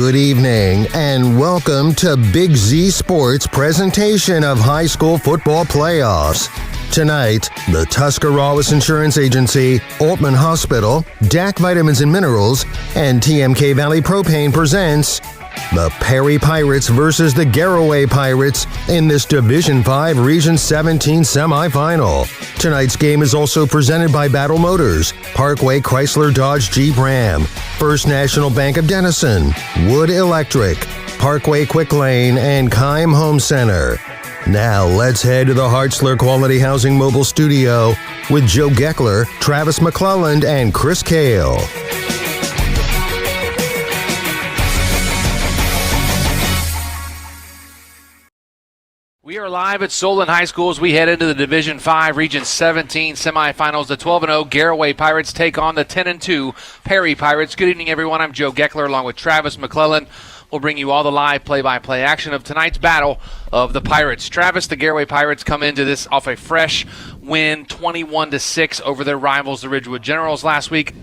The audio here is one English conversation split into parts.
Good evening and welcome to Big Z Sports presentation of high school football playoffs. Tonight, the Tuscarawas Insurance Agency, Altman Hospital, DAC Vitamins and Minerals, and TMK Valley Propane presents the Perry Pirates versus the Garaway Pirates in this Division 5 Region 17 semifinal. Tonight's game is also presented by Battle Motors, Parkway Chrysler Dodge Jeep Ram, First National Bank of Denison, Wood Electric, Parkway Quick Lane, and Keim Home Center. Now let's head to the Hartzler Quality Housing Mobile Studio with Joe Geckler, Travis McClelland, and Chris Cale. We are live at Solon High School as we head into the Division 5 Region 17 semifinals. The 12-0 Garaway Pirates take on the 10-2 Perry Pirates. Good evening, everyone. I'm Joe Geckler along with Travis McClelland. We'll bring you all the live play-by-play action of tonight's battle of the Pirates. Travis, the Garaway Pirates come into this off a fresh win, 21-6 over their rivals, the Ridgewood Generals, last week.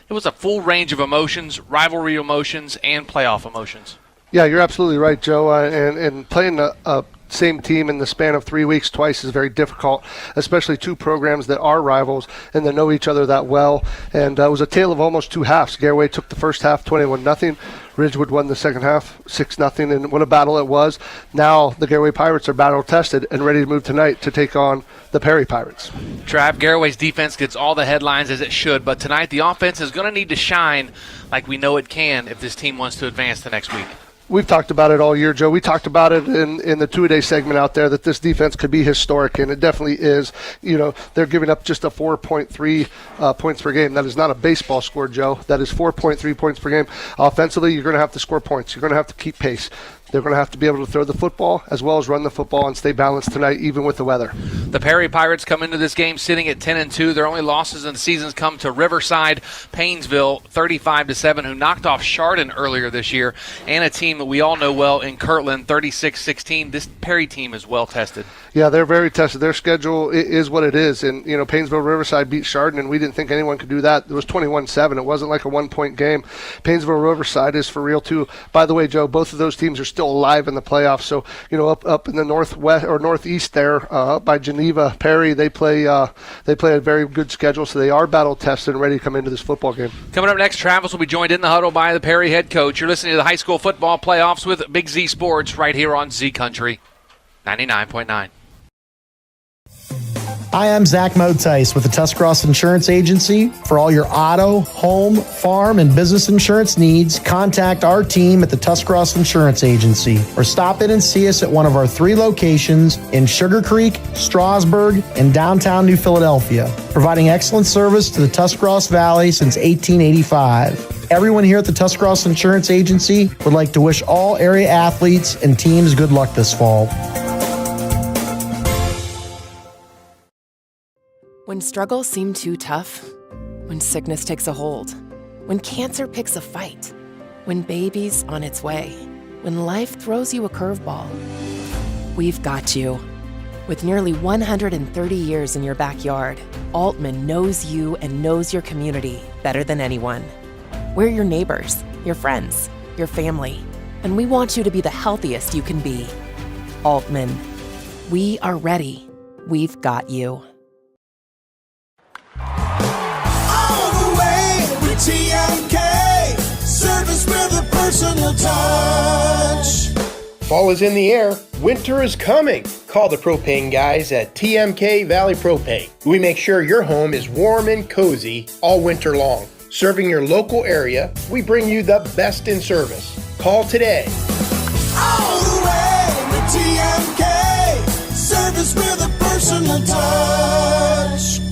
It was a full range of emotions, rivalry emotions, and playoff emotions. Yeah, you're absolutely right, Joe. And playing a same team in the span of 3 weeks twice is very difficult, especially two programs that are rivals and that know each other that well. And it was a tale of almost two halves. Garaway took the first half 21-0. Ridgewood won the second half 6-0, and what a battle it was. Now the Garaway Pirates are battle-tested and ready to move tonight to take on the Perry Pirates. Trav, Garaway's defense gets all the headlines as it should, but tonight the offense is going to need to shine like we know it can if this team wants to advance the next week. We've talked about it all year, Joe. We talked about it in the two-a-day segment out there that this defense could be historic, and it definitely is. You know, they're giving up just a 4.3 points per game. That is not a baseball score, Joe. That is 4.3 points per game. Offensively, you're going to have to score points. You're going to have to keep pace. They're going to have to be able to throw the football as well as run the football and stay balanced tonight, even with the weather. The Perry Pirates come into this game sitting at 10-2. Their only losses in the season come to Riverside, Paynesville, 35-7, who knocked off Chardon earlier this year, and a team that we all know well in Kirtland, 36-16. This Perry team is well tested. Yeah, they're very tested. Their schedule is what it is. And, you know, Paynesville Riverside beat Chardon, and we didn't think anyone could do that. It was 21-7. It wasn't like a one-point game. Paynesville Riverside is for real, too. By the way, Joe, both of those teams are still alive in the playoffs. So, you know, up in the northwest or northeast there by Geneva, Perry, they play a very good schedule. So they are battle-tested and ready to come into this football game. Coming up next, Travis will be joined in the huddle by the Perry head coach. You're listening to the high school football playoffs with Big Z Sports right here on Z Country 99.9. Hi, I'm Zach Motice with the Tuscarawas Insurance Agency. For all your auto, home, farm, and business insurance needs, contact our team at the Tuscarawas Insurance Agency or stop in and see us at one of our 3 locations in Sugar Creek, Strasburg, and downtown New Philadelphia, providing excellent service to the Tuscarawas Valley since 1885. Everyone here at the Tuscarawas Insurance Agency would like to wish all area athletes and teams good luck this fall. When struggles seem too tough, when sickness takes a hold, when cancer picks a fight, when baby's on its way, when life throws you a curveball, we've got you. With nearly 130 years in your backyard, Altman knows you and knows your community better than anyone. We're your neighbors, your friends, your family, and we want you to be the healthiest you can be. Altman, we are ready. We've got you. TMK, service with a personal touch. Fall is in the air. Winter is coming. Call the propane guys at TMK Valley Propane. We make sure your home is warm and cozy all winter long. Serving your local area, we bring you the best in service. Call today. All the way with TMK, service with a personal touch.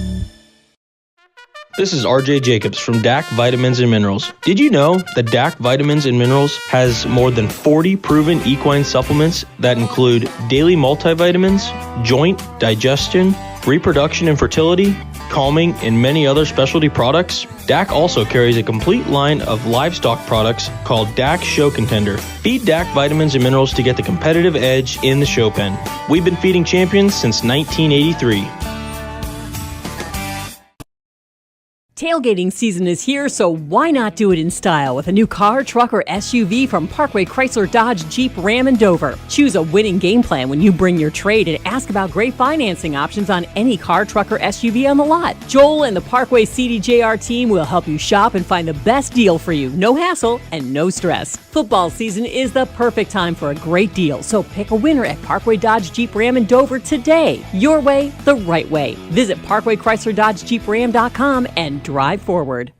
This is RJ Jacobs from DAC Vitamins and Minerals. Did you know that DAC Vitamins and Minerals has more than 40 proven equine supplements that include daily multivitamins, joint, digestion, reproduction and fertility, calming, and many other specialty products? DAC also carries a complete line of livestock products called DAC Show Contender. Feed DAC Vitamins and Minerals to get the competitive edge in the show pen. We've been feeding champions since 1983. Tailgating season is here, so why not do it in style with a new car, truck, or SUV from Parkway Chrysler Dodge Jeep Ram in Dover. Choose a winning game plan when you bring your trade and ask about great financing options on any car, truck, or SUV on the lot. Joel and the Parkway CDJR team will help you shop and find the best deal for you. No hassle and no stress. Football season is the perfect time for a great deal, so pick a winner at Parkway Dodge Jeep Ram in Dover today. Your way, the right way. Visit ParkwayChryslerDodgeJeepRam.com and drive forward.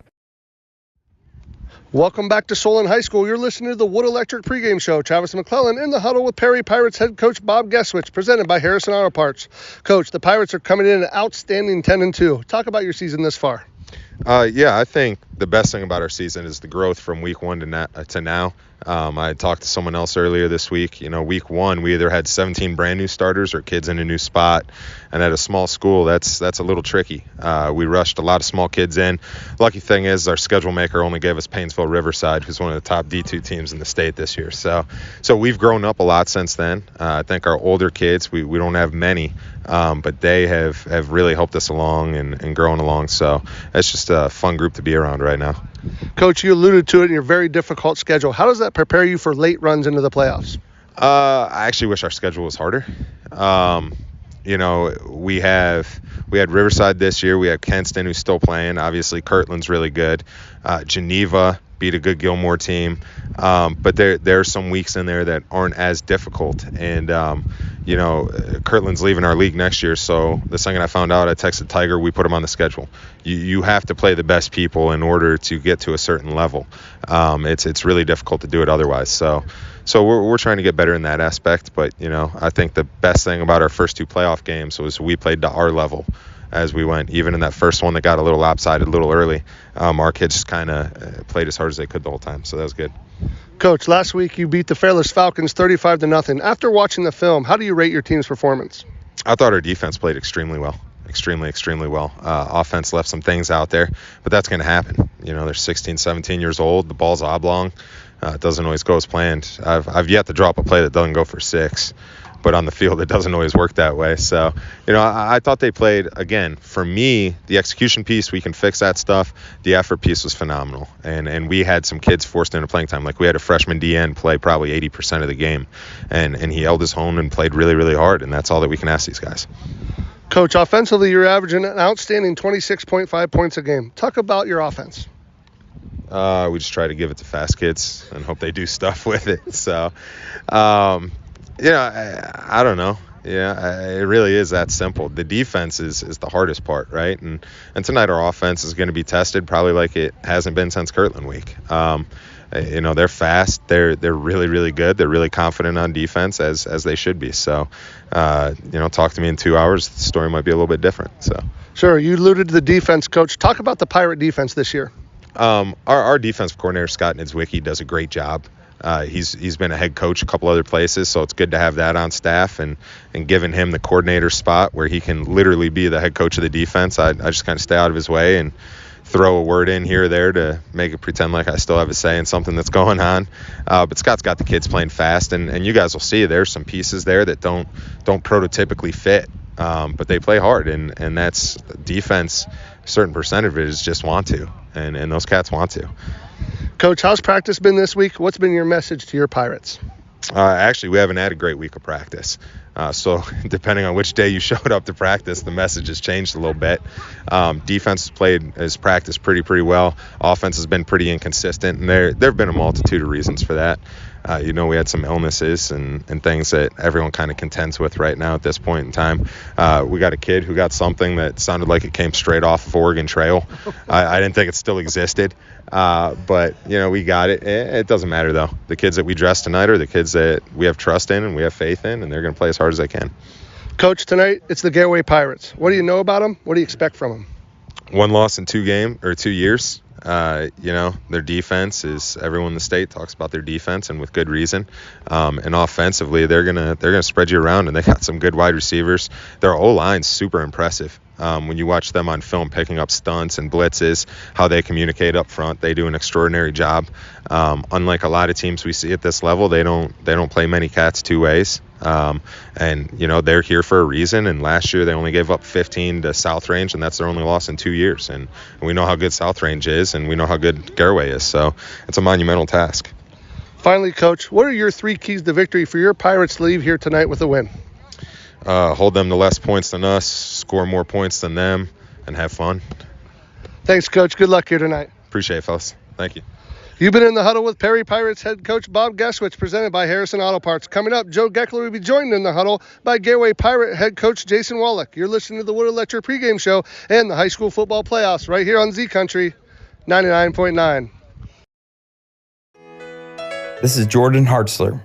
Welcome back to Solon High School. You're listening to the Wood Electric pregame show. Travis McClelland in the huddle with Perry Pirates head coach Bob Gueswich, presented by Harrison Auto Parts. Coach, the Pirates are coming in an outstanding 10-2. Talk about your season this far. Yeah, I think the best thing about our season is the growth from week one to now. I talked to someone else earlier this week. Week one, we either had 17 brand new starters or kids in a new spot. And at a small school, that's a little tricky. We rushed a lot of small kids in. Lucky thing is our schedule maker only gave us Painesville Riverside, who's one of the top D2 teams in the state this year. So we've grown up a lot since then. I think our older kids, we don't have many, but they have really helped us along and growing along. So it's just a fun group to be around right now. Coach, you alluded to it in your very difficult schedule. How does that prepare you for late runs into the playoffs? I actually wish our schedule was harder. We had Riverside this year. We have Kenston, who's still playing. Obviously, Kirtland's really good. Geneva beat a good Gilmore team. But there are some weeks in there that aren't as difficult. And, Kirtland's leaving our league next year. So the second I found out, I texted Tiger. We put him on the schedule. You have to play the best people in order to get to a certain level. It's really difficult to do it otherwise. So we're trying to get better in that aspect. But, I think the best thing about our first two playoff games was we played to our level as we went. Even in that first one that got a little lopsided a little early, our kids just kind of played as hard as they could the whole time. So that was good. Coach, last week you beat the Fairless Falcons 35-0. After watching the film, how do you rate your team's performance? I thought our defense played extremely well. Extremely well. Offense left some things out there, but that's going to happen. They're 16, 17 years old. The ball's oblong. It doesn't always go as planned. I've yet to drop a play that doesn't go for 6, but on the field it doesn't always work that way. So, I thought they played, again, for me, the execution piece, we can fix that stuff. The effort piece was phenomenal. And we had some kids forced into playing time. Like we had a freshman DN play probably 80% of the game. And he held his own and played really, really hard. And that's all that we can ask these guys. Coach, offensively, you're averaging an outstanding 26.5 points a game. Talk about your offense. We just try to give it to fast kids and hope they do stuff with it. So, I don't know. Yeah, it really is that simple. The defense is the hardest part, right? And tonight our offense is going to be tested probably like it hasn't been since Kirtland week. They're fast. They're really, really good. They're really confident on defense as they should be. So, talk to me in 2 hours. The story might be a little bit different. So, sure. You alluded to the defense, Coach. Talk about the Pirate defense this year. Our defensive coordinator, Scott Nidzwicki, does a great job. He's been a head coach a couple other places, so it's good to have that on staff and giving him the coordinator spot where he can literally be the head coach of the defense. I just kind of stay out of his way and throw a word in here or there to make it pretend like I still have a say in something that's going on. But Scott's got the kids playing fast, and you guys will see there's some pieces there that don't prototypically fit, but they play hard, and that's defense. A certain percent of it is just want to, and those cats want to. Coach, how's practice been this week? What's been your message to your Pirates? Actually, we haven't had a great week of practice. So depending on which day you showed up to practice, the message has changed a little bit. Defense has practiced pretty well. Offense has been pretty inconsistent, and there have been a multitude of reasons for that. We had some illnesses and things that everyone kind of contends with right now at this point in time. We got a kid who got something that sounded like it came straight off of Oregon Trail. I didn't think it still existed, but we got it. It doesn't matter though. The kids that we dress tonight are the kids that we have trust in and we have faith in, and they're going to play as hard as they can. Coach, tonight it's the Garaway Pirates. What do you know about them? What do you expect from them? 1 loss in 2 years. Their defense is, everyone in the state talks about their defense, and with good reason. And offensively, they're gonna spread you around, and they got some good wide receivers. Their O-line's super impressive. When you watch them on film picking up stunts and blitzes, how they communicate up front, they do an extraordinary job. Unlike a lot of teams we see at this level, they don't play many cats two ways. And they're here for a reason, and last year they only gave up 15 to South Range, and that's their only loss in 2 years. And we know how good South Range is, and we know how good Garaway is, so it's a monumental task. Finally, Coach, what are your 3 keys to victory for your Pirates to leave here tonight with a win? Hold them to less points than us, score more points than them, and have fun. Thanks, Coach. Good luck here tonight. Appreciate it, fellas. Thank you. You've been in the huddle with Perry Pirates head coach Bob Geswitz, presented by Harrison Auto Parts. Coming up, Joe Geckler will be joined in the huddle by Garaway Pirate head coach Jason Wallach. You're listening to the Wood Electric pregame show and the high school football playoffs right here on Z Country 99.9. This is Jordan Hartzler.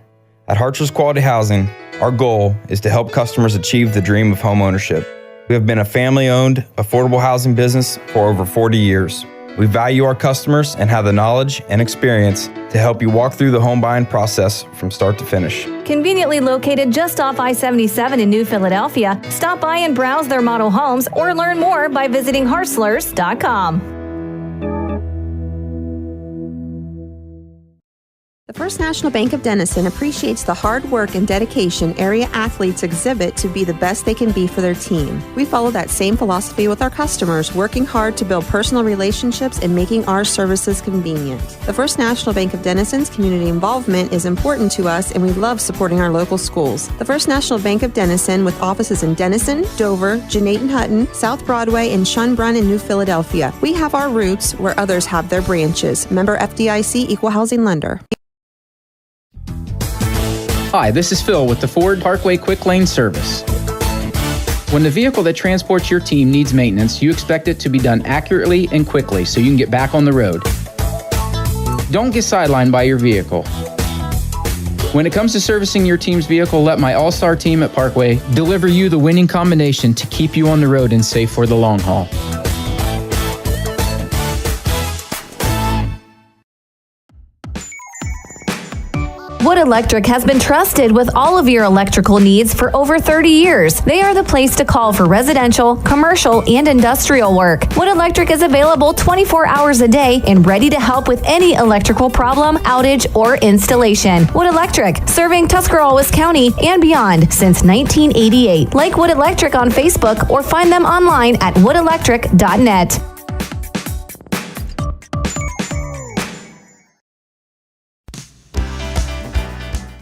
At Hartzler's Quality Housing, our goal is to help customers achieve the dream of home ownership. We have been a family-owned, affordable housing business for over 40 years. We value our customers and have the knowledge and experience to help you walk through the home buying process from start to finish. Conveniently located just off I-77 in New Philadelphia, stop by and browse their model homes or learn more by visiting Hartzlers.com. The First National Bank of Denison appreciates the hard work and dedication area athletes exhibit to be the best they can be for their team. We follow that same philosophy with our customers, working hard to build personal relationships and making our services convenient. The First National Bank of Denison's community involvement is important to us, and we love supporting our local schools. The First National Bank of Denison, with offices in Denison, Dover, Jeanette Hutton, South Broadway, and Schunbrunn in New Philadelphia. We have our roots where others have their branches. Member FDIC, Equal Housing Lender. Hi, this is Phil with the Ford Parkway Quick Lane Service. When the vehicle that transports your team needs maintenance, you expect it to be done accurately and quickly so you can get back on the road. Don't get sidelined by your vehicle. When it comes to servicing your team's vehicle, let my all-star team at Parkway deliver you the winning combination to keep you on the road and safe for the long haul. Wood Electric has been trusted with all of your electrical needs for over 30 years. They are the place to call for residential, commercial, and industrial work. Wood Electric is available 24 hours a day and ready to help with any electrical problem, outage, or installation. Wood Electric, serving Tuscarawas County and beyond since 1988. Like Wood Electric on Facebook or find them online at woodelectric.net.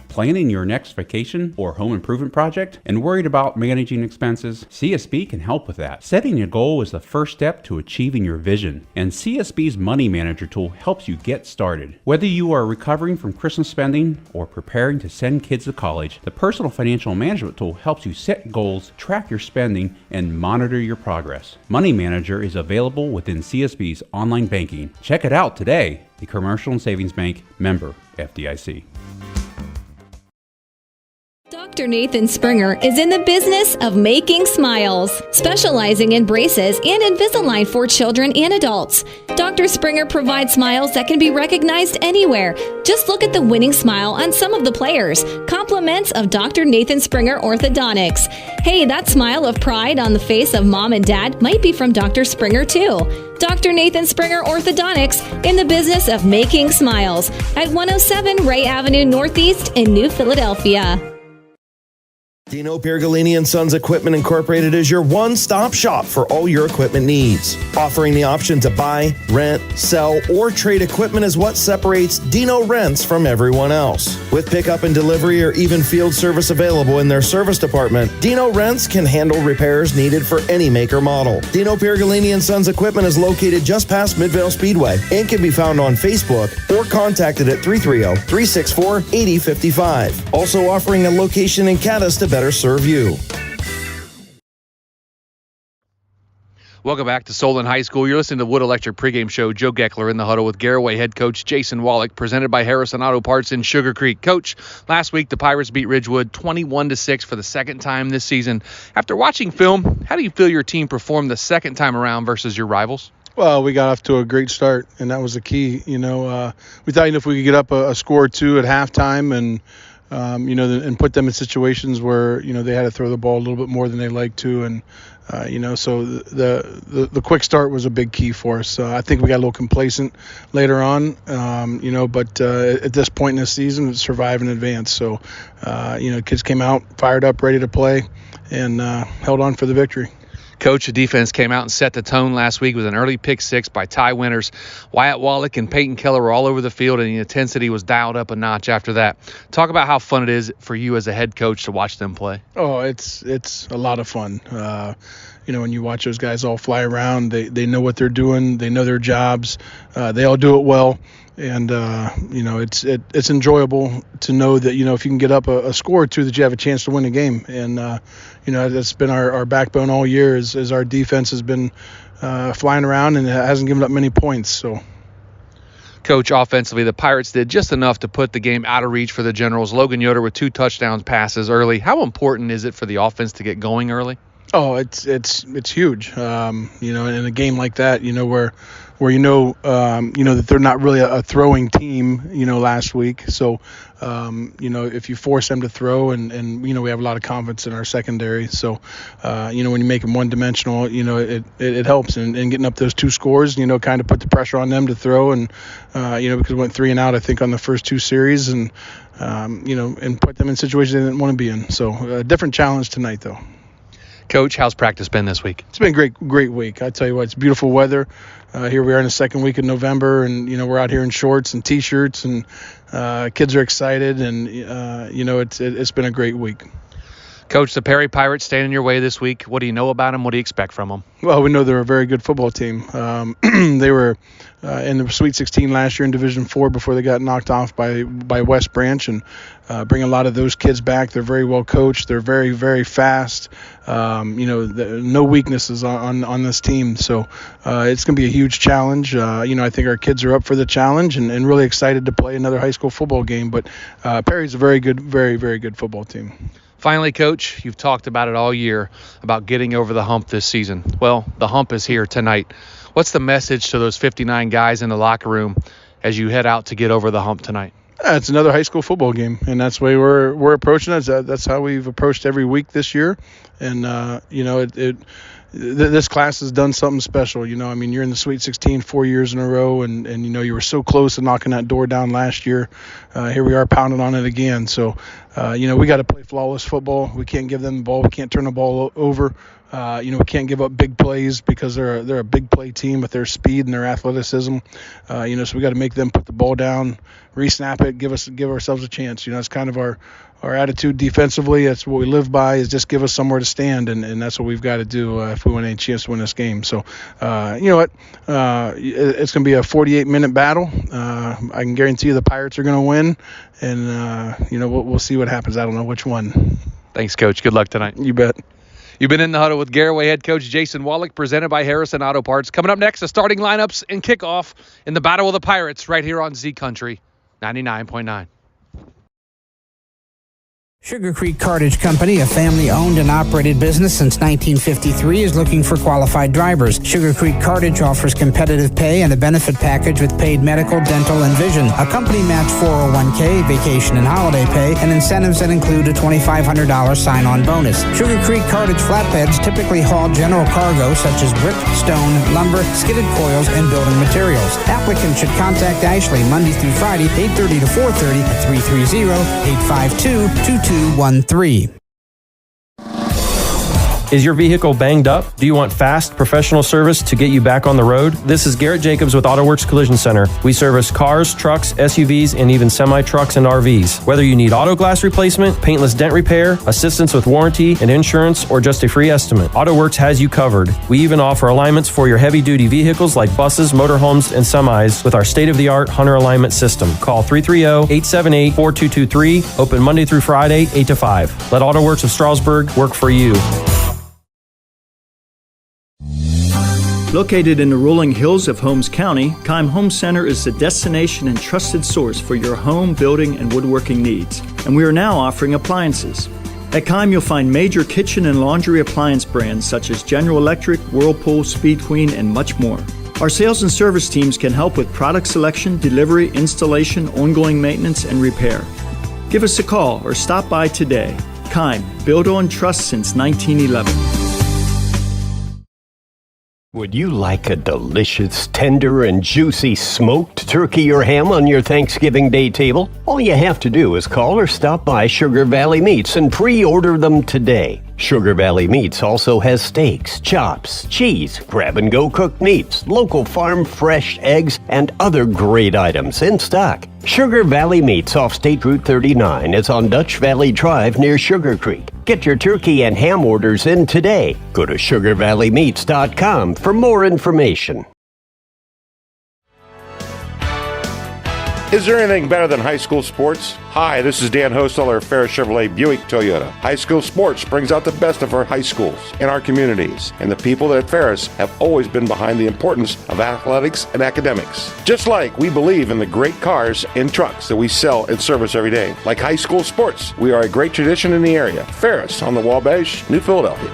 Planning your next vacation or home improvement project and worried about managing expenses? CSB can help with that. Setting a goal is the first step to achieving your vision, and CSB's Money Manager tool helps you get started. Whether you are recovering from Christmas spending or preparing to send kids to college, the Personal Financial Management tool helps you set goals, track your spending, and monitor your progress. Money Manager is available within CSB's online banking. Check it out today. The Commercial and Savings Bank, member FDIC. Dr. Nathan Springer is in the business of making smiles, specializing in braces and Invisalign for children and adults. Dr. Springer provides smiles that can be recognized anywhere. Just look at the winning smile on some of the players. Compliments of Dr. Nathan Springer Orthodontics. Hey, that smile of pride on the face of mom and dad might be from Dr. Springer too. Dr. Nathan Springer Orthodontics, in the business of making smiles, at 107 Ray Avenue Northeast in New Philadelphia. Dino Piergolini & Sons Equipment Incorporated is your one-stop shop for all your equipment needs. Offering the option to buy, rent, sell, or trade equipment is what separates Dino Rents from everyone else. With pickup and delivery or even field service available in their service department, Dino Rents can handle repairs needed for any make or model. Dino Piergolini & Sons Equipment is located just past Midvale Speedway and can be found on Facebook or contacted at 330-364-8055. Also offering a location in Caddis to better serve you. Welcome back to Solon High School. You're listening to Wood Electric pregame show. Joe Geckler in the huddle with Garaway head coach Jason Wallach, presented by Harrison Auto Parts in Sugar Creek. Coach, last week the Pirates beat Ridgewood 21-6 for the second time this season. After watching film, how do you feel your team performed the second time around versus your rivals? Well, we got off to a great start, and that was the key. We thought if we could get up a score or two at halftime and and put them in situations where, they had to throw the ball a little bit more than they like to. And, so the quick start was a big key for us. I think we got a little complacent later on, but at this point in the season, survive and advance. So, kids came out, fired up, ready to play, and held on for the victory. Coach, the defense came out and set the tone last week with an early pick six by Ty Winters. Wyatt Wallach and Peyton Keller were all over the field, and the intensity was dialed up a notch after that. Talk about how fun it is for you as a head coach to watch them play. Oh, it's a lot of fun. When you watch those guys all fly around, they know what they're doing. They know their jobs. They all do it well. And, it's enjoyable to know that, if you can get up a score or two, that you have a chance to win a game. And, that's been our backbone all year as our defense has been flying around and hasn't given up many points. So, Coach, offensively, the Pirates did just enough to put the game out of reach for the Generals. Logan Yoder with 2 touchdown passes early. How important is it for the offense to get going early? Oh, it's huge. In a game like that, where that they're not really a throwing team, last week. So, if you force them to throw and we have a lot of confidence in our secondary. So, when you make them one-dimensional, it helps. And getting up those 2 scores, kind of put the pressure on them to throw. And, because we went 3 and out, I think, on the first 2 series and put them in situations they didn't want to be in. So, a different challenge tonight, though. Coach, how's practice been this week? It's been a great week. I tell you what, it's beautiful weather. Here we are in the second week of November, and we're out here in shorts and T-shirts, and kids are excited, and it's been a great week. Coach, the Perry Pirates stand in your way this week. What do you know about them? What do you expect from them? Well, we know they're a very good football team. They were in the Sweet 16 last year in Division 4 before they got knocked off by West Branch, and bring a lot of those kids back. They're very well coached. They're very, very fast. No weaknesses on this team. So it's going to be a huge challenge. I think our kids are up for the challenge and really excited to play another high school football game. But Perry's a very good, very, very good football team. Finally, Coach, you've talked about it all year, about getting over the hump this season. Well, the hump is here tonight. What's the message to those 59 guys in the locker room as you head out to get over the hump tonight? It's another high school football game, and that's the way we're approaching it. That's how we've approached every week this year. And, this class has done something special. You're in the Sweet 16 4 years in a row, and you were so close to knocking that door down last year. Here we are pounding on it again. So, we got to play flawless football. We can't give them the ball. We can't turn the ball over. We can't give up big plays because they're a big play team with their speed and their athleticism. So we got to make them put the ball down, re-snap it, give ourselves a chance. It's kind of our attitude defensively. That's what we live by, is just give us somewhere to stand, and that's what we've got to do if we want any chance to win this game. So, it's going to be a 48-minute battle. I can guarantee you the Pirates are going to win, and, we'll see what happens. I don't know which one. Thanks, Coach. Good luck tonight. You bet. You've been in the huddle with Garraway head coach Jason Wallach, presented by Harrison Auto Parts. Coming up next, the starting lineups and kickoff in the Battle of the Pirates right here on Z Country 99.9. Sugar Creek Cartage Company, a family-owned and operated business since 1953, is looking for qualified drivers. Sugar Creek Cartage offers competitive pay and a benefit package with paid medical, dental, and vision, a company-matched 401k, vacation and holiday pay, and incentives that include a $2,500 sign-on bonus. Sugar Creek Cartage flatbeds typically haul general cargo such as brick, stone, lumber, skidded coils, and building materials. Applicants should contact Ashley Monday through Friday, 8:30 to 4:30 at 330-852-2213. Is your vehicle banged up? Do you want fast, professional service to get you back on the road? This is Garrett Jacobs with AutoWorks Collision Center. We service cars, trucks, SUVs, and even semi-trucks and RVs. Whether you need auto glass replacement, paintless dent repair, assistance with warranty and insurance, or just a free estimate, AutoWorks has you covered. We even offer alignments for your heavy-duty vehicles like buses, motorhomes, and semis with our state-of-the-art Hunter alignment system. Call 330-878-4223. Open Monday through Friday, 8 to 5. Let AutoWorks of Strasburg work for you. Located in the rolling hills of Holmes County, Keim Home Center is the destination and trusted source for your home, building, and woodworking needs. And we are now offering appliances. At Keim, you'll find major kitchen and laundry appliance brands such as General Electric, Whirlpool, Speed Queen, and much more. Our sales and service teams can help with product selection, delivery, installation, ongoing maintenance, and repair. Give us a call or stop by today. Keim, built on trust since 1911. Would you like a delicious, tender, and juicy smoked turkey or ham on your Thanksgiving Day table? All you have to do is call or stop by Sugar Valley Meats and pre-order them today. Sugar Valley Meats also has steaks, chops, cheese, grab-and-go cooked meats, local farm fresh eggs, and other great items in stock. Sugar Valley Meats off State Route 39 is on Dutch Valley Drive near Sugar Creek. Get your turkey and ham orders in today. Go to sugarvalleymeats.com for more information. Is there anything better than high school sports? Hi, this is Dan Hosteller of Ferris Chevrolet Buick Toyota. High school sports brings out the best of our high schools and our communities, and the people at Ferris have always been behind the importance of athletics and academics. Just like we believe in the great cars and trucks that we sell and service every day. Like high school sports, we are a great tradition in the area. Ferris on the Wabash, New Philadelphia.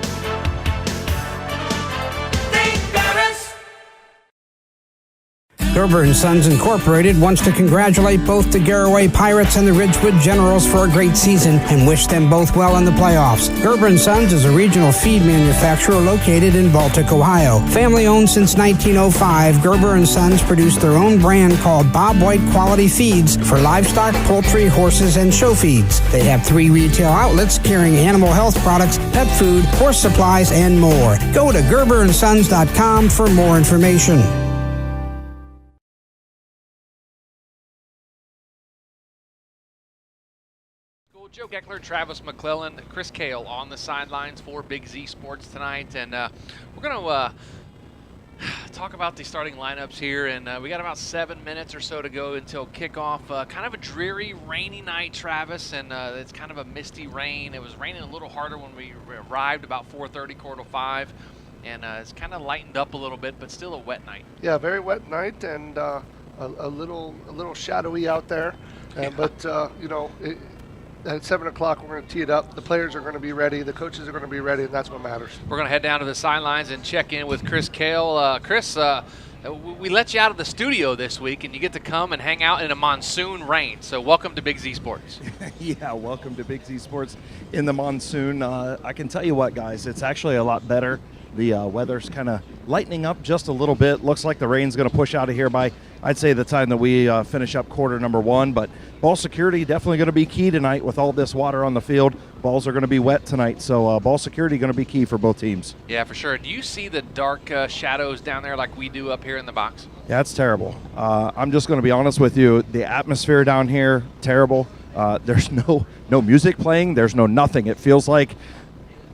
Gerber & Sons Incorporated wants to congratulate both the Garaway Pirates and the Ridgewood Generals for a great season and wish them both well in the playoffs. Gerber & Sons is a regional feed manufacturer located in Baltic, Ohio. Family owned since 1905, Gerber & Sons produce their own brand called Bob White Quality Feeds for livestock, poultry, horses, and show feeds. They have 3 retail outlets carrying animal health products, pet food, horse supplies, and more. Go to GerberandSons.com for more information. Joe Geckler, Travis McClelland, Chris Kale on the sidelines for Big Z Sports tonight, and we're going to talk about the starting lineups here, and we got about 7 minutes or so to go until kickoff. Kind of a dreary, rainy night, Travis, and it's kind of a misty rain. It was raining a little harder when we arrived about 4:30, 4:05, and it's kind of lightened up a little bit, but still a wet night. Yeah, very wet night, and a little shadowy out there, but you know. At 7 o'clock, we're going to tee it up. The players are going to be ready. The coaches are going to be ready, and that's what matters. We're going to head down to the sidelines and check in with Chris Kale. Chris, we let you out of the studio this week, and you get to come and hang out in a monsoon rain. So welcome to Big Z Sports. Yeah, welcome to Big Z Sports in the monsoon. I can tell you what, guys, it's actually a lot better. The weather's kind of lightening up just a little bit. Looks like the rain's going to push out of here by, I'd say, the time that we finish up quarter number 1. But ball security definitely going to be key tonight with all this water on the field. Balls are going to be wet tonight, so ball security going to be key for both teams. Yeah, for sure. Do you see the dark shadows down there like we do up here in the box? Yeah, it's terrible. I'm just going to be honest with you. The atmosphere down here, terrible. There's no music playing. There's no nothing. It feels like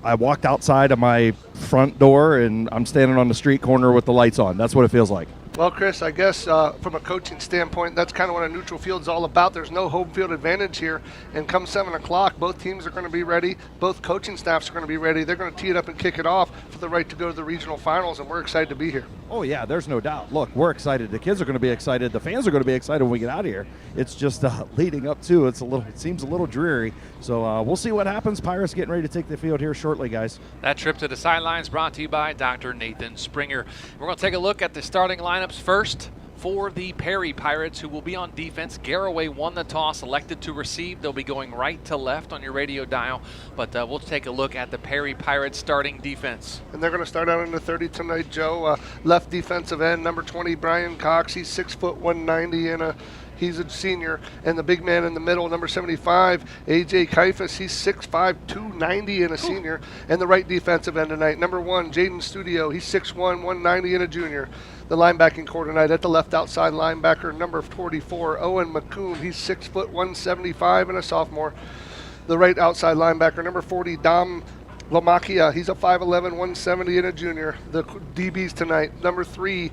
I walked outside of my front door and I'm standing on the street corner with the lights on. That's what it feels like. Well, Chris, I guess from a coaching standpoint, that's kind of what a neutral field is all about. There's no home field advantage here. And come 7 o'clock, both teams are going to be ready. Both coaching staffs are going to be ready. They're going to tee it up and kick it off for the right to go to the regional finals, and we're excited to be here. Oh, yeah, there's no doubt. Look, we're excited. The kids are going to be excited. The fans are going to be excited when we get out of here. It's just leading up to it seems a little dreary. So we'll see what happens. Pirates getting ready to take the field here shortly, guys. That trip to the sidelines brought to you by Dr. Nathan Springer. We're going to take a look at the starting lineups first. For the Perry Pirates, who will be on defense, Garraway won the toss, elected to receive. They'll be going right to left on your radio dial, but we'll take a look at the Perry Pirates starting defense. And they're going to start out in the 30 tonight, Joe. Left defensive end, number 20, Brian Cox. He's 6 foot 190 and he's a senior. And the big man in the middle, number 75, A.J. Kaifas. He's 6'5", 290 and a senior. And the right defensive end tonight, number 1, Jaden Studio. He's 6'1", 190 and a junior. The linebacking core tonight at the left outside linebacker, number 44, Owen McCoon. He's 6 foot 175 and a sophomore. The right outside linebacker, number 40, Dom Lamakia. He's a 5'11", 170 and a junior. The DBs tonight, number 3,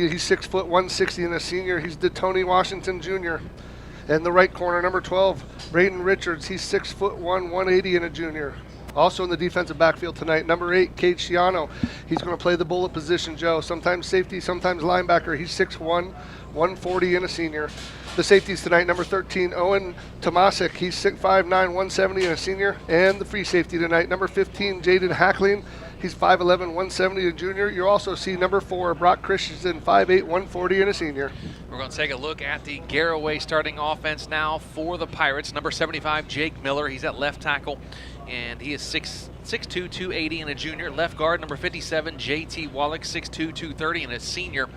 he's 6 foot 160 and a senior. He's DeTony Washington Jr. And the right corner, number 12, Braden Richards. He's 6 foot 180 and a junior. Also in the defensive backfield tonight, number 8, Cade Shiano. He's going to play the bullet position, Joe. Sometimes safety, sometimes linebacker. He's 6'1", 140 and a senior. The safeties tonight, number 13, Owen Tomasic. He's 6'5", 170 and a senior. And the free safety tonight, number 15, Jaden Hackling. He's 5'11", 170, a junior. You'll also see number 4, Brock Christensen, 5'8", 140, and a senior. We're going to take a look at the Garaway starting offense now for the Pirates. Number 75, Jake Miller. He's at left tackle, and he is 6'2", 280, and a junior. Left guard, number 57, J.T. Wallach, 6'2", 230, and a senior.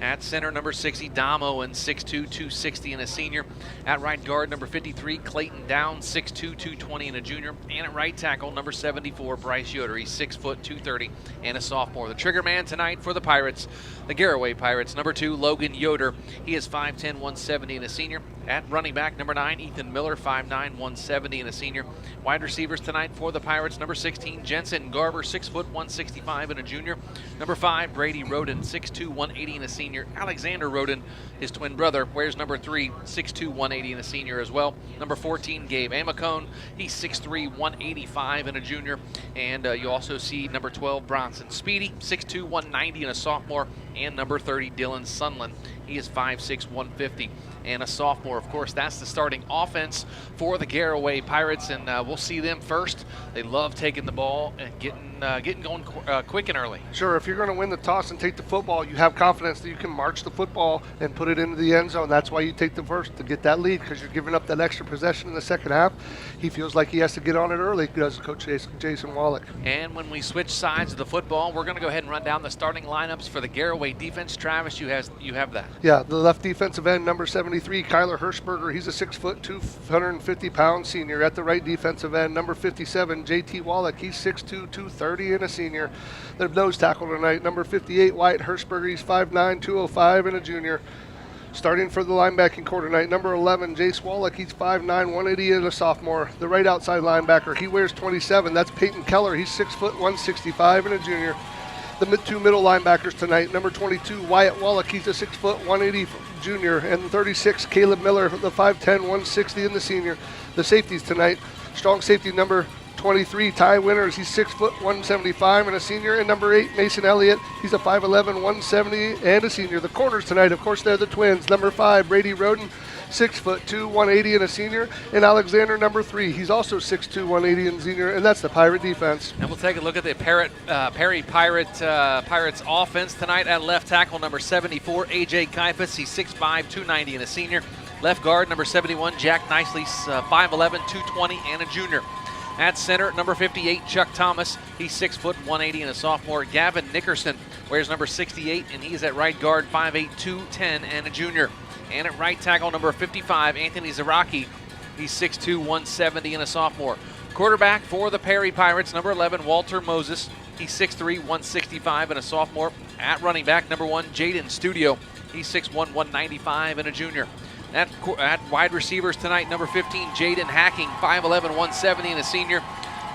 At center, number 60, Damo, and 6'2", 260, and a senior. At right guard, number 53, Clayton Down, 6'2", 220, and a junior. And at right tackle, number 74, Bryce Yoder. He's 6', 230, and a sophomore. The trigger man tonight for the Pirates, the Garaway Pirates, number 2, Logan Yoder. He is 5'10", 170, and a senior. At running back, number 9, Ethan Miller, 5'9", 170, and a senior. Wide receivers tonight for the Pirates, number 16, Jensen Garber, 6', 165, and a junior. Number 5, Brady Roden, 6'2", 180, and a senior. Alexander Roden, his twin brother, wears number 3, 6'2", 180, and a senior as well. Number 14, Gabe Amacone. He's 6'3", 185, and a junior. And you also see number 12, Bronson Speedy, 6'2", 190, and a sophomore. And number 30, Dylan Sunland. He is 5'6", 150, and a sophomore. Of course, that's the starting offense for the Garaway Pirates, and we'll see them first. They love taking the ball and getting going quick and early. Sure, if you're going to win the toss and take the football, you have confidence that you can march the football and put it into the end zone. That's why you take the first, to get that lead, because you're giving up that extra possession in the second half. He feels like he has to get on it early, does Coach Jason Wallach. And when we switch sides of the football, we're going to go ahead and run down the starting lineups for the Garaway defense. Travis, you have that. Yeah, the left defensive end, number 73, Kyler Hirschberger. He's a 6', 250-pound senior. At the right defensive end, number 57, J.T. Wallach. He's 6'2", 230, and a senior. The nose tackle tonight, number 58, Wyatt Hirschberger. He's 5'9", 205, and a junior. Starting for the linebacking core tonight, number 11, Jace Wallach. He's 5'9", 180, and a sophomore. The right outside linebacker, he wears 27. That's Peyton Keller. He's 6', 165, and a junior. The two middle linebackers tonight, number 22, Wyatt Wallach. He's a 6', 180 junior. And 36, Caleb Miller, the 5'10", 160, and the senior. The safeties tonight, strong safety number 23, Ty Winters. He's 6', 175, and a senior. And number 8, Mason Elliott. He's a 5'11", 170, and a senior. The corners tonight, of course, they're the twins. Number 5, Brady Roden, 6'2", 180, and a senior. And Alexander, number 3. He's also 6'2", 180, and senior. And that's the Pirate defense. And we'll take a look at the Perry Pirates offense tonight. At left tackle, number 74, A.J. Kaifas. He's 6'5", 290, and a senior. Left guard, number 71, Jack Nicely, 5'11", 220, and a junior. At center, number 58, Chuck Thomas. He's 6', 180, and a sophomore. Gavin Nickerson wears number 68, and he's at right guard, 5'8", 210, and a junior. And at right tackle, number 55, Anthony Zaraki. He's 6'2", 170, and a sophomore. Quarterback for the Perry Pirates, number 11, Walter Moses. He's 6'3", 165, and a sophomore. At running back, number 1, Jaden Studio. He's 6'1", 195, and a junior. At wide receivers tonight, number 15, Jaden Hacking, 5'11", 170, and a senior.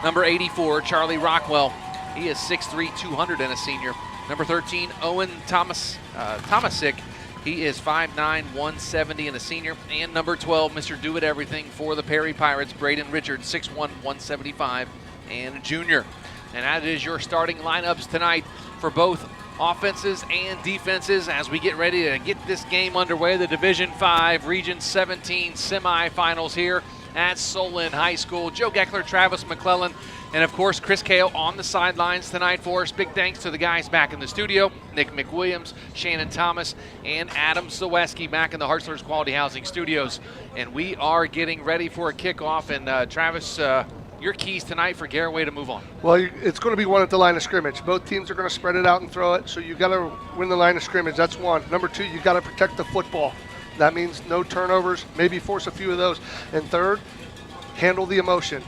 Number 84, Charlie Rockwell. He is 6'3", 200, and a senior. Number 13, Owen Tomasic. He is 5'9", 170, and a senior. And number 12, Mr. Do-It-Everything for the Perry Pirates, Braden Richards, 6'1", 175, and a junior. And that is your starting lineups tonight for both offenses and defenses as we get ready to get this game underway. The Division 5 Region 17 semifinals here at Solon High School. Joe Geckler, Travis McClelland, and of course Chris Kale on the sidelines tonight for us. Big thanks to the guys back in the studio, Nick McWilliams, Shannon Thomas, and Adam Saweski back in the Hartzler's Quality Housing Studios. And we are getting ready for a kickoff. And Travis, your keys tonight for Garraway to move on? Well, it's going to be one at the line of scrimmage. Both teams are going to spread it out and throw it, so you got to win the line of scrimmage. That's one. Number 2, you got to protect the football. That means no turnovers, maybe force a few of those. And third, handle the emotion.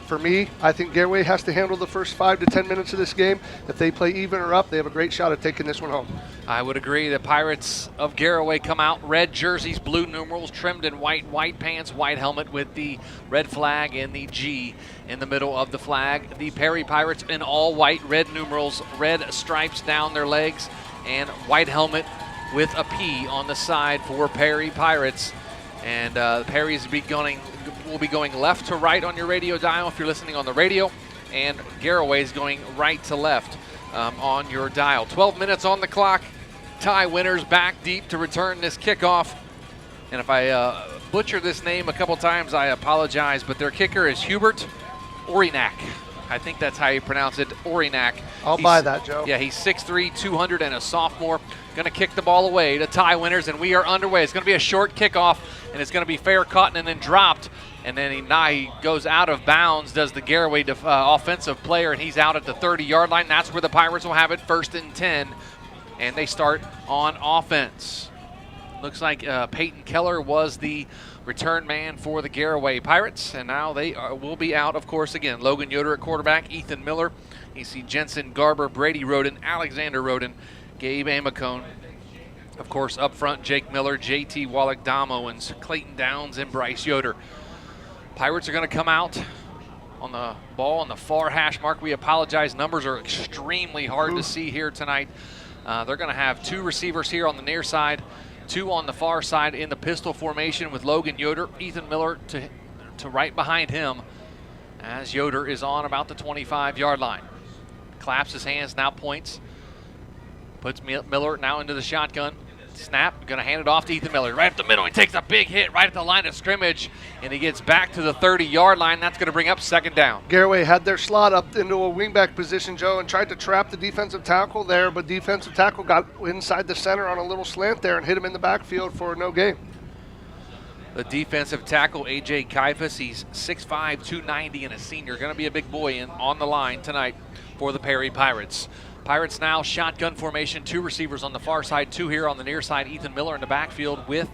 For me, I think Garraway has to handle the first 5 to 10 minutes of this game. If they play even or up, they have a great shot at taking this one home. I would agree. The Pirates of Garraway come out, red jerseys, blue numerals, trimmed in white pants, white helmet with the red flag and the G in the middle of the flag. The Perry Pirates in all white, red numerals, red stripes down their legs, and white helmet with a P on the side for Perry Pirates. And the Perrys will be going left to right on your radio dial if you're listening on the radio, and Garraway is going right to left on your dial. 12 minutes on the clock. Ty Winters back deep to return this kickoff. And if I butcher this name a couple times, I apologize, but their kicker is Hubert Orinak. I think that's how you pronounce it, Orinak. I'll buy that, Joe. Yeah, he's 6'3", 200, and a sophomore. Going to kick the ball away to tie winners, and we are underway. It's going to be a short kickoff, and it's going to be fair caught and then dropped. And then he goes out of bounds, does the Garraway offensive player, and he's out at the 30-yard line. That's where the Pirates will have it, 1st and 10, and they start on offense. Looks like Peyton Keller was the return man for the Garraway Pirates, and now they will be out, of course, again. Logan Yoder at quarterback, Ethan Miller. You see Jensen Garber, Brady Roden, Alexander Roden, Gabe Amicone. Of course, up front, Jake Miller, JT Wallach, Dom Owens, Clayton Downs, and Bryce Yoder. Pirates are going to come out on the ball on the far hash mark. We apologize. Numbers are extremely hard to see here tonight. They're going to have 2 receivers here on the near side, 2 on the far side in the pistol formation with Logan Yoder, Ethan Miller to right behind him as Yoder is on about the 25-yard line. Claps his hands, now points. Puts Miller now into the shotgun. Snap, going to hand it off to Ethan Miller. Right up the middle, he takes a big hit right at the line of scrimmage, and he gets back to the 30-yard line. That's going to bring up 2nd down. Garraway had their slot up into a wingback position, Joe, and tried to trap the defensive tackle there, but defensive tackle got inside the center on a little slant there and hit him in the backfield for no gain. The defensive tackle, A.J. Kaifas, he's 6'5", 290, and a senior. Going to be a big boy on the line tonight for the Perry Pirates. Pirates now shotgun formation, 2 receivers on the far side, 2 here on the near side. Ethan Miller in the backfield with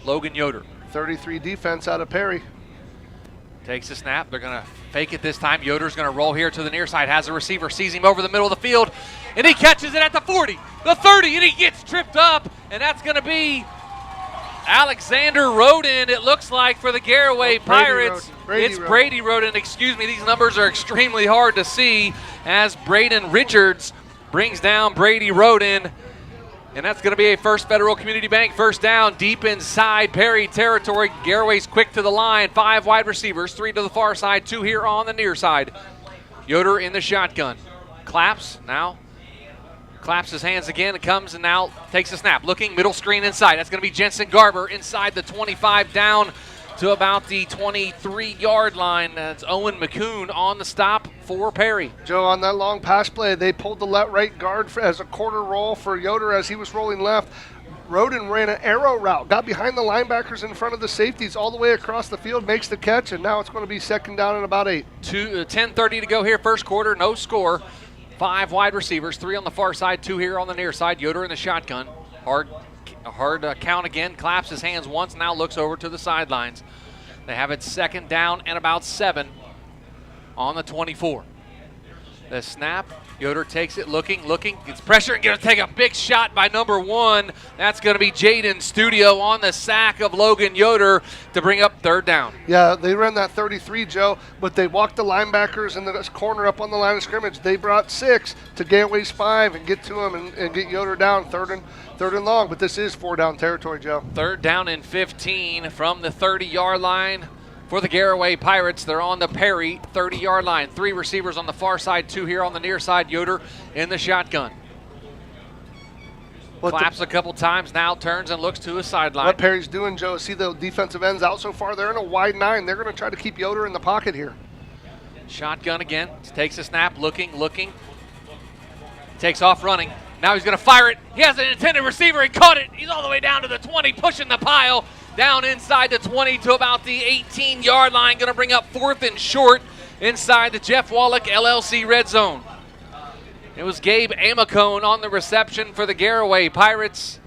Logan Yoder. 33 defense out of Perry. Takes the snap. They're going to fake it this time. Yoder's going to roll here to the near side. Has a receiver, sees him over the middle of the field, and he catches it at the 40, the 30, and he gets tripped up, and that's going to be Alexander Roden, it looks like, for the Garraway Pirates. Brady Roden, excuse me. These numbers are extremely hard to see as Braden Richards brings down Brady Roden, and that's going to be a First Federal Community Bank first down deep inside Perry territory. Garraway's quick to the line, 5 wide receivers, 3 to the far side, 2 here on the near side. Yoder in the shotgun. Claps his hands again. It comes and now takes a snap. Looking, middle screen inside. That's going to be Jensen Garber inside the 25 down to about the 23-yard line. That's Owen McCoon on the stop for Perry. Joe, on that long pass play, they pulled the right guard as a quarter roll for Yoder as he was rolling left. Roden ran an arrow route, got behind the linebackers in front of the safeties all the way across the field, makes the catch, and now it's going to be 2nd down and about 8. 10:30 to go here, first quarter, no score. 5 wide receivers, 3 on the far side, 2 here on the near side. Yoder in the shotgun. Hard count again. Claps his hands once, now looks over to the sidelines. They have it 2nd down and about 7 on the 24. The snap, Yoder takes it, looking, gets pressure and going to take a big shot by number 1. That's going to be Jaden Studio on the sack of Logan Yoder to bring up 3rd down. Yeah, they ran that 33, Joe, but they walked the linebackers in the corner up on the line of scrimmage. They brought 6 to Garraway's 5 and get to him and get Yoder down 3rd and long, but this is 4-down territory, Joe. 3rd down and 15 from the 30-yard line. For the Garraway Pirates, they're on the Perry 30-yard line. 3 receivers on the far side, 2 here on the near side. Yoder in the shotgun. Claps a couple times, now turns and looks to his sideline. What Perry's doing, Joe, see the defensive ends out so far. They're in a wide 9. They're going to try to keep Yoder in the pocket here. Shotgun again. Takes a snap, looking. Takes off running. Now he's going to fire it. He has an intended receiver. He caught it. He's all the way down to the 20, pushing the pile. Down inside the 20 to about the 18-yard line. Going to bring up 4th and short inside the Jeff Wallach LLC red zone. It was Gabe Amicone on the reception for the Garraway Pirates.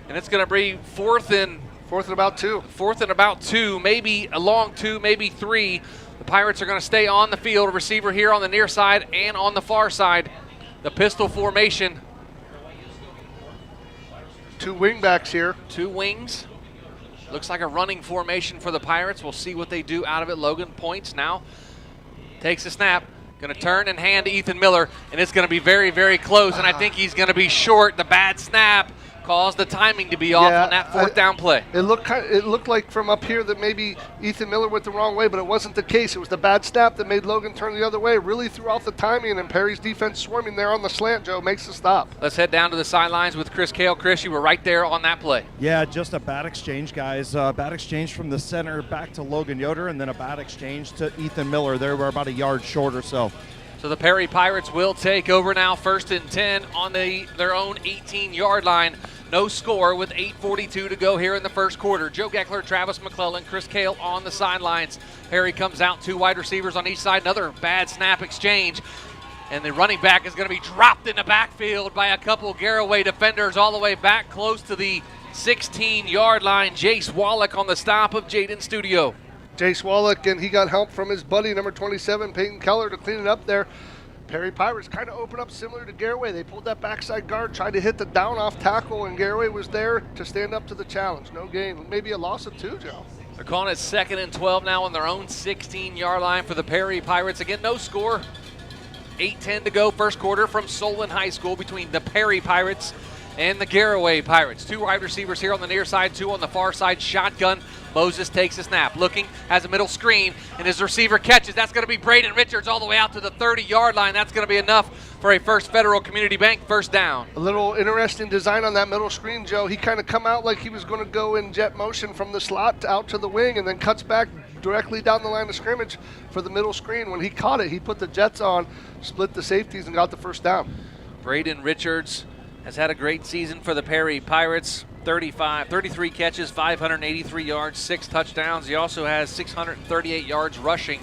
And it's going to be 4th and about 2. 4th and about 2, maybe a long 2, maybe 3. The Pirates are going to stay on the field. A receiver here on the near side and on the far side. The pistol formation. 2 wingbacks here. 2 wings. Looks like a running formation for the Pirates. We'll see what they do out of it. Logan points now. Takes a snap. Going to turn and hand to Ethan Miller, and it's going to be very, very close, and I think he's going to be short. The bad snap caused the timing to be off on that fourth down play. It looked like from up here that maybe Ethan Miller went the wrong way, but it wasn't the case. It was the bad snap that made Logan turn the other way. Really threw off the timing, and Perry's defense swarming there on the slant, Joe, makes the stop. Let's head down to the sidelines with Chris Kale. Chris, you were right there on that play. Yeah, just a bad exchange, guys. Bad exchange from the center back to Logan Yoder, and then a bad exchange to Ethan Miller. They were about a yard short or so. So the Perry Pirates will take over now, 1st and 10 on their own 18-yard line. No score with 8:42 to go here in the first quarter. Joe Geckler, Travis McClelland, Chris Kale on the sidelines. Perry comes out, 2 wide receivers on each side. Another bad snap exchange. And the running back is going to be dropped in the backfield by a couple Garraway defenders all the way back close to the 16-yard line. Jace Wallach on the stop of Jaden Studio. Jace Wallach, and he got help from his buddy, number 27, Peyton Keller, to clean it up there. Perry Pirates kind of opened up similar to Garraway. They pulled that backside guard, tried to hit the down-off tackle, and Garraway was there to stand up to the challenge. No gain. Maybe a loss of 2, Joe. They're calling it 2nd and 12 now on their own 16-yard line for the Perry Pirates. Again, no score. 8:10 to go, first quarter from Solon High School between the Perry Pirates and the Garraway Pirates. 2 wide receivers here on the near side, 2 on the far side. Shotgun. Moses takes a snap, looking, has a middle screen, and his receiver catches. That's going to be Braden Richards all the way out to the 30-yard line. That's going to be enough for a First Federal Community Bank first down. A little interesting design on that middle screen, Joe. He kind of come out like he was going to go in jet motion from the slot out to the wing and then cuts back directly down the line of scrimmage for the middle screen. When he caught it, he put the jets on, split the safeties, and got the first down. Braden Richards has had a great season for the Perry Pirates. 33 catches, 583 yards, 6 touchdowns. He also has 638 yards rushing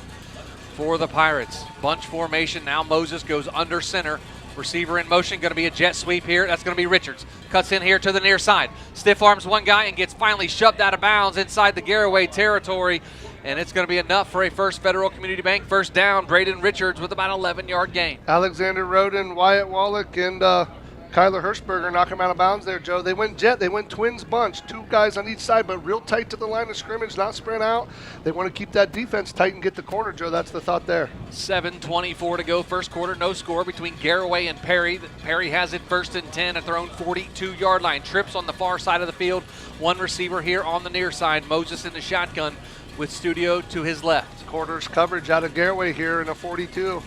for the Pirates. Bunch formation. Now Moses goes under center. Receiver in motion. Going to be a jet sweep here. That's going to be Richards. Cuts in here to the near side. Stiff arms one guy and gets finally shoved out of bounds inside the Garraway territory. And it's going to be enough for a First Federal Community Bank first down. Braden Richards with about 11-yard gain. Alexander Roden, Wyatt Wallach, and Kyler Hirschberger knock him out of bounds there, Joe. They went jet. They went twins bunch. 2 guys on each side, but real tight to the line of scrimmage, not spread out. They want to keep that defense tight and get the corner, Joe. That's the thought there. 7:24 to go. First quarter, no score between Garraway and Perry. Perry has it 1st and 10 at their own 42-yard line. Trips on the far side of the field. 1 receiver here on the near side. Moses in the shotgun with Studio to his left. Quarters coverage out of Garraway here in a 42.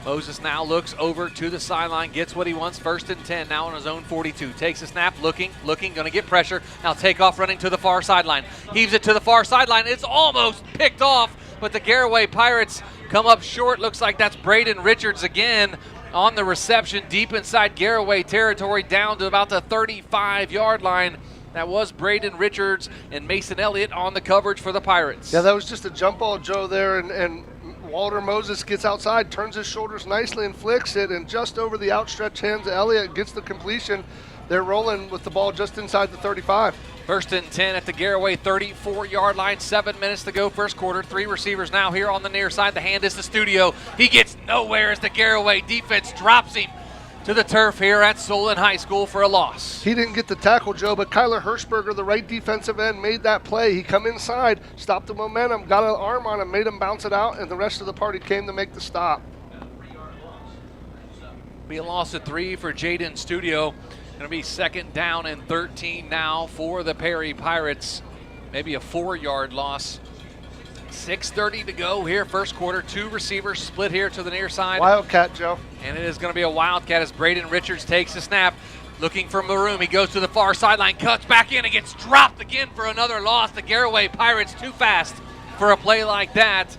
Moses now looks over to the sideline, gets what he wants, 1st and 10, now on his own 42. Takes a snap, looking, going to get pressure. Now take off running to the far sideline. Heaves it to the far sideline. It's almost picked off, but the Garraway Pirates come up short. Looks like that's Braden Richards again on the reception, deep inside Garraway territory, down to about the 35-yard line. That was Braden Richards and Mason Elliott on the coverage for the Pirates. Yeah, that was just a jump ball, Joe, there, and Walter Moses gets outside, turns his shoulders nicely and flicks it, and just over the outstretched hands of Elliott gets the completion. They're rolling with the ball just inside the 35. 1st and 10 at the Garraway 34-yard line. 7 minutes to go first quarter. 3 receivers now here on the near side. The hand is to Studio. He gets nowhere as the Garraway defense drops him to the turf here at Solon High School for a loss. He didn't get the tackle, Joe, but Kyler Hirschberger, the right defensive end, made that play. He come inside, stopped the momentum, got an arm on him, made him bounce it out, and the rest of the party came to make the stop. Be a loss of 3 for Jaden Studio. Going to be 2nd down and 13 now for the Perry Pirates. Maybe a 4-yard loss. 6:30 to go here, first quarter. 2 receivers split here to the near side. Wildcat, Joe. And it is going to be a Wildcat as Braden Richards takes the snap. Looking for Maroon. He goes to the far sideline, cuts back in, and gets dropped again for another loss. The Garraway Pirates too fast for a play like that.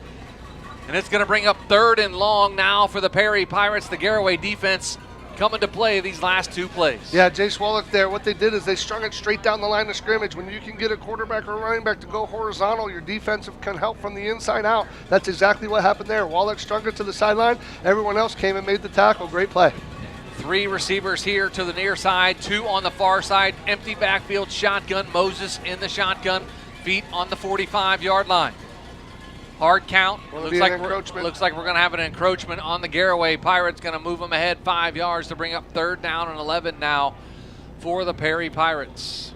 And it's going to bring up 3rd and long now for the Perry Pirates. The Garraway defense coming to play these last 2 plays. Yeah, Jace Wallach there, what they did is they strung it straight down the line of scrimmage. When you can get a quarterback or a running back to go horizontal, your defensive can help from the inside out. That's exactly what happened there. Wallach strung it to the sideline. Everyone else came and made the tackle. Great play. 3 receivers here to the near side, 2 on the far side. Empty backfield shotgun. Moses in the shotgun. Feet on the 45-yard line. Hard count. Looks like we're going to have an encroachment on the Garraway Pirates. Going to move them ahead 5 yards to bring up 3rd down and 11 now for the Perry Pirates.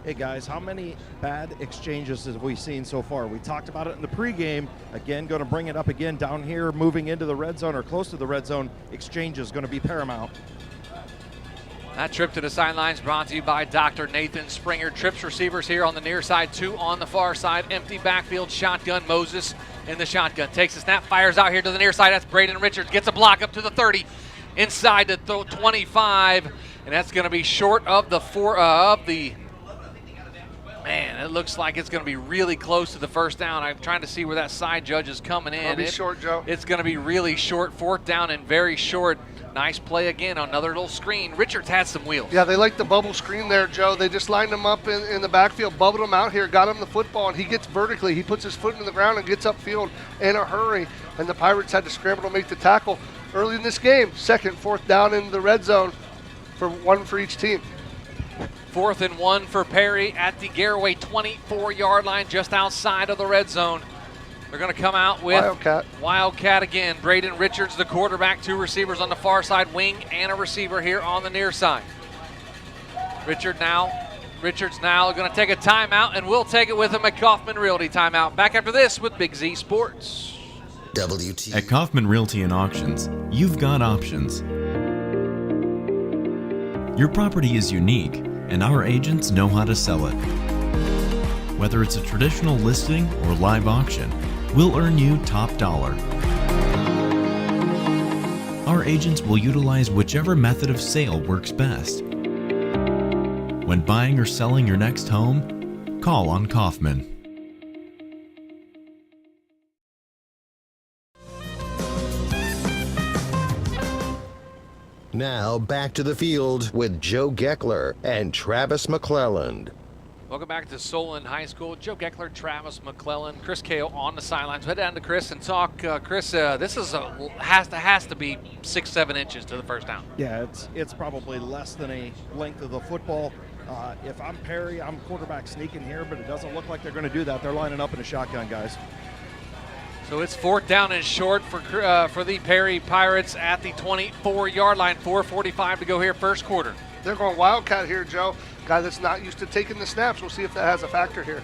Hey guys, how many bad exchanges have we seen so far? We talked about it in the pregame. Again, going to bring it up again down here, moving into the red zone or close to the red zone. Exchanges going to be paramount. That trip to the sidelines brought to you by Dr. Nathan Springer. Trips receivers here on the near side, 2 on the far side. Empty backfield shotgun. Moses in the shotgun. Takes a snap, fires out here to the near side. That's Braden Richards. Gets a block up to the 30. Inside the 25. And that's going to be short of the Man, it looks like it's going to be really close to the first down. I'm trying to see where that side judge is coming in. It'll be short, Joe. It's going to be really short. 4th down and very short. Nice play again on another little screen. Richards had some wheels. Yeah, they like the bubble screen there, Joe. They just lined him up in the backfield, bubbled him out here, got him the football, and he gets vertically. He puts his foot in the ground and gets upfield in a hurry. And the Pirates had to scramble to make the tackle early in this game. 2nd, 4th down in the red zone for 1 for each team. 4th and 1 for Perry at the Garaway 24-yard line, just outside of the red zone. They're going to come out with Wildcat again. Braden Richards, the quarterback, 2 receivers on the far side, wing and a receiver here on the near side. Richards now going to take a timeout, and we'll take it with him at Kaufman Realty timeout. Back after this with Big Z Sports. WTUZ. At Kaufman Realty and Auctions, you've got options. Your property is unique, and our agents know how to sell it. Whether it's a traditional listing or live auction, we'll earn you top dollar. Our agents will utilize whichever method of sale works best. When buying or selling your next home, call on Kaufman. Now back to the field with Joe Geckler and Travis McClelland. Welcome back to Solon High School. Joe Geckler, Travis McClelland, Chris Kale on the sidelines. Head down to Chris and talk. Chris, this is has to be 6-7 inches to the first down. Yeah, it's probably less than a length of the football. If I'm Perry, I'm quarterback sneaking here, but it doesn't look like they're going to do that. They're lining up in a shotgun, guys. So it's 4th down and short for the Perry Pirates at the 24-yard line. 4:45 to go here, first quarter. They're going Wildcat here, Joe. Guy that's not used to taking the snaps. We'll see if that has a factor here.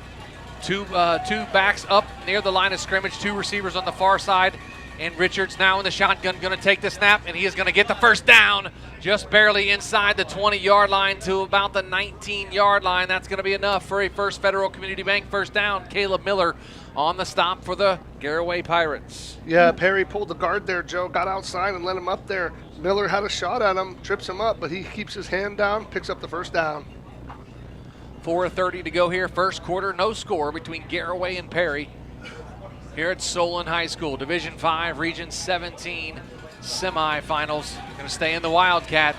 Two backs up near the line of scrimmage, 2 receivers on the far side. And Richards now in the shotgun, going to take the snap, and he is going to get the first down just barely inside the 20-yard line to about the 19-yard line. That's going to be enough for a First Federal Community Bank first down. Caleb Miller on the stop for the Garraway Pirates. Yeah, Perry pulled the guard there, Joe, got outside and let him up there. Miller had a shot at him, trips him up, but he keeps his hand down, picks up the first down. 4:30 to go here, first quarter, no score between Garraway and Perry. Here at Solon High School, Division 5, Region 17 semifinals. Going to stay in the Wildcat.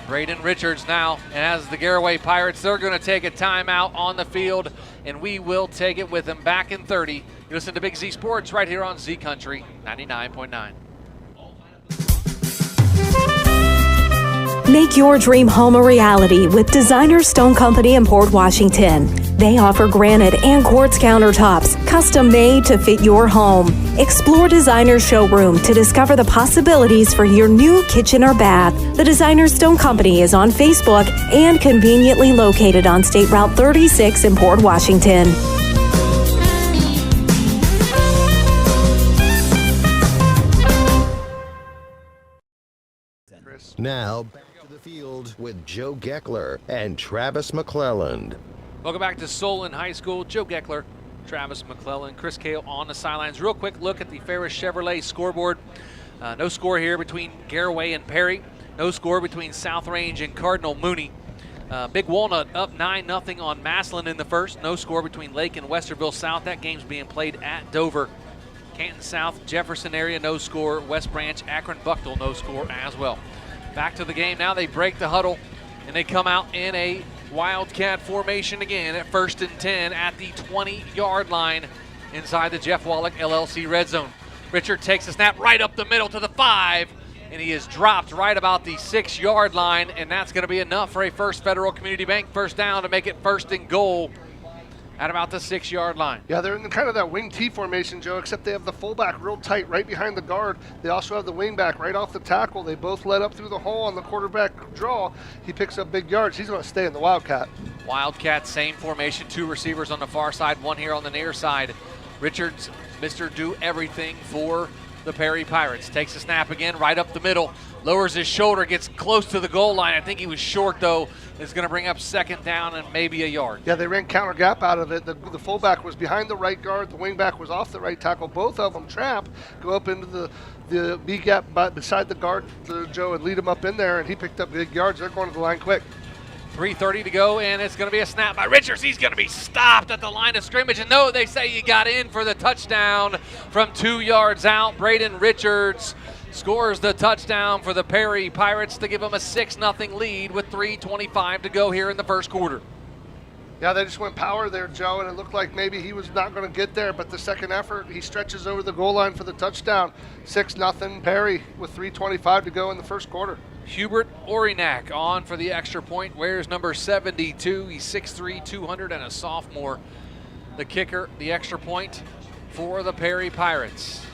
Braden Richards now, and as the Garraway Pirates, they're going to take a timeout on the field, and we will take it with them back in 30. You listen to Big Z Sports right here on Z Country 99.9. Make your dream home a reality with Designer Stone Company in Port Washington. They offer granite and quartz countertops, custom made to fit your home. Explore Designer Showroom to discover the possibilities for your new kitchen or bath. The Designer Stone Company is on Facebook and conveniently located on State Route 36 in Port Washington. Now back to the field with Joe Geckler and Travis McClelland. Welcome back to Solon High School. Joe Geckler, Travis McClelland, Chris Kale on the sidelines. Real quick look at the Ferris Chevrolet scoreboard. No score here between Garraway and Perry. No score between South Range and Cardinal Mooney. Big Walnut up 9-0 on Massillon in the first. No score between Lake and Westerville South. That game's being played at Dover. Canton South, Jefferson area, no score. West Branch, Akron, Bucknell, no score as well. Back to the game now. They break the huddle, and they come out in a Wildcat formation again at 1st and 10 at the 20-yard line inside the Jeff Wallach LLC red zone. Richard takes a snap right up the middle to the 5, and he is dropped right about the 6-yard line, and that's going to be enough for a First Federal Community Bank first down to make it 1st and goal at about the 6-yard line. Yeah, they're in kind of that wing T formation, Joe, except they have the fullback real tight right behind the guard. They also have the wingback right off the tackle. They both let up through the hole on the quarterback draw. He picks up big yards. He's going to stay in the Wildcat. Wildcat, same formation, 2 receivers on the far side, 1 here on the near side. Richards, Mr. Do Everything for the Perry Pirates. Takes a snap again right up the middle. Lowers his shoulder, gets close to the goal line. I think he was short, though. It's going to bring up second down and maybe a yard. Yeah, they ran counter gap out of it. The fullback was behind the right guard. The wingback was off the right tackle. Both of them trap, go up into the B gap beside the guard, Joe, and lead him up in there, and he picked up big yards. They're going to the line quick. 3:30 to go, and it's going to be a snap by Richards. He's going to be stopped at the line of scrimmage. And no, they say he got in for the touchdown from 2 yards out. Braden Richards scores the touchdown for the Perry Pirates to give them a 6-0 lead with 3:25 to go here in the first quarter. Yeah, they just went power there, Joe, and it looked like maybe he was not going to get there, but the second effort, he stretches over the goal line for the touchdown. 6-0 Perry with 3:25 to go in the first quarter. Hubert Orinak on for the extra point, wears number 72. He's 6'3", 200, and a sophomore. The kicker, the extra point for the Perry Pirates.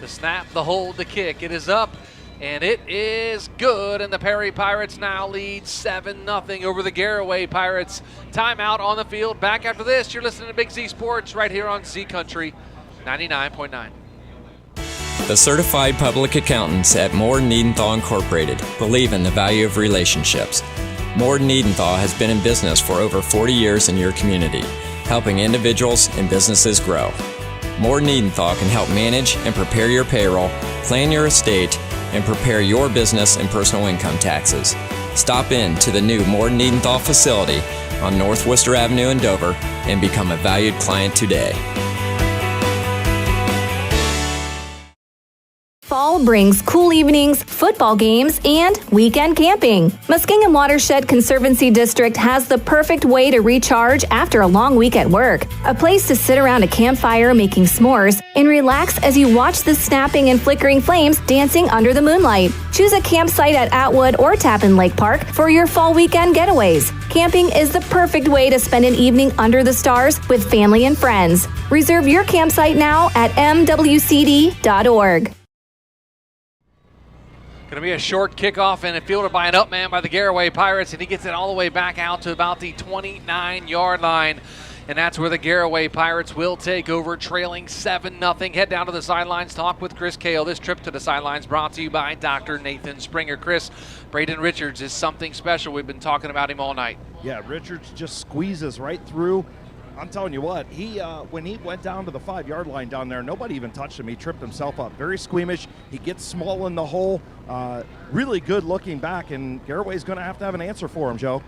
The snap, the hold, the kick. It is up, and it is good, and the Perry Pirates now lead 7-0 over the Garaway Pirates. Timeout on the field. Back after this, you're listening to Big Z Sports right here on Z Country 99.9. The certified public accountants at Moore Niedenthal Incorporated believe in the value of relationships. Moore Niedenthal has been in business for over 40 years in your community, helping individuals and businesses grow. Moore Niedenthal can help manage and prepare your payroll, plan your estate, and prepare your business and personal income taxes. Stop in to the new Moore Niedenthal facility on North Worcester Avenue in Dover and become a valued client today. Fall brings cool evenings, football games, and weekend camping. Muskingum Watershed Conservancy District has the perfect way to recharge after a long week at work. A place to sit around a campfire making s'mores and relax as you watch the snapping and flickering flames dancing under the moonlight. Choose a campsite at Atwood or Tappan Lake Park for your fall weekend getaways. Camping is the perfect way to spend an evening under the stars with family and friends. Reserve your campsite now at mwcd.org. Going to be a short kickoff and fielded by an up man by the Garaway Pirates, and he gets it all the way back out to about the 29-yard line. And that's where the Garaway Pirates will take over, trailing 7-0. Head down to the sidelines, talk with Chris Kale. This trip to the sidelines brought to you by Dr. Nathan Springer. Chris, Braden Richards is something special. We've been talking about him all night. Yeah, Richards just squeezes right through. I'm telling you what, he when he went down to the 5-yard line down there, nobody even touched him. He tripped himself up. Very squeamish. He gets small in the hole. Really good looking back, and Garraway's going to have an answer for him, Joe.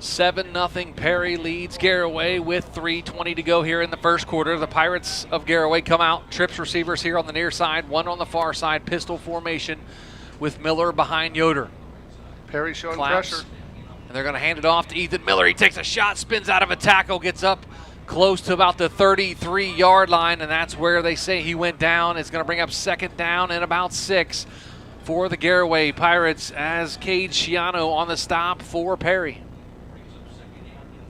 7-0 Perry leads Garraway with 3:20 to go here in the first quarter. The Pirates of Garraway come out, trips receivers here on the near side, one on the far side, pistol formation with Miller behind Yoder. Perry showing Claps. pressure. And they're going to hand it off to Ethan Miller. He takes a shot, spins out of a tackle, gets up close to about the 33-yard line, and that's where they say he went down. It's going to bring up second down and about 6 for the Garaway Pirates as Cade Schiano on the stop for Perry.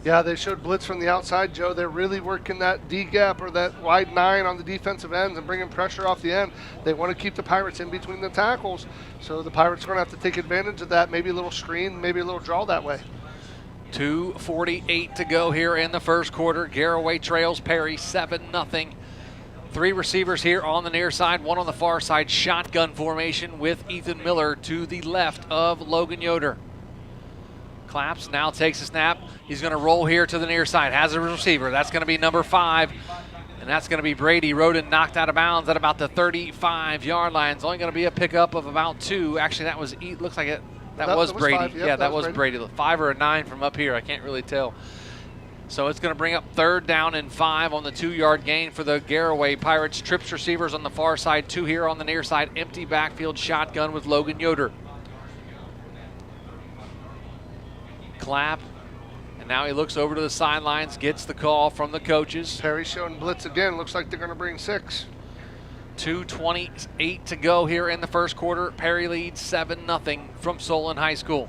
Yeah, they showed blitz from the outside, Joe. They're really working that D gap or that wide 9 on the defensive ends and bringing pressure off the end. They want to keep the Pirates in between the tackles, so the Pirates are going to have to take advantage of that. Maybe a little screen, maybe a little draw that way. 2:48 to go here in the first quarter. Garraway trails Perry 7-0. 3 receivers here on the near side, one on the far side. Shotgun formation with Ethan Miller to the left of Logan Yoder. Claps, now takes a snap. He's going to roll here to the near side. Has a receiver. That's going to be number 5. And that's going to be Brady. Roden knocked out of bounds at about the 35-yard line. It's only going to be a pickup of about 2. Actually, that was, looks like it. That was Brady. 5. Yep, yeah, that was Brady. 5 or a 9 from up here. I can't really tell. So it's going to bring up third down and 5 on the 2-yard gain for the Garaway Pirates. Trips receivers on the far side, 2 here on the near side. Empty backfield shotgun with Logan Yoder. Clap, and now he looks over to the sidelines, gets the call from the coaches. Perry showing blitz again. Looks like they're going to bring 6. 2:28 to go here in the first quarter. Perry leads 7-0 from Solon High School.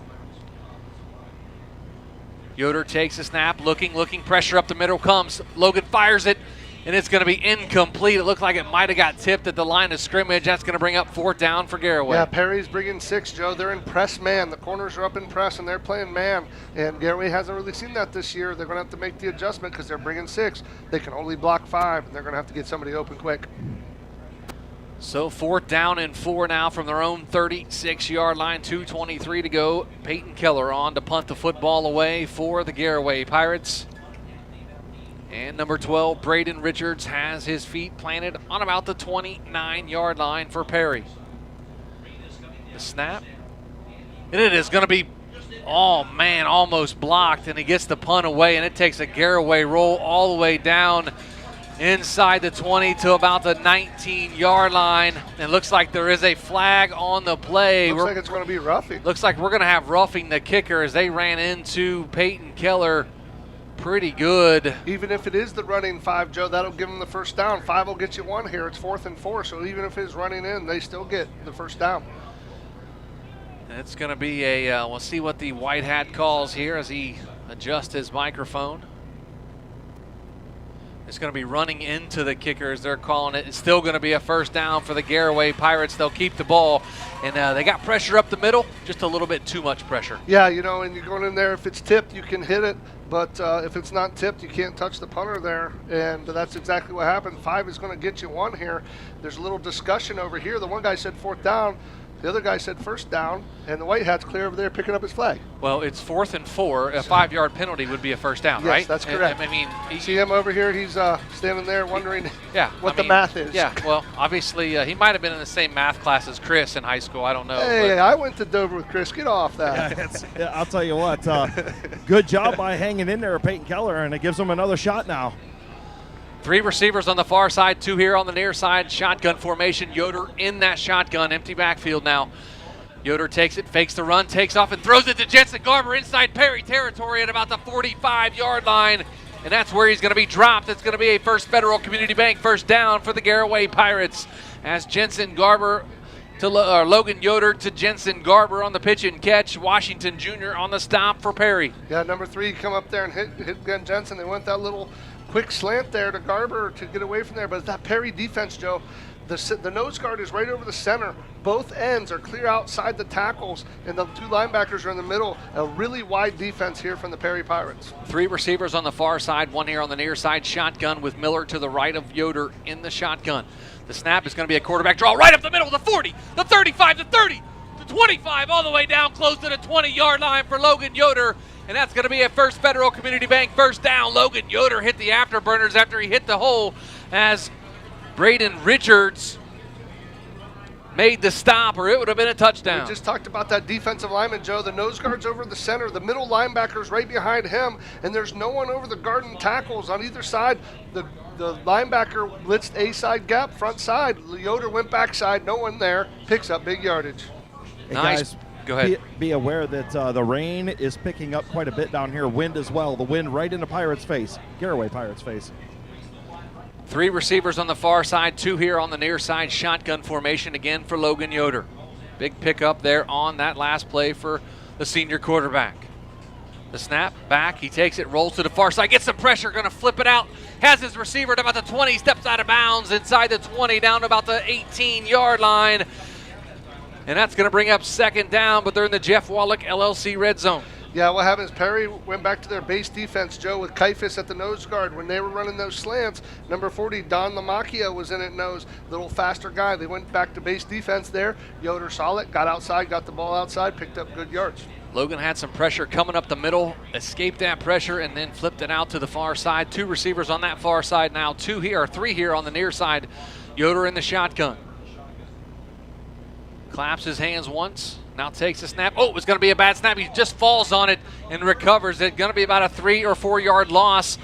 Yoder takes a snap, looking, pressure up the middle comes. Logan fires it, and it's going to be incomplete. It looked like it might have got tipped at the line of scrimmage. That's going to bring up 4th down for Garaway. Yeah, Perry's bringing 6, Joe. They're in press man. The corners are up in press, and they're playing man. And Garaway hasn't really seen that this year. They're going to have to make the adjustment because they're bringing 6. They can only block 5, and they're going to have to get somebody open quick. So 4th down and 4 now from their own 36-yard line, 2:23 to go. Peyton Keller on to punt the football away for the Garraway Pirates. And number 12, Braden Richards, has his feet planted on about the 29-yard line for Perry. The snap. And it is going to be, oh man, almost blocked, and he gets the punt away, and it takes a Garraway roll all the way down inside the 20 to about the 19-yard line. And looks like there is a flag on the play. Looks like it's going to be roughing. Looks like we're going to have roughing the kicker as they ran into Peyton Keller pretty good. Even if it is the running 5, Joe, that'll give them the first down. 5 will get you 1 here. It's 4th and 4, so even if it's running in, they still get the first down. It's going to be a, we'll see what the white hat calls here as he adjusts his microphone. It's going to be running into the kicker as they're calling it. It's still going to be a first down for the Garraway Pirates. They'll keep the ball, and they got pressure up the middle, just a little bit too much pressure. Yeah, you know, and you're going in there, if it's tipped, you can hit it, but if it's not tipped, you can't touch the punter there, and that's exactly what happened. 5 is going to get you 1 here. There's a little discussion over here. The one guy said 4th down. The other guy said first down, and the white hat's clear over there picking up his flag. Well, it's 4th and 4. A 5-yard penalty would be a first down, yes, right? Yes, that's correct. I mean, see him over here? He's standing there wondering what the math is. Yeah, well, obviously, he might have been in the same math class as Chris in high school. I don't know. Hey, I went to Dover with Chris. Get off that. I'll tell you what, good job by hanging in there, Peyton Keller, and it gives him another shot now. 3 receivers on the far side, 2 here on the near side. Shotgun formation. Yoder in that shotgun. Empty backfield now. Yoder takes it, fakes the run, takes off, and throws it to Jensen Garber inside Perry territory at about the 45-yard line. And that's where he's going to be dropped. It's going to be a First Federal Community Bank first down for the Garraway Pirates. As Jensen Garber to Logan Yoder to Jensen Garber on the pitch and catch. Washington Jr. on the stop for Perry. Yeah, number 3 come up there and hit Glenn Jensen. They went that little quick slant there to Garber to get away from there. But that Perry defense, Joe, the nose guard is right over the center. Both ends are clear outside the tackles, and the 2 linebackers are in the middle. A really wide defense here from the Perry Pirates. 3 receivers on the far side, 1 here on the near side. Shotgun with Miller to the right of Yoder in the shotgun. The snap is going to be a quarterback draw right up the middle, the 40, the 35, the 30, the 25, all the way down close to the 20-yard line for Logan Yoder. And that's going to be a First Federal Community Bank first down. Logan Yoder hit the afterburners after he hit the hole as Braden Richards made the stop, or it would have been a touchdown. We just talked about that defensive lineman, Joe. The nose guard's over the center. The middle linebacker's right behind him, and there's no one over the guard and tackles on either side. The linebacker blitzed A side gap, front side. Yoder went backside, no one there. Picks up big yardage. Hey nice. Guys, go ahead. Be aware that the rain is picking up quite a bit down here. Wind as well. The wind right into Pirates' face. Garraway Pirates' face. 3 receivers on the far side, 2 here on the near side. Shotgun formation again for Logan Yoder. Big pickup there on that last play for the senior quarterback. The snap, back, he takes it, rolls to the far side, gets some pressure, going to flip it out. Has his receiver to about the 20, steps out of bounds inside the 20, down to about the 18-yard line. And that's going to bring up second down, but they're in the Jeff Wallach LLC red zone. Yeah, what happens, Perry went back to their base defense, Joe, with Kaifas at the nose guard. When they were running those slants, number 40, Don Lamacchia, was in at nose, little faster guy. They went back to base defense there. Yoder saw it, got outside, got the ball outside, picked up good yards. Logan had some pressure coming up the middle, escaped that pressure, and then flipped it out to the far side. 2 receivers on that far side now, 2 here, or 3 here on the near side. Yoder in the shotgun. Claps his hands once. Now takes a snap. Oh, it was going to be a bad snap. He just falls on it and recovers it. Going to be about a 3 or 4 yard loss.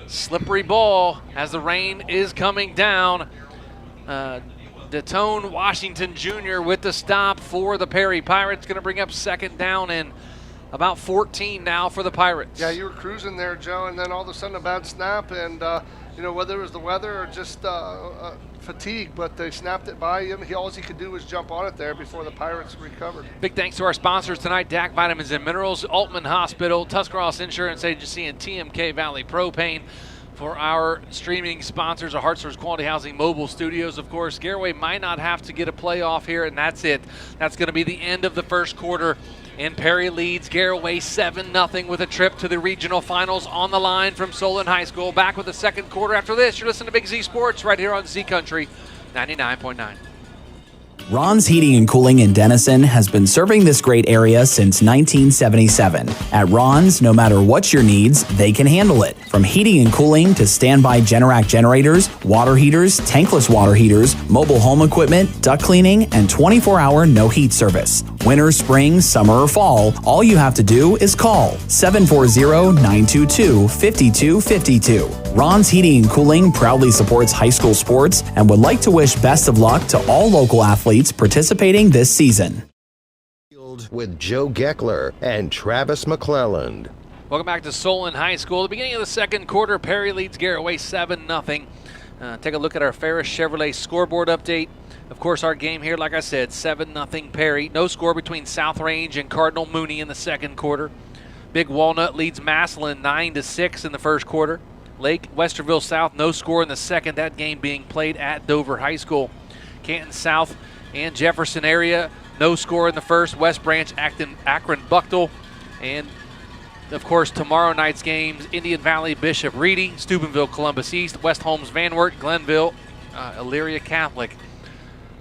Slippery ball as the rain is coming down. Detone Washington Jr. with the stop for the Perry Pirates. Going to bring up second down and about 14 now for the Pirates. Yeah, you were cruising there, Joe, and then all of a sudden a bad snap. And, whether it was the weather or just fatigue, but they snapped it by him. All he could do was jump on it there before the Pirates recovered. Big thanks to our sponsors tonight, DAC Vitamins and Minerals, Altman Hospital, Tuscarawas Insurance Agency, and TMK Valley Propane. For our streaming sponsors, our Hartzler's Quality Housing Mobile Studios, of course. Garraway might not have to get a playoff here, and that's it. That's going to be the end of the first quarter. And Perry leads Garraway 7-0 with a trip to the regional finals on the line from Solon High School. Back with the second quarter after this. You're listening to Big Z Sports right here on Z Country 99.9. Ron's Heating and Cooling in Denison has been serving this great area since 1977. At Ron's, no matter what your needs, they can handle it. From heating and cooling to standby Generac generators, water heaters, tankless water heaters, mobile home equipment, duct cleaning, and 24-hour no heat service. Winter, spring, summer, or fall, all you have to do is call 740-922-5252. Ron's Heating and Cooling proudly supports high school sports and would like to wish best of luck to all local athletes participating this season. With Joe Geckler and Travis McClelland. Welcome back to Solon High School. At the beginning of the second quarter, Perry leads Garraway 7-0. Take a look at our Ferris Chevrolet scoreboard update. Of course, our game here, like I said, 7-0 Perry. No score between South Range and Cardinal Mooney in the second quarter. Big Walnut leads Massillon 9-6 in the first quarter. Lake Westerville South, no score in the second, that game being played at Dover High School. Canton South and Jefferson area, no score in the first. West Branch, Akron Buchtel. And, of course, tomorrow night's games, Indian Valley, Bishop Reedy, Steubenville, Columbus East, West Holmes, Van Wert, Glenville, Elyria Catholic.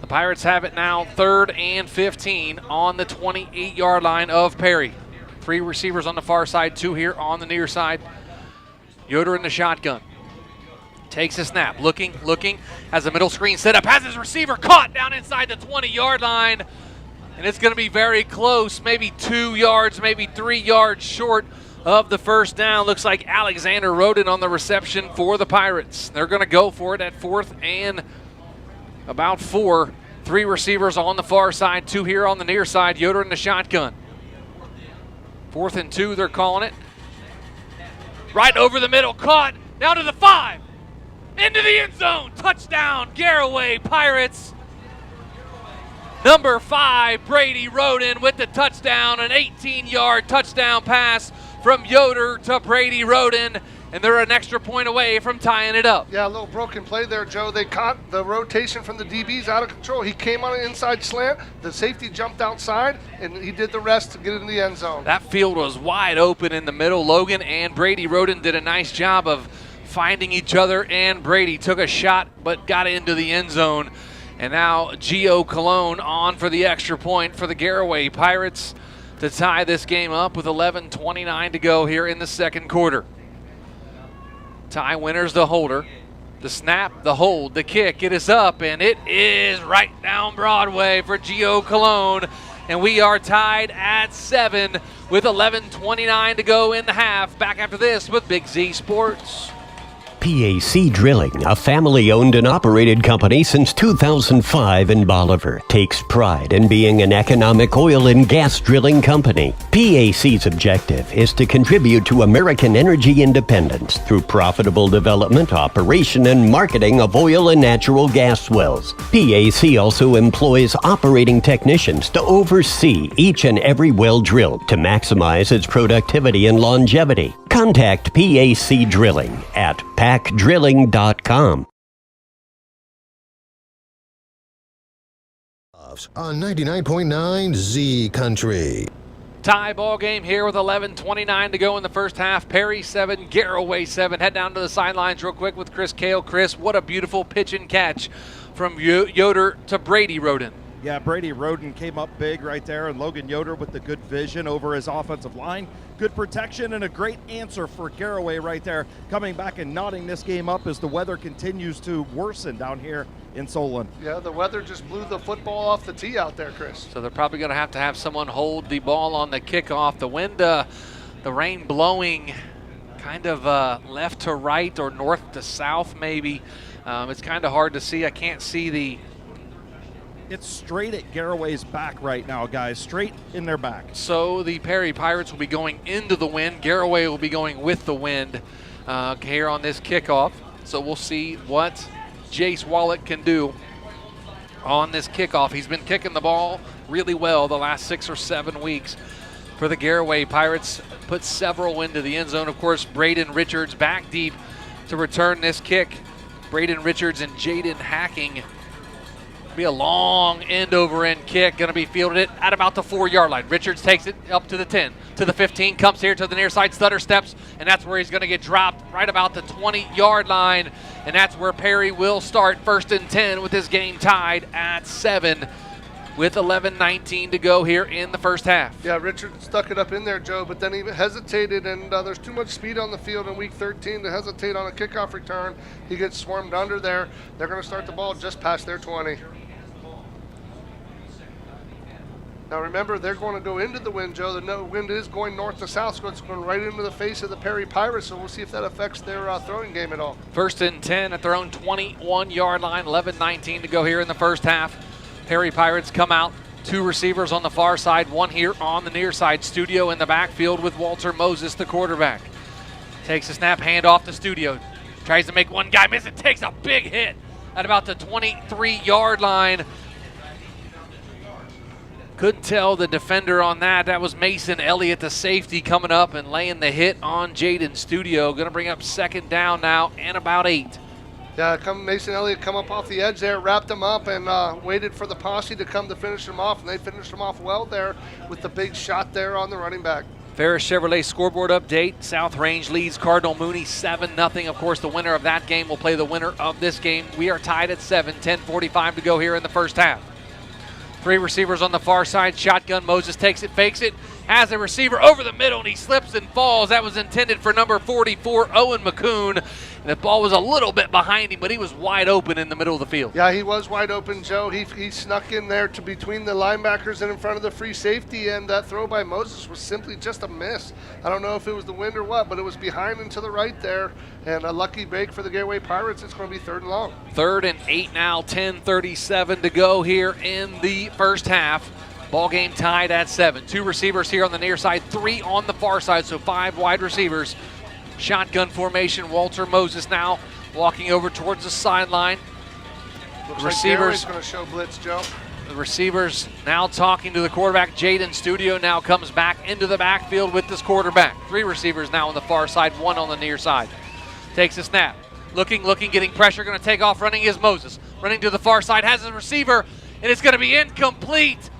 The Pirates have it now 3rd and 15 on the 28-yard line of Perry. 3 receivers on the far side, 2 here on the near side. Yoder in the shotgun. Takes a snap, looking, has a middle screen set up, has his receiver caught down inside the 20-yard line, and it's going to be very close, maybe 2 yards, maybe 3 yards short of the first down. Looks like Alexander Roden on the reception for the Pirates. They're going to go for it at 4th and about 4. 3 receivers on the far side, 2 here on the near side. Yoder in the shotgun. 4th and 2, they're calling it. Right over the middle, caught, down to the 5. Into the end zone, touchdown, Garraway Pirates. Number 5, Brady Roden with the touchdown, an 18-yard touchdown pass from Yoder to Brady Roden, and they're an extra point away from tying it up. Yeah, a little broken play there, Joe. They caught the rotation from the DBs out of control. He came on an inside slant, the safety jumped outside, and he did the rest to get in the end zone. That field was wide open in the middle. Logan and Brady Roden did a nice job of finding each other, and Brady took a shot but got into the end zone. And now Gio Cologne on for the extra point for the Garraway Pirates to tie this game up with 11:29 to go here in the second quarter. Tie winners the holder. The snap, the hold, the kick, it is up, and it is right down Broadway for Gio Cologne. And we are tied at 7 with 11:29 to go in the half. Back after this with Big Z Sports. PAC Drilling, a family-owned and operated company since 2005 in Bolivar, takes pride in being an economic oil and gas drilling company. PAC's objective is to contribute to American energy independence through profitable development, operation, and marketing of oil and natural gas wells. PAC also employs operating technicians to oversee each and every well drilled to maximize its productivity and longevity. Contact PAC Drilling at pacdrilling.com. On 99.9 Z Country. Tie ball game here with 11:29 to go in the first half. Perry 7, Garraway 7. Head down to the sidelines real quick with Chris Kale. Chris, what a beautiful pitch and catch from Yoder to Brady Roden. Yeah, Brady Roden came up big right there, and Logan Yoder with the good vision over his offensive line. Good protection and a great answer for Garraway right there, coming back and knotting this game up as the weather continues to worsen down here in Solon. Yeah, the weather just blew the football off the tee out there, Chris. So they're probably going to have someone hold the ball on the kickoff. The wind, the rain blowing kind of left to right or north to south maybe. It's kind of hard to see. I can't see the... It's straight at Garraway's back right now, guys. Straight in their back. So the Perry Pirates will be going into the wind. Garraway will be going with the wind here on this kickoff. So we'll see what Jace Wallach can do on this kickoff. He's been kicking the ball really well the last 6 or 7 weeks for the Garraway Pirates. Put several into the end zone. Of course, Braden Richards back deep to return this kick. Braden Richards and Jaden Hacking. Be a long end-over-end kick, going to be fielded at about the 4-yard line. Richards takes it up to the 10, to the 15, comes here to the near side, stutter steps, and that's where he's going to get dropped right about the 20-yard line, and that's where Perry will start 1st and 10 with this game tied at 7. with 11:19 to go here in the first half. Yeah, Richard stuck it up in there, Joe, but then he hesitated, and there's too much speed on the field in week 13 to hesitate on a kickoff return. He gets swarmed under there. They're going to start the ball just past their 20. Now remember, they're going to go into the wind, Joe. The wind is going north to south, so it's going right into the face of the Perry Pirates, so we'll see if that affects their throwing game at all. First and 10 at their own 21-yard line, 11:19 to go here in the first half. Perry Pirates come out, 2 receivers on the far side, 1 here on the near side. Studio in the backfield with Walter Moses, the quarterback. Takes a snap, hand off to Studio. Tries to make one guy miss it, takes a big hit at about the 23-yard line. Couldn't tell the defender on that. That was Mason Elliott, the safety, coming up and laying the hit on Jaden Studio. Going to bring up second down now and about 8. Yeah, Mason Elliott come up off the edge there, wrapped him up, and waited for the posse to come to finish him off, and they finished him off well there with the big shot there on the running back. Ferris Chevrolet scoreboard update. South Range leads Cardinal Mooney 7-0. Of course, the winner of that game will play the winner of this game. We are tied at 7, 10:45 to go here in the first half. 3 receivers on the far side. Shotgun. Moses takes it, fakes it, has a receiver over the middle, and he slips and falls. That was intended for number 44, Owen McCoon. And the ball was a little bit behind him, but he was wide open in the middle of the field. Yeah, he was wide open, Joe. He snuck in there to between the linebackers and in front of the free safety, and that throw by Moses was simply just a miss. I don't know if it was the wind or what, but it was behind and to the right there. And a lucky break for the Garaway Pirates. It's going to be 3rd and long. 3rd and 8 now, 10:37 to go here in the first half. Ball game tied at 7. 2 receivers here on the near side, 3 on the far side, so 5 wide receivers. Shotgun formation. Walter Moses now walking over towards the sideline. Looks Receivers like going to show blitz, Joe. The receivers now talking to the quarterback. Jaden Studio now comes back into the backfield with this quarterback. 3 receivers now on the far side, 1 on the near side. Takes a snap. Looking, getting pressure. Going to take off running is Moses. Running to the far side, has a receiver, and it's going to be incomplete.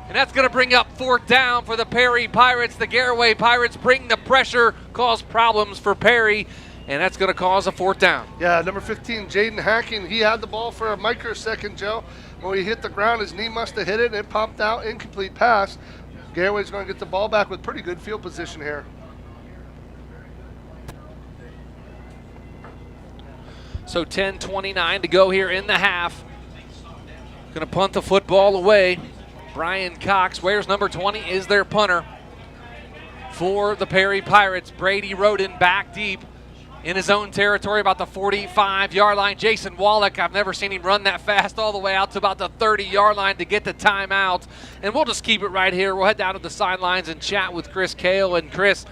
And that's going to bring up 4th down for the Perry Pirates. The Garraway Pirates bring the pressure, cause problems for Perry, and that's going to cause a 4th down. Yeah, number 15, Jaden Hacking, he had the ball for a microsecond, Joe. When he hit the ground, his knee must have hit it, and it popped out, incomplete pass. Garraway's going to get the ball back with pretty good field position here. So 10:29 to go here in the half. Going to punt the football away. Brian Cox wears number 20, is their punter for the Perry Pirates. Brady Roden back deep in his own territory, about the 45-yard line. Jason Wallach, I've never seen him run that fast, all the way out to about the 30-yard line to get the timeout. And we'll just keep it right here. We'll head down to the sidelines and chat with Chris Kale. And Chris,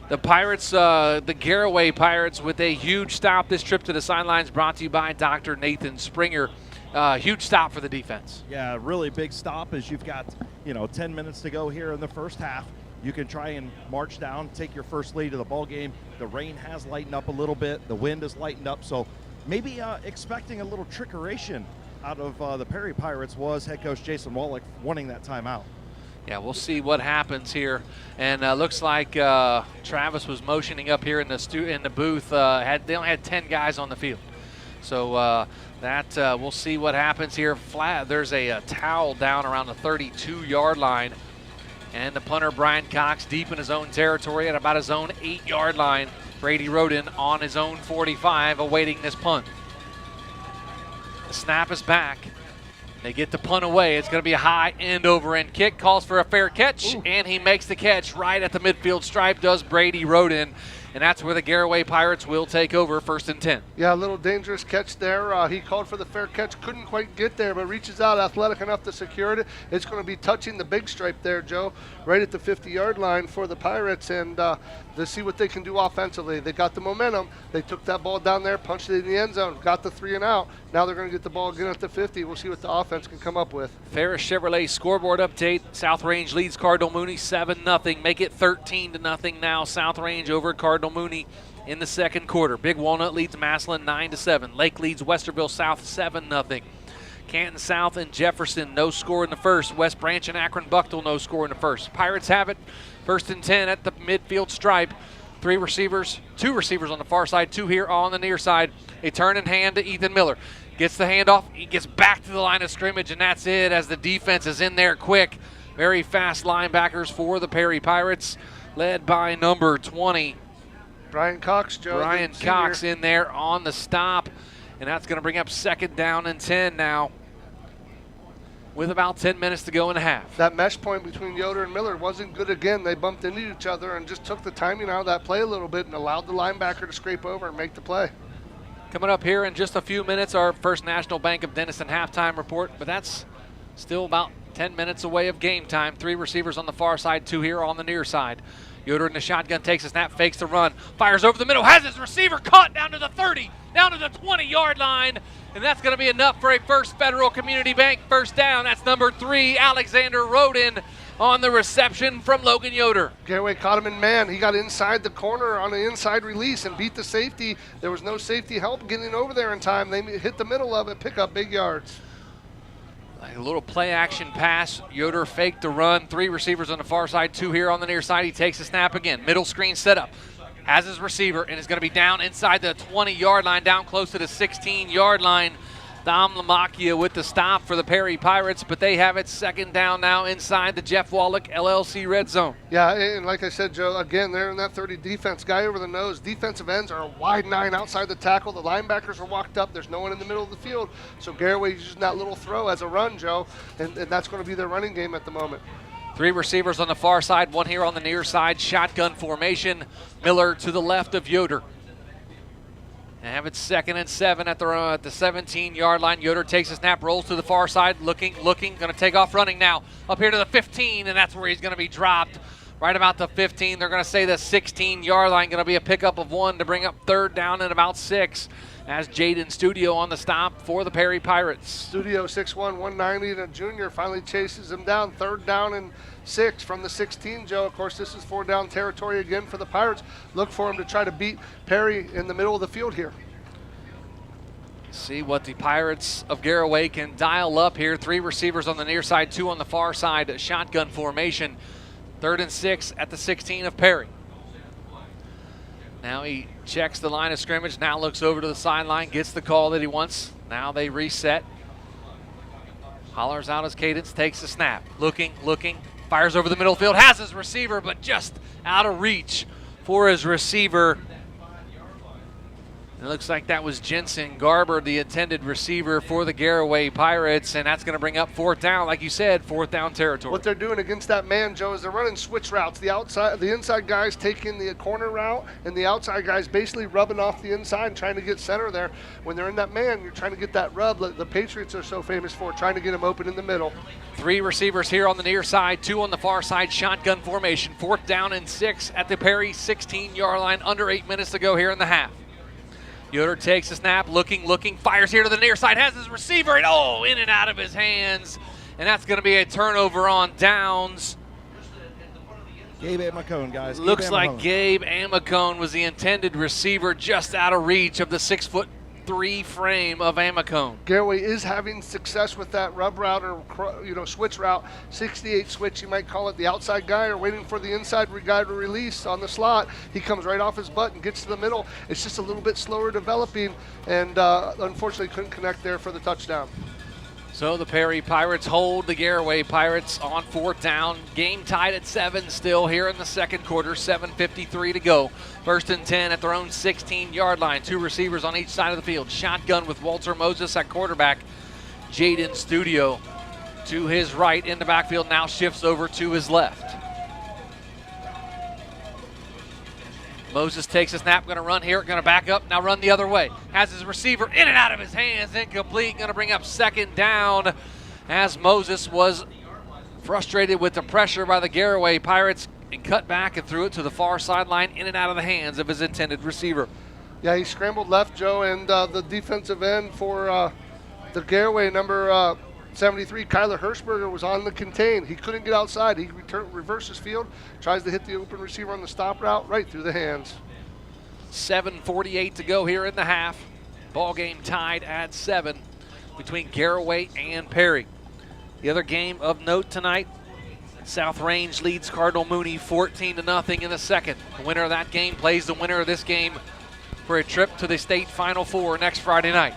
the Pirates, the Garraway Pirates, with a huge stop this trip to the sidelines, brought to you by Dr. Nathan Springer. Huge stop for the defense. Yeah, really big stop as you've got, 10 minutes to go here in the first half. You can try and march down, take your first lead of the ball game. The rain has lightened up a little bit. The wind has lightened up. So maybe expecting a little trickeration out of the Perry Pirates was head coach Jason Wallach wanting that timeout. Yeah, we'll see what happens here. And looks like Travis was motioning up here in the booth. They only had 10 guys on the field. So we'll see what happens here. There's a towel down around the 32-yard line. And the punter, Brian Cox, deep in his own territory at about his own 8-yard line. Brady Roden on his own 45, awaiting this punt. The snap is back. They get the punt away. It's going to be a high end-over-end kick. Calls for a fair catch, and he makes the catch right at the midfield stripe, does Brady Roden. And that's where the Garraway Pirates will take over, 1st and 10. Yeah, a little dangerous catch there. He called for the fair catch, couldn't quite get there, but reaches out, athletic enough to secure it. It's going to be touching the big stripe there, Joe, right at the 50-yard line for the Pirates, and to see what they can do offensively. They got the momentum. They took that ball down there, punched it in the end zone, got the 3 and out. Now they're going to get the ball again at the 50. We'll see what the offense can come up with. Ferris Chevrolet scoreboard update. South Range leads Cardinal Mooney 7-0. Make it 13-0 now. South Range over Cardinal Mooney in the second quarter. Big Walnut leads Massillon 9-7. Lake leads Westerville South 7-0. Canton South and Jefferson, no score in the first. West Branch and Akron Bucktel, no score in the first. Pirates have it, 1st and 10 at the midfield stripe. 2 receivers on the far side, 2 here on the near side. A turn and hand to Ethan Miller. Gets the handoff. He gets back to the line of scrimmage, and that's it as the defense is in there quick. Very fast linebackers for the Perry Pirates, led by number 20. Brian Cox, Joe. Brian Cox in there on the stop, and that's going to bring up 2nd down and 10 now with about 10 minutes to go in the half. That mesh point between Yoder and Miller wasn't good again. They bumped into each other and just took the timing out of that play a little bit and allowed the linebacker to scrape over and make the play. Coming up here in just a few minutes, our First National Bank of Denison halftime report, but that's still about 10 minutes away of game time. 3 receivers on the far side, 2 here on the near side. Yoder in the shotgun, takes a snap, fakes the run, fires over the middle, has his receiver caught down to the 30, down to the 20-yard line, and that's going to be enough for a First Federal Community Bank first down. That's number 3, Alexander Rodin, on the reception from Logan Yoder. Garraway caught him in man. He got inside the corner on the inside release and beat the safety. There was no safety help getting over there in time. They hit the middle of it, pick up big yards. A little play action pass. Yoder faked the run. 3 receivers on the far side, 2 here on the near side. He takes a snap again. Middle screen set up. Has his receiver and is going to be down inside the 20-yard line, down close to the 16-yard line. Dom Lamakia with the stop for the Perry Pirates, but they have it 2nd down now inside the Jeff Wallach LLC red zone. Yeah, and like I said, Joe, again, they're in that 30 defense. Guy over the nose. Defensive ends are a wide 9 outside the tackle. The linebackers are walked up. There's no one in the middle of the field. So Garraway using that little throw as a run, Joe, and that's going to be their running game at the moment. 3 receivers on the far side, 1 here on the near side. Shotgun formation. Miller to the left of Yoder. And have it 2nd and 7 at the 17-yard line. Yoder takes a snap, rolls to the far side, looking, going to take off running now. Up here to the 15, and that's where he's going to be dropped. Right about the 15. They're going to say the 16-yard line, going to be a pickup of 1 to bring up 3rd down and about 6. As Jaden Studio on the stop for the Perry Pirates. Studio 6'1", 190, and a junior finally chases him down. 3rd down and 6 from the 16, Joe. Of course, this is 4 down territory again for the Pirates. Look for him to try to beat Perry in the middle of the field here. See what the Pirates of Garraway can dial up here. 3 receivers on the near side, 2 on the far side. Shotgun formation. 3rd and 6 at the 16 of Perry. Now he checks the line of scrimmage, now looks over to the sideline, gets the call that he wants. Now they reset. Hollers out his cadence, takes the snap. Looking, fires over the middle field, has his receiver, but just out of reach for his receiver. It looks like that was Jensen Garber, the intended receiver for the Garraway Pirates, and that's going to bring up 4th down, like you said, 4th down territory. What they're doing against that man, Joe, is they're running switch routes. The inside guys taking the corner route, and the outside guys basically rubbing off the inside and trying to get center there. When they're in that man, you're trying to get that rub that the Patriots are so famous for, trying to get them open in the middle. 3 receivers here on the near side, 2 on the far side, shotgun formation. 4th down and 6 at the Perry 16-yard line, under 8 minutes to go here in the half. Yoder takes a snap, looking, fires here to the near side, has his receiver, and in and out of his hands. And that's going to be a turnover on downs. Gabe Amacone, guys. Looks like Gabe Amacone was the intended receiver, just out of reach of the 6'3" frame of Amacone. Garraway is having success with that rub route or switch route. 68 switch, you might call it. The outside guy or waiting for the inside guy to release on the slot. He comes right off his butt and gets to the middle. It's just a little bit slower developing, and unfortunately couldn't connect there for the touchdown. So the Perry Pirates hold the Garraway Pirates on 4th down. Game tied at 7 still here in the 2nd quarter. 7:53 to go. 1st and 10 at their own 16-yard line. 2 receivers on each side of the field. Shotgun with Walter Moses at quarterback. Jaden Studio to his right in the backfield, now shifts over to his left. Moses takes a snap, going to run here, going to back up, now run the other way. Has his receiver in and out of his hands, incomplete, going to bring up 2nd down as Moses was frustrated with the pressure by the Garraway Pirates and cut back and threw it to the far sideline, in and out of the hands of his intended receiver. Yeah, he scrambled left, Joe, and the defensive end for the Garraway, number 73, Kyler Hirschberger, was on the contain. He couldn't get outside. He reverses field, tries to hit the open receiver on the stop route, right through the hands. 7:48 to go here in the half. Ball game tied at 7 between Garraway and Perry. The other game of note tonight, South Range leads Cardinal Mooney 14-0 in the 2nd. The winner of that game plays the winner of this game for a trip to the state Final Four next Friday night.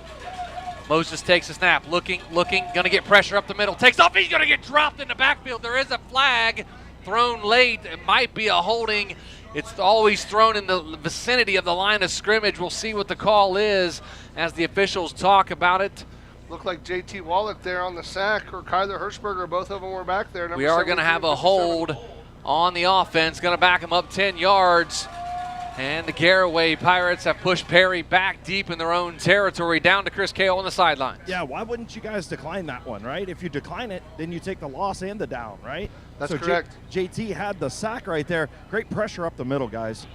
Moses takes a snap, looking, going to get pressure up the middle. Takes off, he's going to get dropped in the backfield. There is a flag thrown late. It might be a holding. It's always thrown in the vicinity of the line of scrimmage. We'll see what the call is as the officials talk about it. Looked like J.T. Wallach there on the sack, or Kyler Hirschberger. Both of them were back there. We are going to have a hold on the offense. Going to back him up 10 yards. And the Garaway Pirates have pushed Perry back deep in their own territory, down to Chris Kale on the sidelines. Yeah, why wouldn't you guys decline that one, right? If you decline it, then you take the loss and the down, right? That's correct. JT had the sack right there. Great pressure up the middle, guys.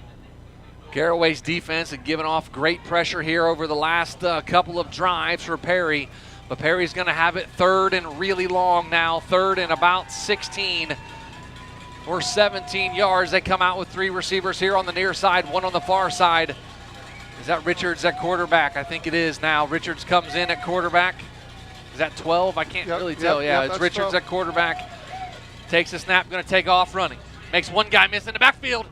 Garaway's defense had given off great pressure here over the last couple of drives for Perry. But Perry's going to have it third and really long now, third and about 16 or 17 yards. They come out with 3 receivers here on the near side, 1 on the far side. Is that Richards at quarterback? I think it is now. Richards comes in at quarterback. Is that 12? I can't really tell. Yeah, it's Richards 12. at quarterback. Takes a snap, going to take off running. Makes one guy miss in the backfield.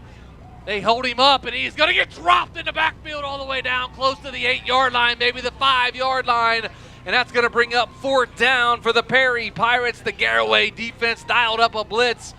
They hold him up, and he's going to get dropped in the backfield all the way down close to the 8-yard line, maybe the 5-yard line. And that's going to bring up 4th down for the Perry Pirates. The Garaway defense dialed up a blitz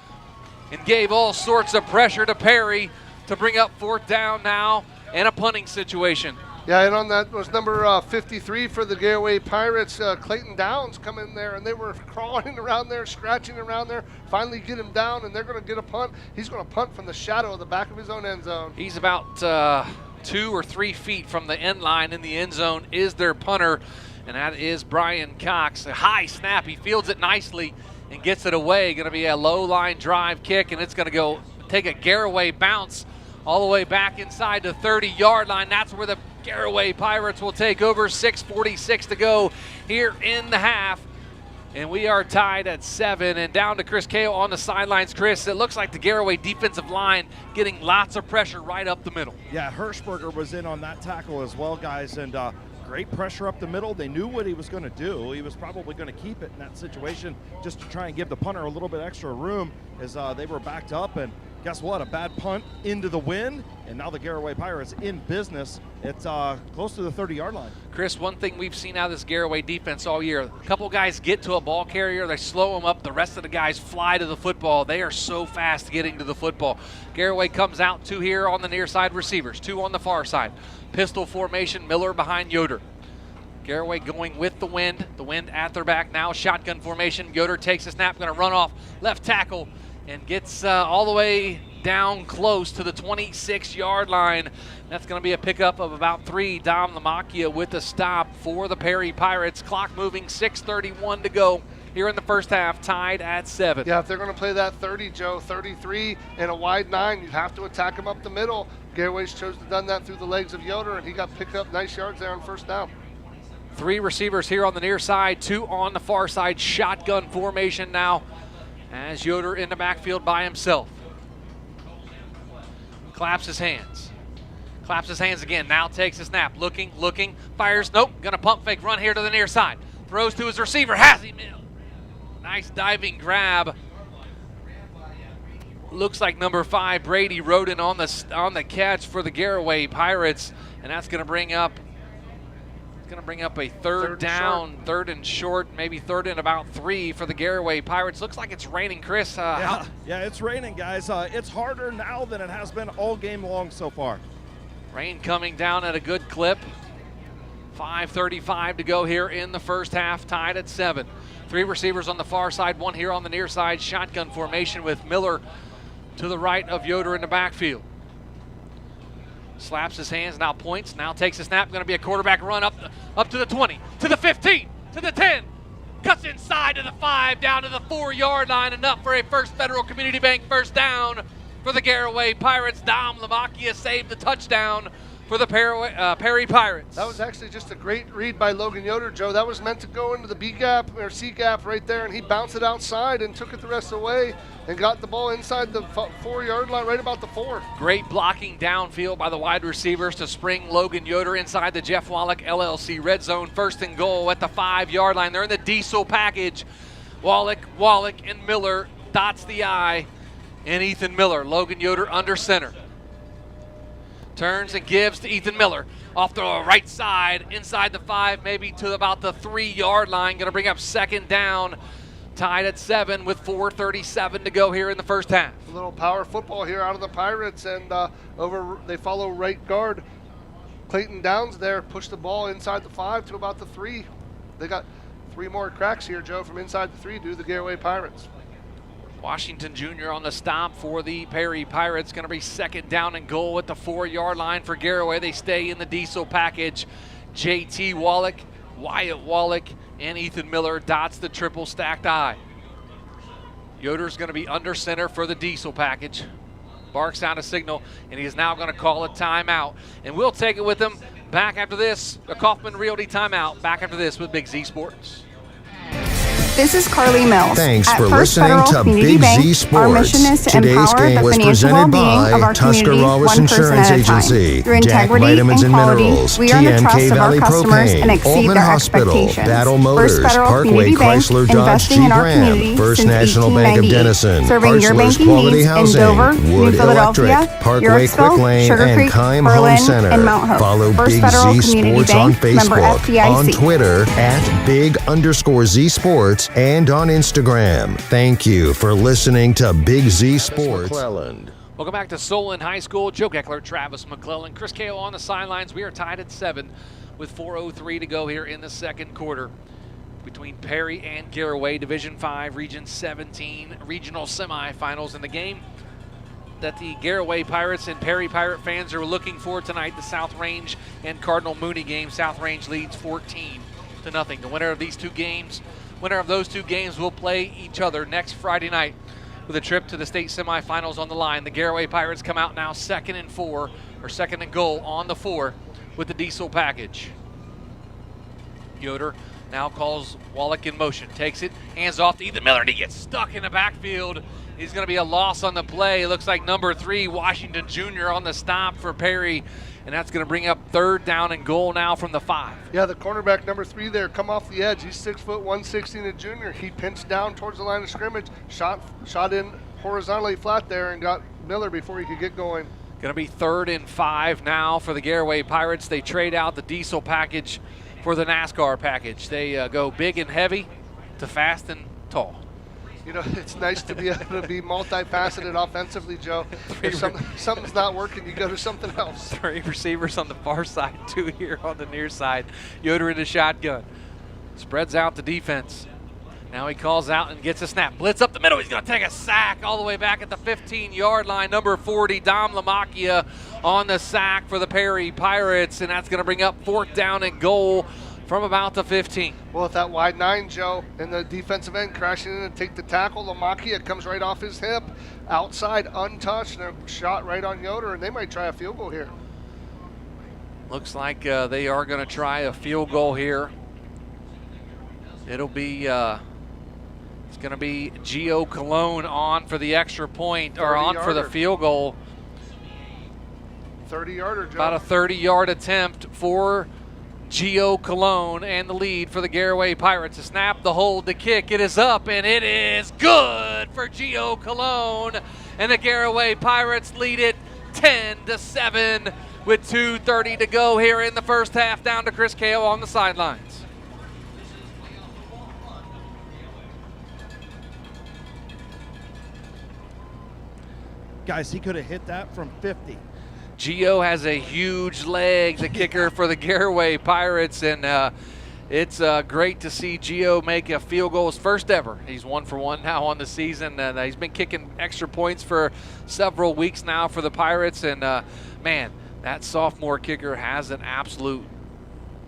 and gave all sorts of pressure to Perry to bring up 4th down now and a punting situation. Yeah, and on that was number 53 for the Garaway Pirates, Clayton Downs come in there, and they were crawling around there, scratching around there, finally get him down, and they're going to get a punt. He's going to punt from the shadow of the back of his own end zone. He's about 2 or 3 feet from the end line in the end zone is their punter, and that is Brian Cox. A high snap. He fields it nicely and gets it away. Going to be a low line drive kick, and it's going to go take a Garaway bounce all the way back inside the 30-yard line. That's where the Garaway Pirates will take over. 6:46 to go here in the half. And we are tied at 7, and down to Chris Kale on the sidelines. Chris, it looks like the Garaway defensive line getting lots of pressure right up the middle. Yeah, Hirschberger was in on that tackle as well, guys, and great pressure up the middle. They knew what he was going to do. He was probably going to keep it in that situation just to try and give the punter a little bit extra room as they were backed up. And guess what? A bad punt into the wind, and now the Garaway Pirates in business. It's close to the 30-yard line. Chris, one thing we've seen out of this Garaway defense all year, a couple guys get to a ball carrier, they slow them up, the rest of the guys fly to the football. They are so fast getting to the football. Garaway comes out 2 here on the near side receivers, 2 on the far side. Pistol formation, Miller behind Yoder. Garaway going with the wind at their back now, shotgun formation. Yoder takes a snap, going to run off left tackle and gets all the way down close to the 26-yard line. That's going to be a pickup of about 3. Dom Lamakia with a stop for the Perry Pirates. Clock moving, 6:31 to go here in the first half, tied at 7. Yeah, if they're going to play that 30, Joe, 33 and a wide 9, you'd have to attack him up the middle. Garaway's chose to done that through the legs of Yoder, and he got picked up nice yards there on 1st down. 3 receivers here on the near side, 2 on the far side. Shotgun formation now as Yoder in the backfield by himself. Claps his hands again, now takes a snap, looking, fires, nope, gonna pump fake, run here to the near side. Throws to his receiver, has him. Nice diving grab. Looks like number 5, Brady, rode in on the catch for the Garaway Pirates, and that's gonna bring up a third down, third and short, maybe third and about 3 for the Garaway Pirates. Looks like it's raining, Chris. Yeah, it's raining, guys. It's harder now than it has been all game long so far. Rain coming down at a good clip. 5:35 to go here in the first half, tied at 7. 3 receivers on the far side, 1 here on the near side. Shotgun formation with Miller to the right of Yoder in the backfield. Slaps his hands, now points, now takes a snap. Going to be a quarterback run up to the 20, to the 15, to the 10. Cuts inside to the 5, down to the 4-yard line. Enough for a First Federal Community Bank first down for the Garaway Pirates. Dom Lamakia saved the touchdown for the Perry Pirates. That was actually just a great read by Logan Yoder, Joe. That was meant to go into the B gap or C gap right there, and he bounced it outside and took it the rest of the way and got the ball inside the 4-yard line, right about the 4. Great blocking downfield by the wide receivers to spring Logan Yoder inside the Jeff Wallach LLC red zone. 1st and goal at the 5-yard line. They're in the diesel package. Wallach, and Miller dots the I, and Ethan Miller. Logan Yoder under center. Turns and gives to Ethan Miller. off the right side, inside the 5, maybe to about the 3-yard line. Going to bring up second down, tied at 7 with 4:37 to go here in the first half. A little power football here out of the Pirates, and they follow right guard Clayton Downs there, push the ball inside the 5 to about the 3. They got 3 more cracks here, Joe, from inside the 3 to the Garaway Pirates. Washington Jr. on the stop for the Perry Pirates. Going to be second down and goal at the 4-yard line for Garraway. They stay in the diesel package. JT Wallach, Wyatt Wallach, and Ethan Miller dots the triple stacked I. Yoder's going to be under center for the diesel package. Barks out a signal, and he is now going to call a timeout. And we'll take it with him back after this. A Kaufman Realty timeout. Back after this with Big Z Sports. This is Carly Mills. Thanks At for First listening Federal to Community Big Bank, Z Sports. Our mission is to Today's empower game the was financial presented well-being of by our community Tuscarawas one person Insurance at a Agency, time. Through Jack integrity Vitamins and and quality, Minerals, we earn the TNK trust of our Valley customers Propane, and exceed Altman their Hospital, expectations. Battle Motors, First Federal Parkway Community Bank, Chrysler Dodge investing in Jeep our Ram, community First since National Bank of 1898. Denison, Serving your Hartzler's banking Quality needs in Housing, Dover, New Wood Philadelphia, Electric, Parkway Yorksville, Quick Lane, Sugar and Creek, Keim Berlin, Home Center. and Mount Hope. Follow First Big Federal Z Community Sports on Bank, member Facebook, on FDIC. Twitter at Big_Z Sports, and on Instagram. Thank you for listening to Big Z Sports. McClelland. Welcome back to Solon High School. Joe Geckler, Travis McClelland, Chris Cahill on the sidelines. We are tied at 7 with 4:03 to go here in the second quarter between Perry and Garraway, Division 5, Region 17 regional semifinals in the game that the Garraway Pirates and Perry Pirate fans are looking for tonight, the South Range and Cardinal Mooney game. South Range leads 14-0. The winner of those two games will play each other next Friday night with a trip to the state semifinals on the line. The Garraway Pirates come out now second and goal on the 4 with the diesel package. Yoder now calls Wallach in motion, takes it, hands off to Ethan Miller, and he gets stuck in the backfield. He's going to be a loss on the play. It looks like number 3, Washington Jr. on the stop for Perry, and that's going to bring up third down and goal now from the 5. Yeah, the cornerback number 3 there, come off the edge. He's 6 foot 160 and a junior. He pinched down towards the line of scrimmage, shot in horizontally flat there, and got Miller before he could get going. Going to be 3rd and 5 now for the Garraway Pirates. They trade out the diesel package for the NASCAR package. They go big and heavy to fast and tall. You know, it's nice to be able to be multifaceted offensively, Joe. If something's not working, you go to something else. 3 receivers on the far side, 2 here on the near side. Yoder in the shotgun. Spreads out the defense. Now he calls out and gets a snap. Blitz up the middle. He's going to take a sack all the way back at the 15-yard line. Number 40, Dom Lamacchia on the sack for the Perry Pirates, and that's going to bring up 4th down and goal from about the 15. Well, with that wide 9, Joe, and the defensive end crashing in and take the tackle, Lamacchia comes right off his hip, outside, untouched, and a shot right on Yoder, and they might try a field goal here. Looks like they are going to try a field goal here. It'll be it's going to be Gio Cologne on for the extra point, or on for the field goal. 30-yarder, Joe. About a 30-yard attempt for Gio Cologne, and the lead for the Garraway Pirates. The snap, the hold, the kick. It is up, and it is good for Gio Cologne. And the Garraway Pirates lead it 10-7 with 2:30 to go here in the first half. Down to Chris Cahill on the sidelines. Guys, he could have hit that from 50. Gio has a huge leg, the kicker for the Garraway Pirates, and it's great to see Gio make a field goal, his first ever. He's 1 for 1 now on the season, and he's been kicking extra points for several weeks now for the Pirates, and man, that sophomore kicker has an absolute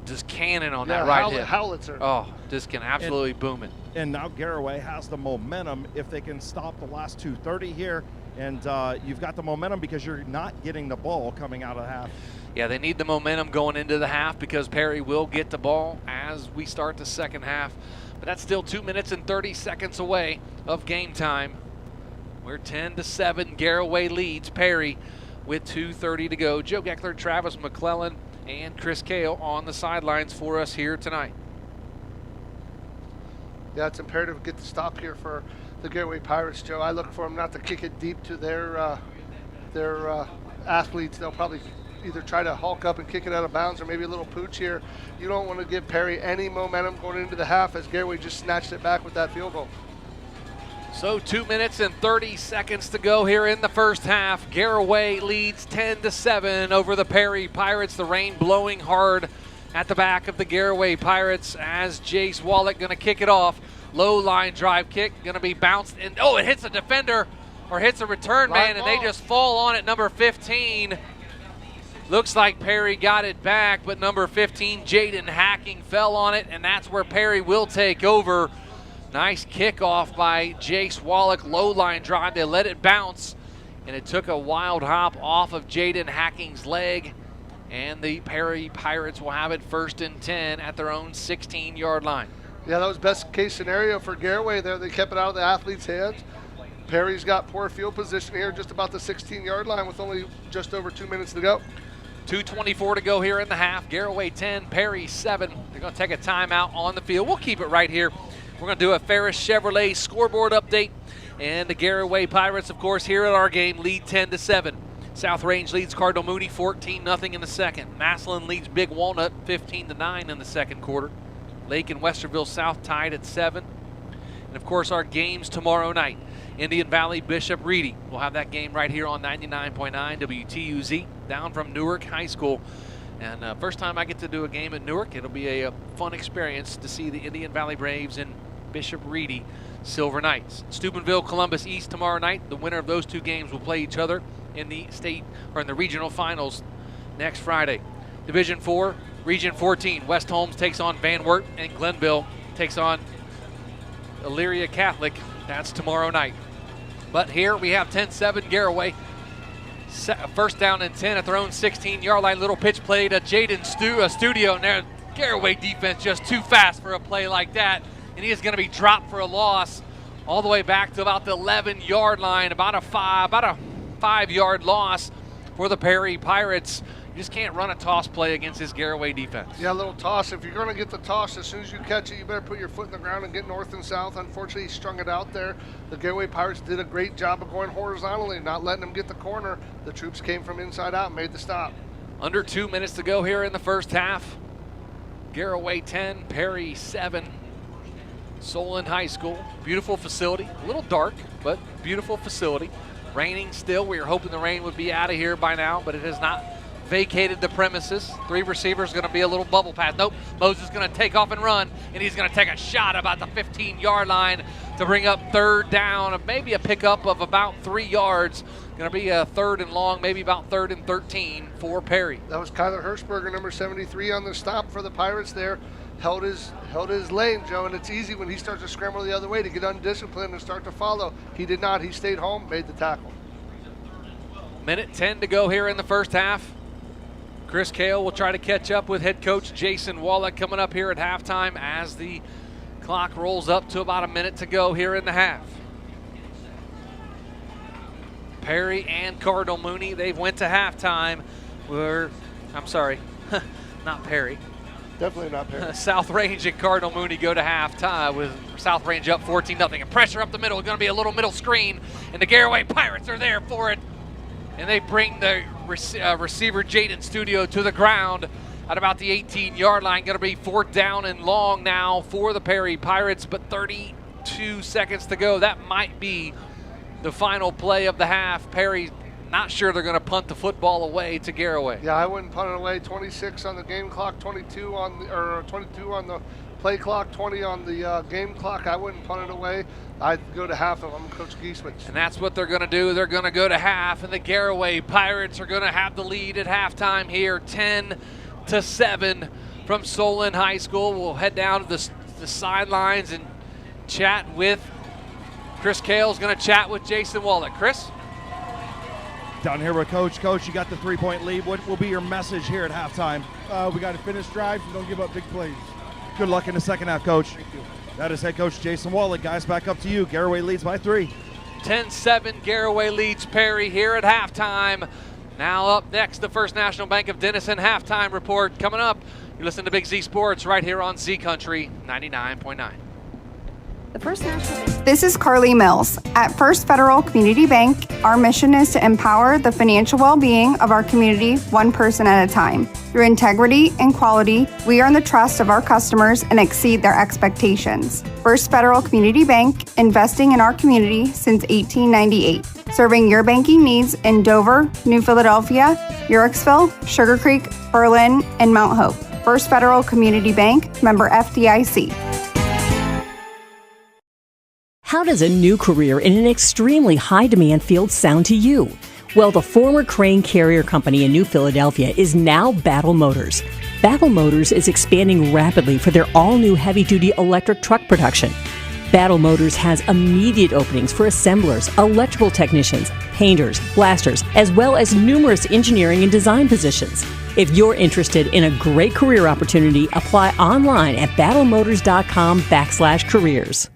just cannon on that right hip. Howitzer. Oh, just can absolutely boom it. And now Garraway has the momentum if they can stop the last 2:30 here. And you've got the momentum because you're not getting the ball coming out of half. Yeah, they need the momentum going into the half because Perry will get the ball as we start the second half. But that's still 2 minutes and 30 seconds away of game time. We're 10-7. Garraway leads Perry with 2:30 to go. Joe Geckler, Travis McClelland, and Chris Cahill on the sidelines for us here tonight. Yeah, it's imperative to get the stop here for the Garraway Pirates, Joe. I look for them not to kick it deep to their athletes. They'll probably either try to hulk up and kick it out of bounds or maybe a little pooch here. You don't want to give Perry any momentum going into the half as Garraway just snatched it back with that field goal. So 2 minutes and 30 seconds to go here in the first half. Garraway leads 10-7 over the Perry Pirates. The rain blowing hard at the back of the Garraway Pirates as Jace Wallach going to kick it off. Low line drive kick, going to be bounced, and it hits a defender or hits a return man, and they just fall on it. Number 15. Looks like Perry got it back, but number 15, Jaden Hacking, fell on it, and that's where Perry will take over. Nice kickoff by Jace Wallach, low line drive. They let it bounce, and it took a wild hop off of Jaden Hacking's leg, and the Perry Pirates will have it 1st and 10 at their own 16-yard line. Yeah, that was best case scenario for Garraway there. They kept it out of the athlete's hands. Perry's got poor field position here, just about the 16-yard line with only just over 2 minutes to go. 2:24 to go here in the half. Garraway 10, Perry 7. They're going to take a timeout on the field. We'll keep it right here. We're going to do a Ferris Chevrolet scoreboard update. And the Garraway Pirates, of course, here at our game, lead 10-7. South Range leads Cardinal Mooney 14-0 in the second. McClelland leads Big Walnut 15-9 in the second quarter. Lake and Westerville South tied at 7. And, of course, our games tomorrow night. Indian Valley Bishop Reedy. We'll have that game right here on 99.9 WTUZ down from Newark High School. And first time I get to do a game at Newark, it'll be a fun experience to see the Indian Valley Braves and Bishop Reedy Silver Knights. Steubenville, Columbus East tomorrow night. The winner of those two games will play each other in the state or in the regional finals next Friday. Division 4, Region 14. West Holmes takes on Van Wert, and Glenville takes on Elyria Catholic. That's tomorrow night. But here we have 10-7 Garraway. First down and 10 at their own 16-yard line. Little pitch play to Jaden Studio. And there, Garraway defense just too fast for a play like that. And he is going to be dropped for a loss all the way back to about the 11-yard line. About a 5-yard loss for the Perry Pirates. You just can't run a toss play against this Garraway defense. Yeah, a little toss. If you're going to get the toss, as soon as you catch it, you better put your foot in the ground and get north and south. Unfortunately, he strung it out there. The Garraway Pirates did a great job of going horizontally, not letting them get the corner. The troops came from inside out and made the stop. Under 2 minutes to go here in the first half. Garraway 10, Perry 7. Solon High School, beautiful facility. A little dark, but beautiful facility. Raining still. We were hoping the rain would be out of here by now, but it has not vacated the premises. 3 receivers going to be a little bubble pass. Nope, Moses going to take off and run, and he's going to take a shot about the 15-yard line to bring up 3rd down, maybe a pickup of about 3 yards. Going to be a 3rd and long, maybe about 3rd and 13 for Perry. That was Kyler Hirschberger, number 73, on the stop for the Pirates there. Held his lane, Joe, and it's easy when he starts to scramble the other way to get undisciplined and start to follow. He did not. He stayed home, made the tackle. Minute 10 to go here in the first half. Chris Cale will try to catch up with head coach Jason Wallach coming up here at halftime as the clock rolls up to about a minute to go here in the half. Perry and Cardinal Mooney, they've went to halftime. I'm sorry, not Perry. Definitely not Perry. South Range and Cardinal Mooney go to halftime with South Range up 14-0. And pressure up the middle. It's going to be a little middle screen, and the Garraway Pirates are there for it. And they bring the receiver Jaden Studio to the ground at about the 18-yard line. Going to be 4th down and long now for the Perry Pirates, but 32 seconds to go. That might be the final play of the half. Perry not sure they're going to punt the football away to Garraway. Yeah, I wouldn't punt it away. 26 on the game clock, 22 on the play clock, 20 on the game clock. I wouldn't punt it away. I'd go to half of them, Coach Gieswitz. And that's what they're going to do. They're going to go to half, and the Garraway Pirates are going to have the lead at halftime here, 10-7 from Solon High School. We'll head down to the sidelines and chat with Chris Cale's going to chat with Jason Wallach. Chris? Down here with Coach. Coach, you got the 3-point lead. What will be your message here at halftime? We got to finish drives and don't give up big plays. Good luck in the second half, Coach. Thank you. That is head coach Jason Wallach. Guys, back up to you. Garraway leads by 3. 10-7, Garraway leads Perry here at halftime. Now up next, the First National Bank of Denison halftime report coming up. You listen to Big Z Sports right here on Z Country 99.9. The First National. This is Carly Mills. At First Federal Community Bank, our mission is to empower the financial well-being of our community one person at a time. Through integrity and quality, we earn the trust of our customers and exceed their expectations. First Federal Community Bank, investing in our community since 1898. Serving your banking needs in Dover, New Philadelphia, Yorksville, Sugar Creek, Berlin, and Mount Hope. First Federal Community Bank, member FDIC. How does a new career in an extremely high-demand field sound to you? Well, the former Crane Carrier Company in New Philadelphia is now Battle Motors. Battle Motors is expanding rapidly for their all-new heavy-duty electric truck production. Battle Motors has immediate openings for assemblers, electrical technicians, painters, blasters, as well as numerous engineering and design positions. If you're interested in a great career opportunity, apply online at battlemotors.com/careers.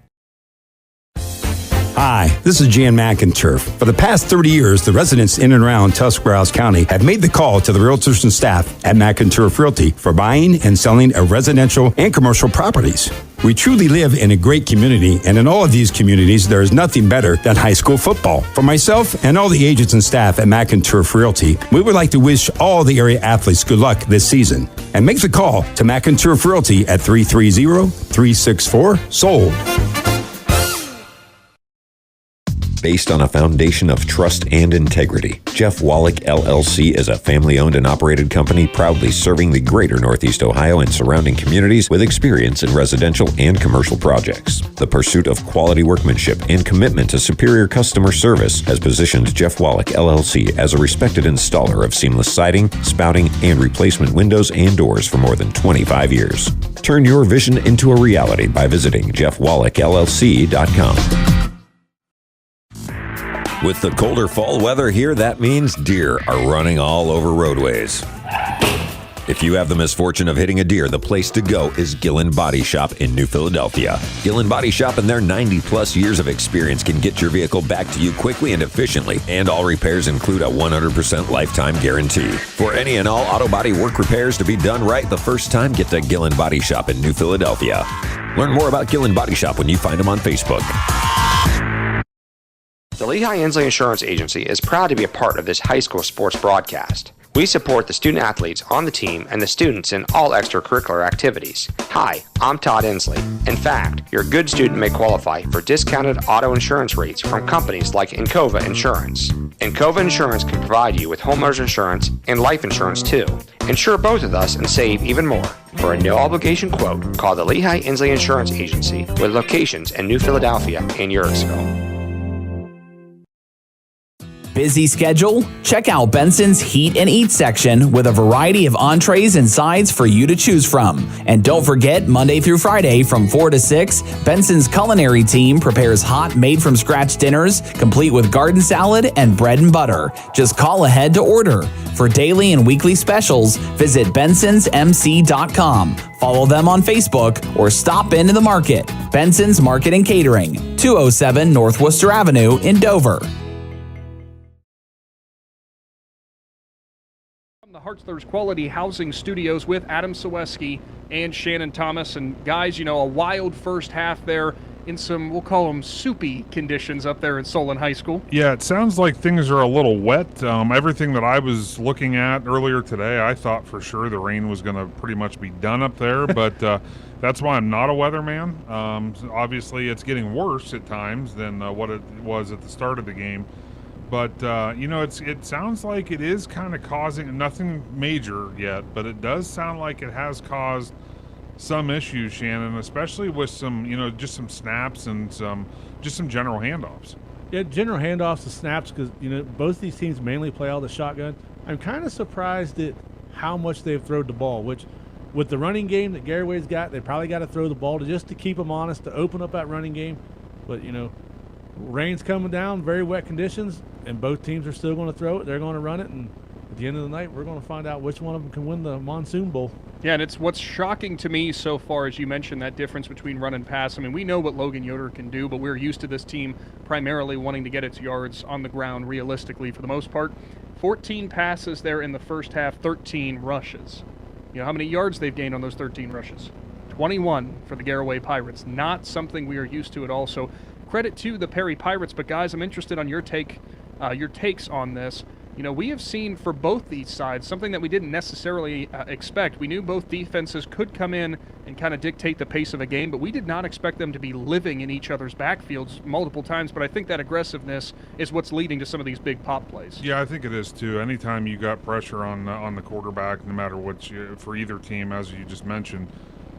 Hi, this is Jan McInturf. For the past 30 years, the residents in and around Tuscarawas County have made the call to the realtors and staff at McInturf Realty for buying and selling of residential and commercial properties. We truly live in a great community, and in all of these communities, there is nothing better than high school football. For myself and all the agents and staff at McInturf Realty, we would like to wish all the area athletes good luck this season. And make the call to McInturf Realty at 330-364-SOLD. Based on a foundation of trust and integrity, Jeff Wallach LLC is a family-owned and operated company proudly serving the greater Northeast Ohio and surrounding communities with experience in residential and commercial projects. The pursuit of quality workmanship and commitment to superior customer service has positioned Jeff Wallach LLC as a respected installer of seamless siding, spouting, and replacement windows and doors for more than 25 years. Turn your vision into a reality by visiting jeffwallachllc.com. With the colder fall weather here, that means deer are running all over roadways. If you have the misfortune of hitting a deer, the place to go is Gillen Body Shop in New Philadelphia. Gillen Body Shop and their 90-plus years of experience can get your vehicle back to you quickly and efficiently, and all repairs include a 100% lifetime guarantee. For any and all auto body work repairs to be done right the first time, get to Gillen Body Shop in New Philadelphia. Learn more about Gillen Body Shop when you find them on Facebook. The Lehigh Inslee Insurance Agency is proud to be a part of this high school sports broadcast. We support the student athletes on the team and the students in all extracurricular activities. Hi, I'm Todd Inslee. In fact, your good student may qualify for discounted auto insurance rates from companies like Encova Insurance. Encova Insurance can provide you with homeowners insurance and life insurance too. Insure both with us and save even more. For a no-obligation quote, call the Lehigh Inslee Insurance Agency with locations in New Philadelphia and Yorksville. Busy schedule? Check out Benson's Heat and Eat section with a variety of entrees and sides for you to choose from. And don't forget, Monday through Friday from 4 to 6, Benson's culinary team prepares hot, made-from-scratch dinners, complete with garden salad and bread and butter. Just call ahead to order. For daily and weekly specials, visit bensonsmc.com. Follow them on Facebook or stop into the market. Benson's Market and Catering, 207 North Worcester Avenue in Dover. The Hartzler's Quality Housing Studios with Adam Saweski and Shannon Thomas. And guys, a wild first half there in some, we'll call them soupy conditions up there at Solon High School. Yeah, it sounds like things are a little wet. Everything that I was looking at earlier today, I thought for sure the rain was going to pretty much be done up there, but that's why I'm not a weatherman. Obviously, it's getting worse at times than what it was at the start of the game. But, it sounds like it is kind of causing, nothing major yet, but it does sound like it has caused some issues, Shannon, especially with some, just some snaps and some general handoffs. Yeah, general handoffs and snaps because, both these teams mainly play all the shotgun. I'm kind of surprised at how much they've thrown the ball, which with the running game that Garraway's got, they probably got to throw the ball just to keep them honest, to open up that running game. But, rain's coming down, very wet conditions, and both teams are still going to throw it. They're going to run it, and at the end of the night, we're going to find out which one of them can win the Monsoon Bowl. Yeah, and it's what's shocking to me so far, as you mentioned, that difference between run and pass. I mean, we know what Logan Yoder can do, but we're used to this team primarily wanting to get its yards on the ground realistically for the most part. 14 passes there in the first half, 13 rushes. How many yards they've gained on those 13 rushes? 21 for the Garaway Pirates. Not something we are used to at all. So credit to the Perry Pirates. But guys, I'm interested on your takes on this. You know, we have seen for both these sides something that we didn't necessarily expect. We knew both defenses could come in and kind of dictate the pace of a game, but we did not expect them to be living in each other's backfields multiple times. But I think that aggressiveness is what's leading to some of these big pop plays. Yeah, I think it is too. Anytime you got pressure on the quarterback, no matter what for either team, as you just mentioned,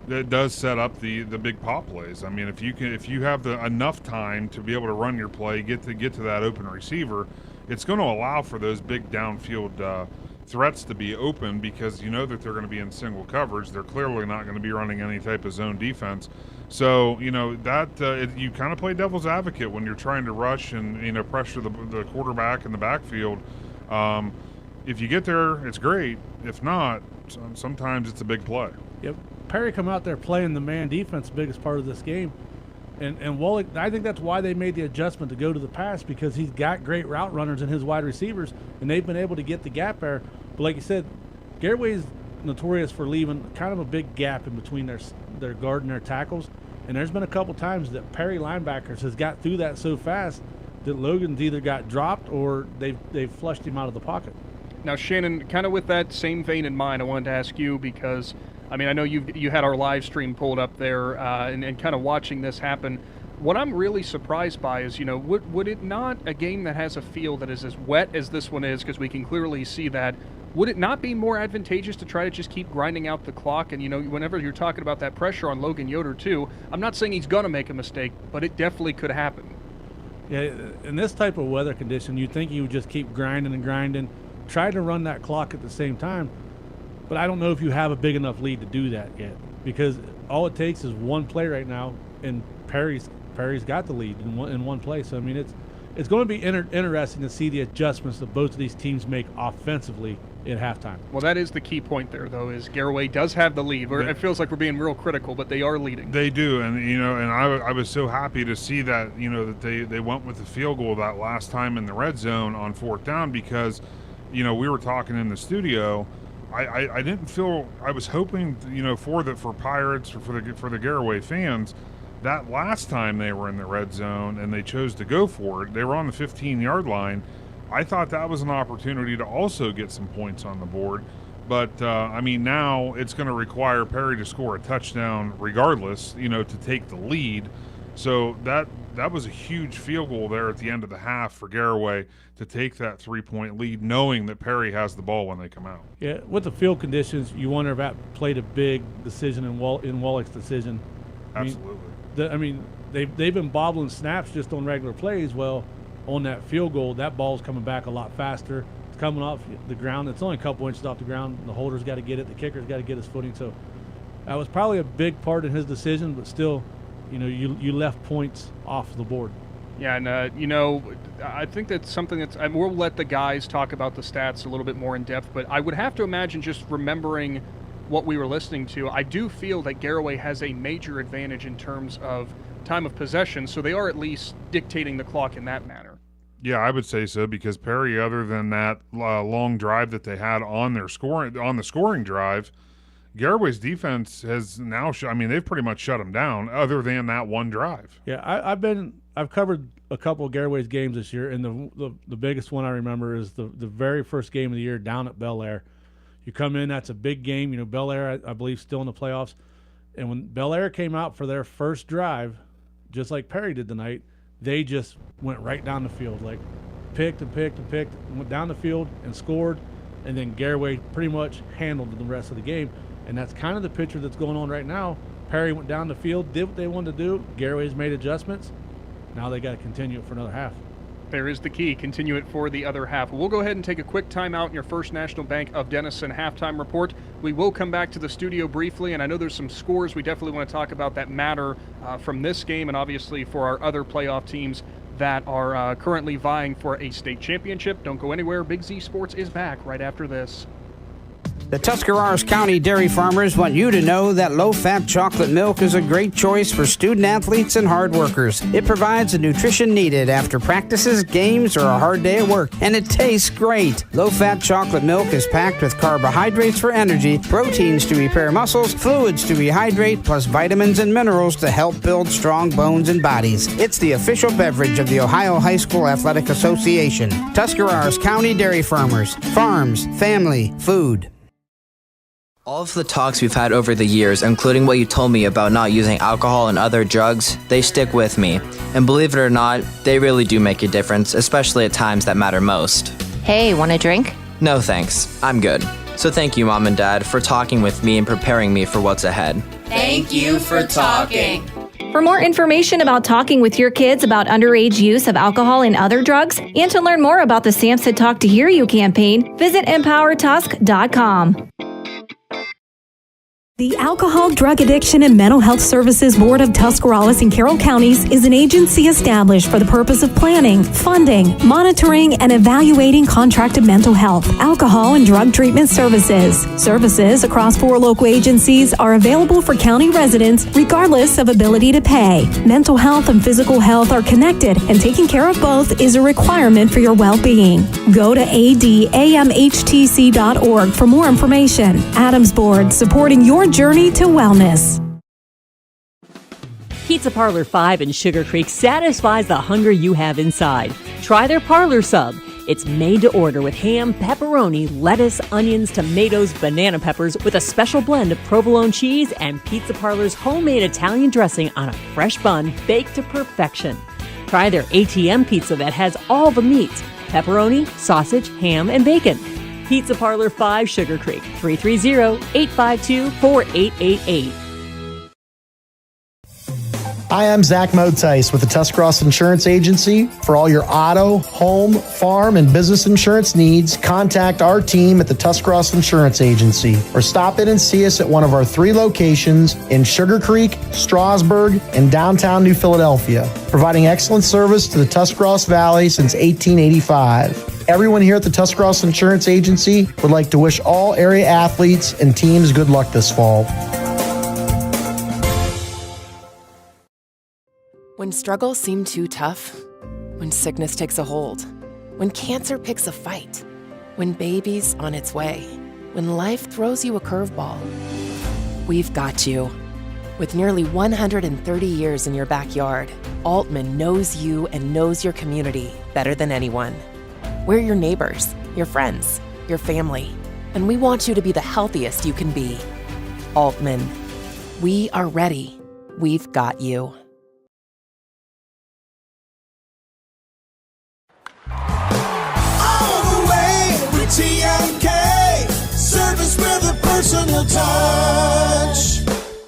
it does set up the big pop plays. I mean, if you have enough time to be able to run your play, get to that open receiver, it's going to allow for those big downfield threats to be open, because you know that they're going to be in single coverage. They're clearly not going to be running any type of zone defense. So, you know, that you kind of play devil's advocate when you're trying to rush and, you know, pressure the quarterback in the backfield. If you get there, it's great. If not, sometimes it's a big play. Yep. Perry come out there playing the man defense, biggest part of this game. And Wallach, I think that's why they made the adjustment to go to the pass, because he's got great route runners in his wide receivers, and they've been able to get the gap there. But like you said, Garraway is notorious for leaving kind of a big gap in between their guard and their tackles. And there's been a couple times that Perry linebackers has got through that so fast that Logan's either got dropped or they've flushed him out of the pocket. Now, Shannon, kind of with that same vein in mind, I wanted to ask you, because I mean, I know you had our live stream pulled up there and kind of watching this happen. What I'm really surprised by is, you know, would it not, a game that has a feel that is as wet as this one is, because we can clearly see that, would it not be more advantageous to try to just keep grinding out the clock? And, you know, whenever you're talking about that pressure on Logan Yoder, too, I'm not saying he's going to make a mistake, but it definitely could happen. Yeah, in this type of weather condition, you'd think you would just keep grinding and grinding, try to run that clock at the same time. But I don't know if you have a big enough lead to do that yet, because all it takes is one play right now, and Perry's got the lead in one play. So I mean, it's going to be interesting to see the adjustments that both of these teams make offensively at halftime. Well, that is the key point there, though, is Garaway does have the lead. It feels like we're being real critical, but they are leading. They do, and you know, and I was so happy to see that, you know, that they went with the field goal that last time in the red zone on 4th down, because, you know, we were talking in the studio. I didn't feel, I was hoping, you know, for Pirates or for the Garaway fans, that last time they were in the red zone and they chose to go for it, they were on the 15-yard line. I thought that was an opportunity to also get some points on the board. But, I mean, now it's going to require Perry to score a touchdown regardless, you know, to take the lead. So that was a huge field goal there at the end of the half for Garaway to take that 3-point lead, knowing that Perry has the ball when they come out. Yeah, with the field conditions, you wonder if that played a big decision in Wallach's decision. Absolutely. I mean, they've been bobbling snaps just on regular plays. Well, on that field goal, that ball's coming back a lot faster. It's coming off the ground. It's only a couple inches off the ground. The holder's got to get it. The kicker's got to get his footing. So that was probably a big part in his decision, but still, you know, you left points off the board. Yeah, and, you know, I think that's something that's, we'll let the guys talk about the stats a little bit more in depth, but I would have to imagine, just remembering what we were listening to, I do feel that Garaway has a major advantage in terms of time of possession, so they are at least dictating the clock in that manner. Yeah, I would say so, because Perry, other than that long drive that they had on the scoring drive, Garaway's defense has now, they've pretty much shut them down, other than that one drive. Yeah, I've covered a couple of Garaway's games this year, and the biggest one I remember is the very first game of the year down at Bel Air. You come in, that's a big game. You know, Bel Air, I believe, still in the playoffs. And when Bel Air came out for their first drive, just like Perry did tonight, they just went right down the field, like picked and went down the field and scored. And then Garaway pretty much handled the rest of the game. And that's kind of the picture that's going on right now. Perry went down the field, did what they wanted to do. Garaway's made adjustments. Now they got to continue it for another half. There is the key. Continue it for the other half. We'll go ahead and take a quick timeout in your First National Bank of Denison halftime report. We will come back to the studio briefly, and I know there's some scores we definitely want to talk about that matter from this game, and obviously for our other playoff teams that are currently vying for a state championship. Don't go anywhere. Big Z Sports is back right after this. The Tuscarawas County dairy farmers want you to know that low-fat chocolate milk is a great choice for student athletes and hard workers. It provides the nutrition needed after practices, games, or a hard day at work, and it tastes great. Low-fat chocolate milk is packed with carbohydrates for energy, proteins to repair muscles, fluids to rehydrate, plus vitamins and minerals to help build strong bones and bodies. It's the official beverage of the Ohio High School Athletic Association. Tuscarawas County Dairy Farmers. Farms, family, food. All of the talks we've had over the years, including what you told me about not using alcohol and other drugs, they stick with me. And believe it or not, they really do make a difference, especially at times that matter most. Hey, want a drink? No thanks, I'm good. So thank you, Mom and Dad, for talking with me and preparing me for what's ahead. Thank you for talking. For more information about talking with your kids about underage use of alcohol and other drugs, and to learn more about the SAMHSA Talk to Hear You campaign, visit empowertusk.com. The Alcohol, Drug Addiction, and Mental Health Services Board of Tuscarawas and Carroll Counties is an agency established for the purpose of planning, funding, monitoring, and evaluating contracted mental health, alcohol, and drug treatment services. Services across 4 local agencies are available for county residents regardless of ability to pay. Mental health and physical health are connected, and taking care of both is a requirement for your well-being. Go to adamhtc.org for more information. Adams Board, supporting your journey to wellness. Pizza Parlor 5 in Sugar Creek satisfies the hunger you have inside. Try their Parlor Sub. It's made to order with ham, pepperoni, lettuce, onions, tomatoes, banana peppers with a special blend of provolone cheese and Pizza Parlor's homemade Italian dressing on a fresh bun baked to perfection. Try their ATM pizza that has all the meats: pepperoni, sausage, ham, and bacon. Pizza Parlor 5 Sugar Creek, 330-852-4888. Hi, I'm Zach Motice with the Tuscarawas Insurance Agency. For all your auto, home, farm, and business insurance needs, contact our team at the Tuscarawas Insurance Agency or stop in and see us at one of our 3 locations in Sugar Creek, Strasburg, and downtown New Philadelphia, providing excellent service to the Tuscarawas Valley since 1885. Everyone here at the Tuscarawas Insurance Agency would like to wish all area athletes and teams good luck this fall. When struggles seem too tough, when sickness takes a hold, when cancer picks a fight, when baby's on its way, when life throws you a curveball, we've got you. With nearly 130 years in your backyard, Altman knows you and knows your community better than anyone. We're your neighbors, your friends, your family, and we want you to be the healthiest you can be. Altman, we are ready. We've got you. All the way with TMK, service with a personal touch.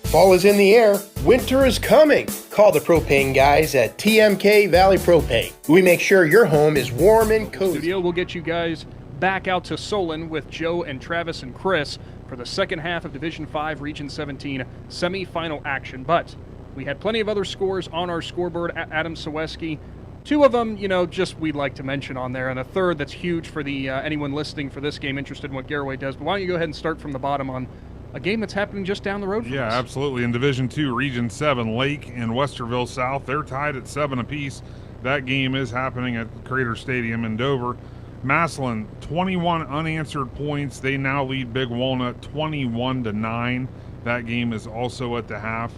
Fall is in the air. Winter is coming. Call the propane guys at TMK Valley Propane. We make sure your home is warm and cozy. Studio will get you guys back out to Solon with Joe and Travis and Chris for the second half of Division 5 Region 17 semifinal action. But we had plenty of other scores on our scoreboard. Adam Saweski, 2 of them, just we'd like to mention on there, and a third that's huge for the anyone listening for this game interested in what Garraway does. But why don't you go ahead and start from the bottom on a game that's happening just down the road from us. Yeah, absolutely. In Division 2, Region 7, Lake and Westerville South, they're tied at 7 apiece. That game is happening at Crater Stadium in Dover. Massillon, 21 unanswered points. They now lead Big Walnut 21-9. That game is also at the half.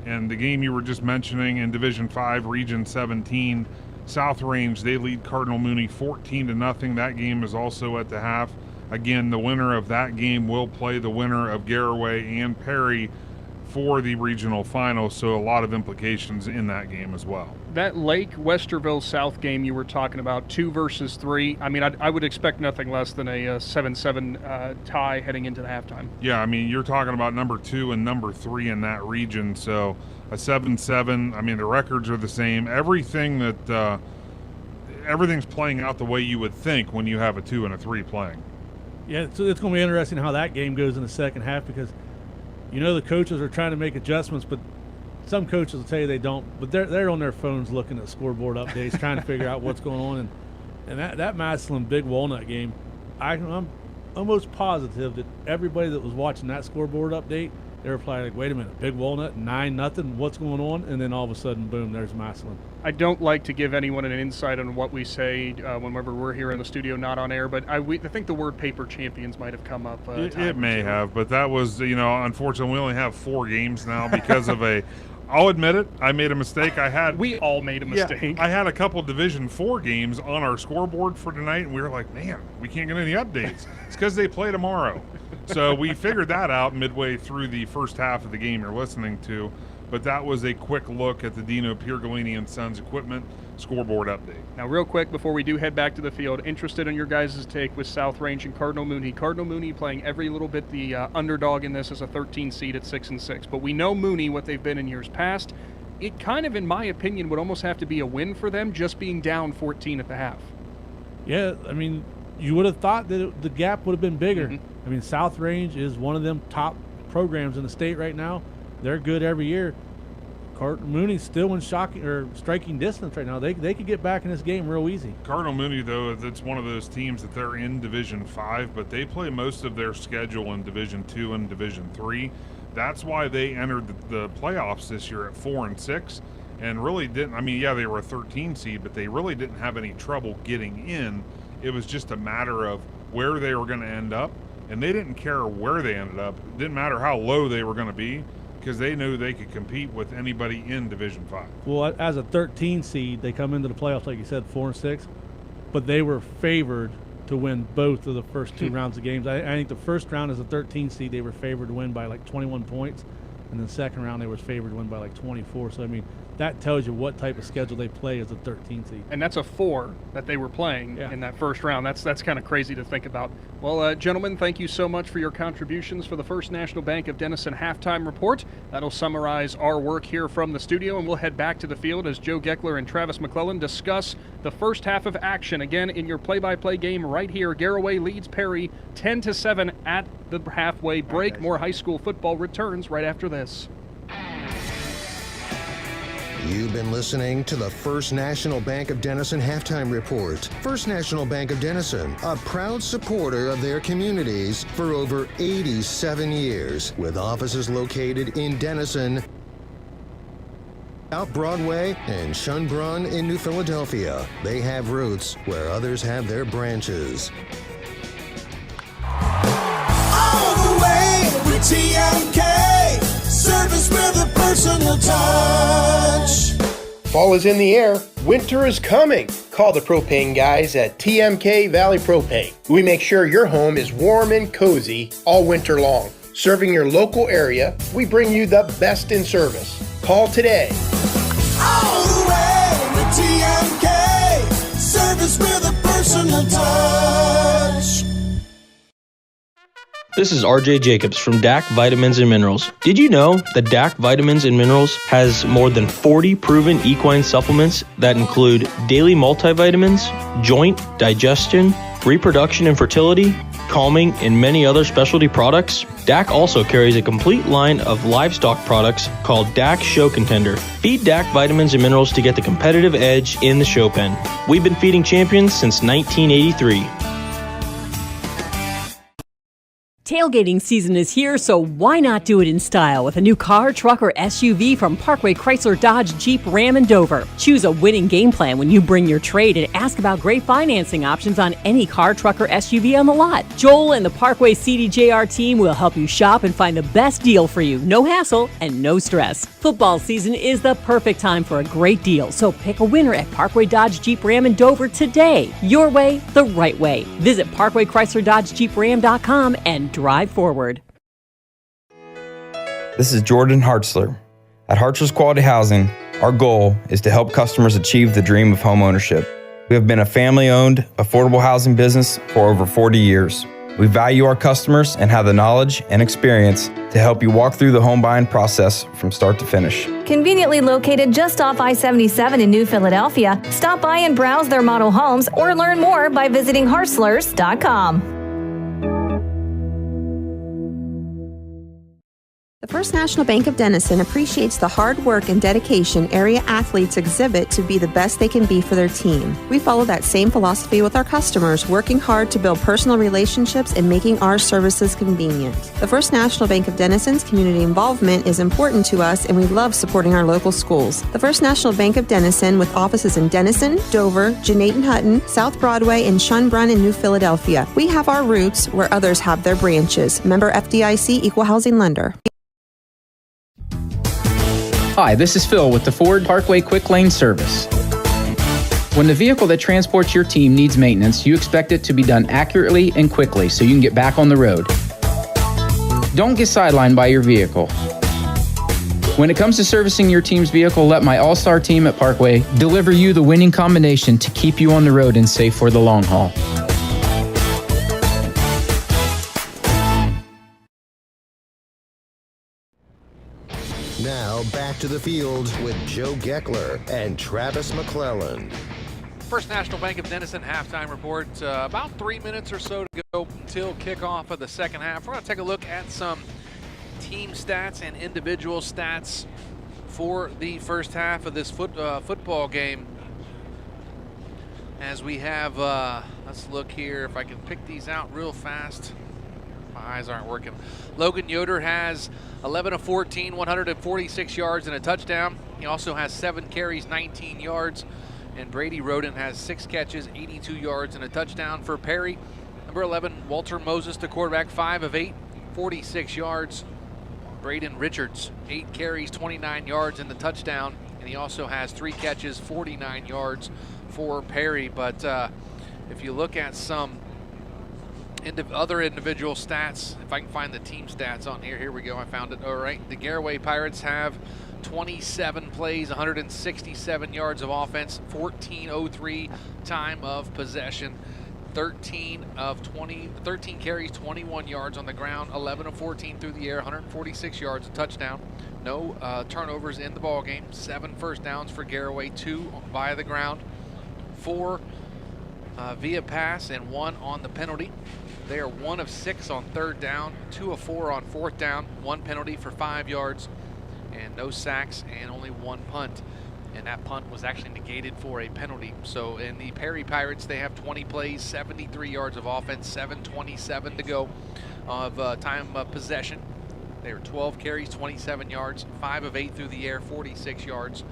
And the game you were just mentioning in Division 5, Region 17, South Range, they lead Cardinal Mooney 14-0. That game is also at the half. Again, the winner of that game will play the winner of Garraway and Perry for the regional final, so a lot of implications in that game as well. That Lake Westerville South game you were talking about, 2 versus 3, I mean, I would expect nothing less than a 7-7 tie heading into the halftime. Yeah, I mean, you're talking about number 2 and number 3 in that region, so a 7-7, I mean, the records are the same. Everything that everything's playing out the way you would think when you have a 2 and a 3 playing. Yeah, so it's going to be interesting how that game goes in the second half because, the coaches are trying to make adjustments, but some coaches will tell you they don't. But they're on their phones looking at scoreboard updates, trying to figure out what's going on. And that Massillon Big Walnut game, I'm almost positive that everybody that was watching that scoreboard update, they were probably like, wait a minute, Big Walnut, 9-0, what's going on? And then all of a sudden, boom, there's Massillon. I don't like to give anyone an insight on what we say whenever we're here in the studio, not on air, but I think the word paper champions might have come up. It may have, but that was, unfortunately, we only have 4 games now because of I'll admit it, I made a mistake. We all made a mistake. I had a couple Division 4 games on our scoreboard for tonight, and we were like, man, we can't get any updates. It's because they play tomorrow. So we figured that out midway through the first half of the game you're listening to. But that was a quick look at the Dino Piergolini and Sons equipment scoreboard update. Now, real quick, before we do head back to the field, interested in your guys' take with South Range and Cardinal Mooney. Cardinal Mooney playing every little bit the underdog in this as a 13 seed at 6-6. But we know Mooney, what they've been in years past. It kind of, in my opinion, would almost have to be a win for them just being down 14 at the half. Yeah, I mean, you would have thought that the gap would have been bigger. Mm-hmm. I mean, South Range is one of them top programs in the state right now. They're good every year. Mooney's still in striking distance right now. They could get back in this game real easy. Cardinal Mooney, though, it's one of those teams that they're in Division 5, but they play most of their schedule in Division 2 and Division 3. That's why they entered the playoffs this year at 4-6 and really didn't. I mean, yeah, they were a 13 seed, but they really didn't have any trouble getting in. It was just a matter of where they were going to end up, and they didn't care where they ended up. It didn't matter how low they were going to be, because they knew they could compete with anybody in Division 5. Well, as a 13 seed, they come into the playoffs, like you said, 4-6, but they were favored to win both of the first 2 rounds of games. I think the first round as a 13 seed, they were favored to win by like 21 points, and then the second round they were favored to win by like 24. So, I mean, that tells you what type of schedule they play as a 13 seed. And that's a 4 that they were playing in that first round. That's kind of crazy to think about. Well, gentlemen, thank you so much for your contributions for the First National Bank of Denison halftime report. That'll summarize our work here from the studio, and we'll head back to the field as Joe Geckler and Travis McClelland discuss the first half of action. Again, in your play-by-play game right here, Garraway leads Perry 10-7 at the halfway break. More high school football returns right after this. You've been listening to the First National Bank of Denison halftime report. First National Bank of Denison, a proud supporter of their communities for over 87 years, with offices located in Denison, South Broadway, and Schönbrunn in New Philadelphia. They have roots where others have their branches. All the way with TMK, service with a personal touch. Fall is in the air. Winter is coming. Call the propane guys at TMK Valley Propane. We make sure your home is warm and cozy all winter long. Serving your local area, we bring you the best in service. Call today. All the way with TMK, service with a personal touch. This is RJ Jacobs from DAC Vitamins and Minerals. Did you know that DAC Vitamins and Minerals has more than 40 proven equine supplements that include daily multivitamins, joint, digestion, reproduction and fertility, calming, and many other specialty products? DAC also carries a complete line of livestock products called DAC Show Contender. Feed DAC Vitamins and Minerals to get the competitive edge in the show pen. We've been feeding champions since 1983. Tailgating season is here, so why not do it in style with a new car, truck, or SUV from Parkway Chrysler Dodge Jeep Ram in Dover. Choose a winning game plan when you bring your trade and ask about great financing options on any car, truck, or SUV on the lot. Joel and the Parkway CDJR team will help you shop and find the best deal for you. No hassle and no stress. Football season is the perfect time for a great deal, so pick a winner at Parkway Dodge Jeep Ram in Dover today. Your way, the right way. Visit ParkwayChryslerDodgeJeepRam.com and drive forward. This is Jordan Hartzler. At Hartzler's Quality Housing, our goal is to help customers achieve the dream of home ownership. We have been a family-owned, affordable housing business for over 40 years. We value our customers and have the knowledge and experience to help you walk through the home buying process from start to finish. Conveniently located just off I-77 in New Philadelphia, stop by and browse their model homes or learn more by visiting Hartzlers.com. The First National Bank of Denison appreciates the hard work and dedication area athletes exhibit to be the best they can be for their team. We follow that same philosophy with our customers, working hard to build personal relationships and making our services convenient. The First National Bank of Denison's community involvement is important to us, and we love supporting our local schools. The First National Bank of Denison, with offices in Denison, Dover, Jeanette Hutton, South Broadway, and Schönbrunn in New Philadelphia. We have our roots where others have their branches. Member FDIC, Equal Housing Lender. Hi, this is Phil with the Ford Parkway Quick Lane Service. When the vehicle that transports your team needs maintenance, you expect it to be done accurately and quickly so you can get back on the road. Don't get sidelined by your vehicle. When it comes to servicing your team's vehicle, let my all-star team at Parkway deliver you the winning combination to keep you on the road and safe for the long haul. Now back to the field with Joe Geckler and Travis McClelland. First National Bank of Denison halftime report. About 3 minutes or so to go until kickoff of the second half. We're going to take a look at some team stats and individual stats for the first half of this football game. As we have, let's look here if I can pick these out real fast. My eyes aren't working. Logan Yoder has 11 of 14, 146 yards and a touchdown. He also has 7 carries, 19 yards. And Brady Roden has 6 catches, 82 yards and a touchdown. For Perry, number 11, Walter Moses, the quarterback, 5 of 8, 46 yards. Braden Richards, 8 carries, 29 yards and the touchdown. And he also has 3 catches, 49 yards for Perry. But if you look at some other individual stats, if I can find the team stats on here. Here we go, I found it. All right, the Garraway Pirates have 27 plays, 167 yards of offense, 14:03 time of possession, 13 carries, 21 yards on the ground, 11 of 14 through the air, 146 yards, a touchdown. No turnovers in the ball game. 7 first downs for Garraway, 2 via the ground, 4 via pass, and 1 on the penalty. They are 1 of 6 on third down, 2 of 4 on fourth down, 1 penalty for 5 yards, and no sacks, and only 1 punt. And that punt was actually negated for a penalty. So in the Perry Pirates, they have 20 plays, 73 yards of offense, 7:27 to go of time of possession. They are 12 carries, 27 yards, 5 of 8 through the air, 46 yards.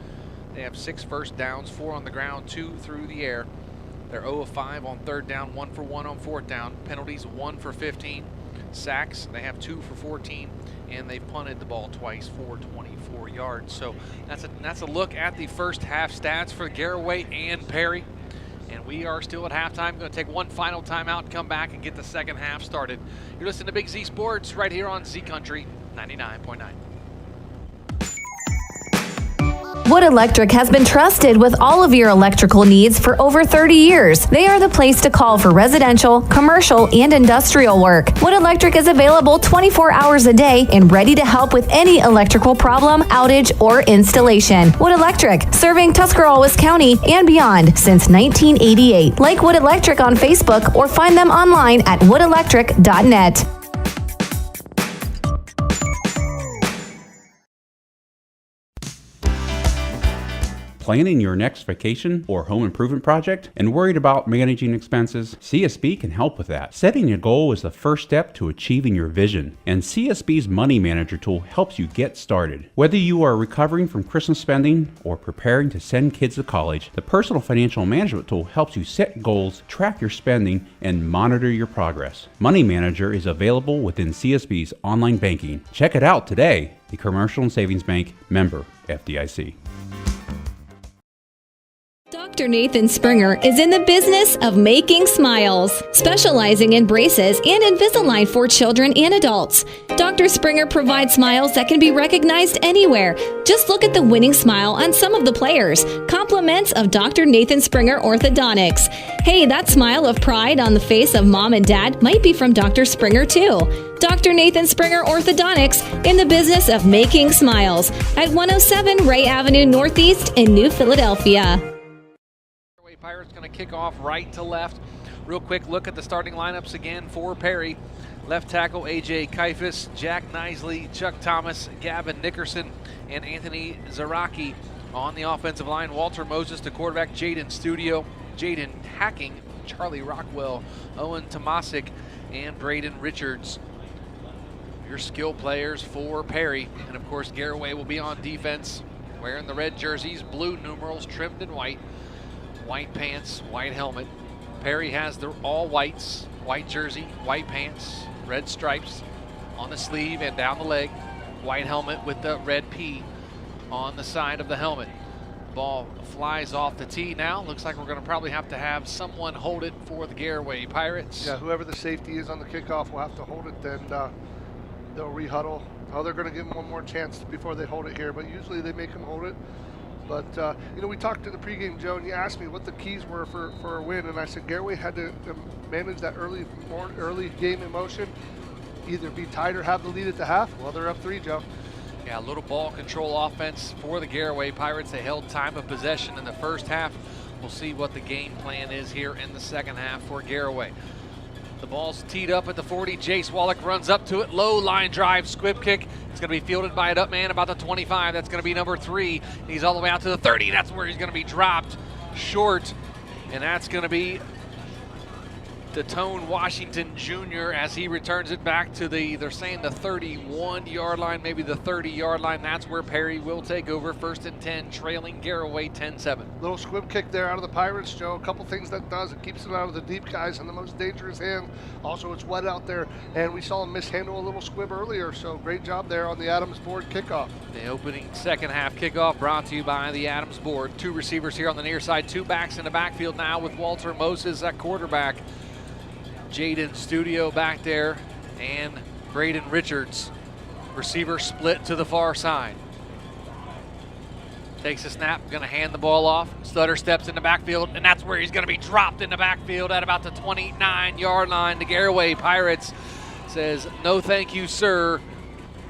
They have 6 first downs, 4 on the ground, 2 through the air. They're 0 of 5 on third down, 1 for 1 on fourth down. Penalties, 1 for 15. Sacks, they have 2 for 14, and they've punted the ball twice for 24 yards. So that's a look at the first half stats for Garraway and Perry. And we are still at halftime. Going to take one final timeout, come back and get the second half started. You're listening to Big Z Sports right here on Z Country 99.9. Wood Electric has been trusted with all of your electrical needs for over 30 years. They are the place to call for residential, commercial, and industrial work. Wood Electric is available 24 hours a day and ready to help with any electrical problem, outage, or installation. Wood Electric, serving Tuscarawas County and beyond since 1988. Like Wood Electric on Facebook or find them online at woodelectric.net. Planning your next vacation or home improvement project and worried about managing expenses? CSB can help with that. Setting a goal is the first step to achieving your vision, and CSB's Money Manager tool helps you get started. Whether you are recovering from Christmas spending or preparing to send kids to college, the Personal Financial Management tool helps you set goals, track your spending, and monitor your progress. Money Manager is available within CSB's online banking. Check it out today. The Commercial and Savings Bank, member FDIC. Dr. Nathan Springer is in the business of making smiles, specializing in braces and Invisalign for children and adults. Dr. Springer provides smiles that can be recognized anywhere. Just look at the winning smile on some of the players. Compliments of Dr. Nathan Springer Orthodontics. Hey, that smile of pride on the face of mom and dad might be from Dr. Springer too. Dr. Nathan Springer Orthodontics, in the business of making smiles, at 107 Ray Avenue Northeast in New Philadelphia. Pirates going to kick off right to left. Real quick look at the starting lineups again for Perry. Left tackle A.J. Kaifas, Jack Nisley, Chuck Thomas, Gavin Nickerson, and Anthony Zaraki. On the offensive line, Walter Moses to quarterback, Jaden Studio, Jaden Hacking, Charlie Rockwell, Owen Tomasic, and Braden Richards. Your skill players for Perry. And of course, Garraway will be on defense, wearing the red jerseys, blue numerals trimmed in white, white pants, white helmet. Perry has the all whites, white jersey, white pants, red stripes on the sleeve and down the leg, white helmet with the red P on the side of the helmet. Ball flies off the tee now. Looks like we're going to probably have to have someone hold it for the Garraway Pirates. Yeah, whoever the safety is on the kickoff will have to hold it, then they'll re-huddle. Oh, they're going to give them one more chance before they hold it here, but usually they make them hold it. But, you know, we talked in the pregame, Joe, and you asked me what the keys were for a win, and I said Garraway had to manage that early game emotion, either be tied or have the lead at the half. Well, they're up 3, Joe. Yeah, a little ball control offense for the Garraway Pirates. They held time of possession in the first half. We'll see what the game plan is here in the second half for Garraway. The ball's teed up at the 40. Jace Wallach runs up to it. Low line drive, squib kick. It's going to be fielded by an up man about the 25. That's going to be number 3. He's all the way out to the 30. That's where he's going to be dropped short. And that's going to be Detone Washington Jr. as he returns it back to they're saying the 31-yard line, maybe the 30-yard line. That's where Perry will take over, 1st and 10, trailing Garraway 10-7. Little squib kick there out of the Pirates, Joe. A couple things that does. It keeps them out of the deep guys in the most dangerous hand. Also, it's wet out there, and we saw him mishandle a little squib earlier, so great job there on the Adams board kickoff. The opening second half kickoff brought to you by the Adams board. 2 receivers here on the near side, 2 backs in the backfield now with Walter Moses at quarterback. Jaden Studio back there and Braden Richards. Receiver split to the far side. Takes a snap, gonna hand the ball off. Stutter steps in the backfield, and that's where he's gonna be dropped in the backfield at about the 29-yard line. The Garraway Pirates says, no thank you, sir.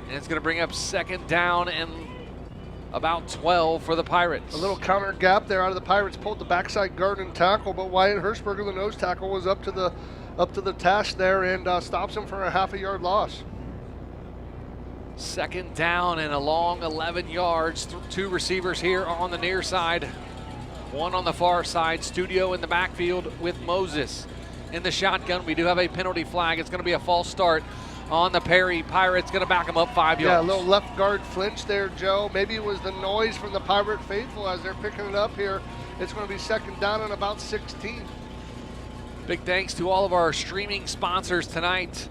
And it's gonna bring up 2nd down and about 12 for the Pirates. A little counter gap there out of the Pirates, pulled the backside guard and tackle, but Wyatt Hirschberger, the nose tackle, was up to the task there and stops him for a half-a-yard loss. 2nd down and a long 11 yards. 2 receivers here on the near side. 1 on the far side. Studio in the backfield with Moses in the shotgun. We do have a penalty flag. It's going to be a false start on the Perry Pirates. Going to back them up 5 yards. Yeah, a little left guard flinch there, Joe. Maybe it was the noise from the Pirate faithful as they're picking it up here. It's going to be 2nd down and about 16. Big thanks to all of our streaming sponsors tonight.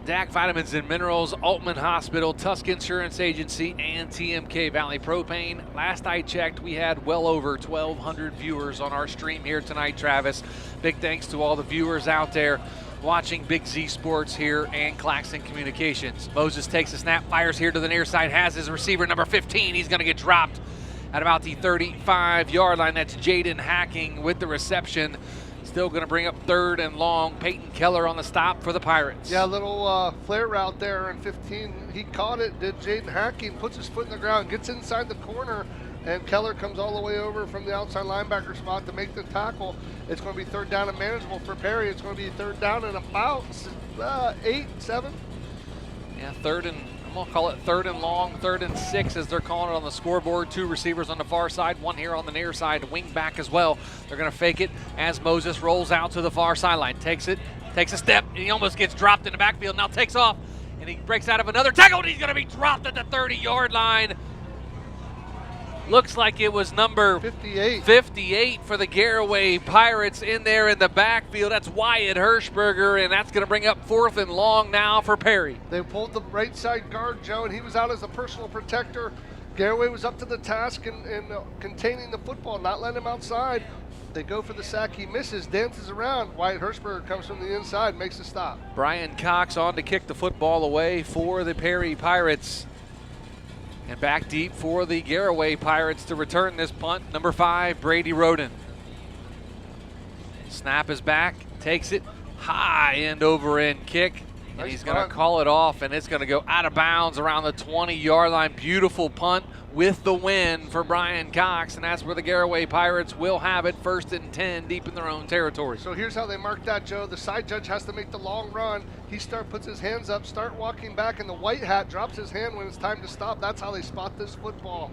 DAC Vitamins and Minerals, Altman Hospital, Tusk Insurance Agency, and TMK Valley Propane. Last I checked, we had well over 1,200 viewers on our stream here tonight, Travis. Big thanks to all the viewers out there watching Big Z Sports here and Claxon Communications. Moses takes a snap, fires here to the near side, has his receiver number 15. He's going to get dropped at about the 35-yard line. That's Jaden Hacking with the reception. Still going to bring up 3rd and long. Peyton Keller on the stop for the Pirates. Yeah, a little flare route there in 15. He caught it, did Jaden Hacking, puts his foot in the ground, gets inside the corner, and Keller comes all the way over from the outside linebacker spot to make the tackle. It's going to be 3rd down and manageable for Perry. It's going to be 3rd down and about 8, 7. Yeah, 3rd and I'm going to call it 3rd and long, 3rd and 6 as they're calling it on the scoreboard. 2 receivers on the far side, 1 here on the near side, wing back as well. They're going to fake it as Moses rolls out to the far sideline. Takes it, takes a step, and he almost gets dropped in the backfield. Now takes off, and he breaks out of another tackle, and he's going to be dropped at the 30-yard line. Looks like it was number 58 for the Garraway Pirates in there in the backfield. That's Wyatt Hirschberger, and that's going to bring up 4th and long now for Perry. They pulled the right side guard, Joe, and he was out as a personal protector. Garraway was up to the task in containing the football, not letting him outside. They go for the sack. He misses, dances around. Wyatt Hirschberger comes from the inside, makes a stop. Brian Cox on to kick the football away for the Perry Pirates. And back deep for the Garraway Pirates to return this punt. Number 5, Brady Roden. Snap is back, takes it, high end over end kick. And he's going to call it off, and it's going to go out of bounds around the 20-yard line. Beautiful punt with the win for Brian Cox, and that's where the Garraway Pirates will have it, 1st and 10 deep in their own territory. So here's how they mark that, Joe. The side judge has to make the long run. He puts his hands up, start walking back, and the white hat drops his hand when it's time to stop. That's how they spot this football.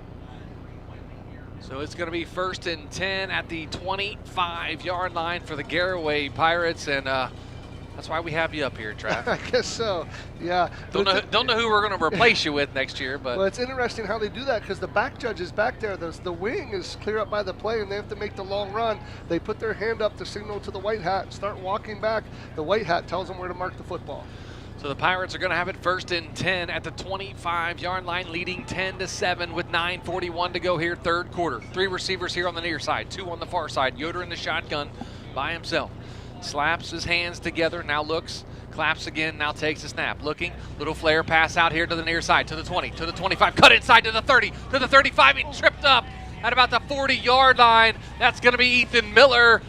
So it's going to be 1st and 10 at the 25-yard line for the Garraway Pirates, and that's why we have you up here, Trav. I guess so, yeah. Don't know who we're going to replace you with next year, but well, it's interesting how they do that because the back judge is back there. The wing is clear up by the play, and they have to make the long run. They put their hand up to signal to the white hat and start walking back. The white hat tells them where to mark the football. So the Pirates are going to have it 1st and 10 at the 25-yard line, leading 10-7 with 9:41 to go here, 3rd quarter. 3 receivers here on the near side, 2 on the far side. Yoder in the shotgun by himself. Slaps his hands together, now looks, claps again, now takes a snap. Looking, little flare pass out here to the near side, to the 20, to the 25, cut inside to the 30, to the 35, he tripped up at about the 40-yard line. That's going to be Ethan Miller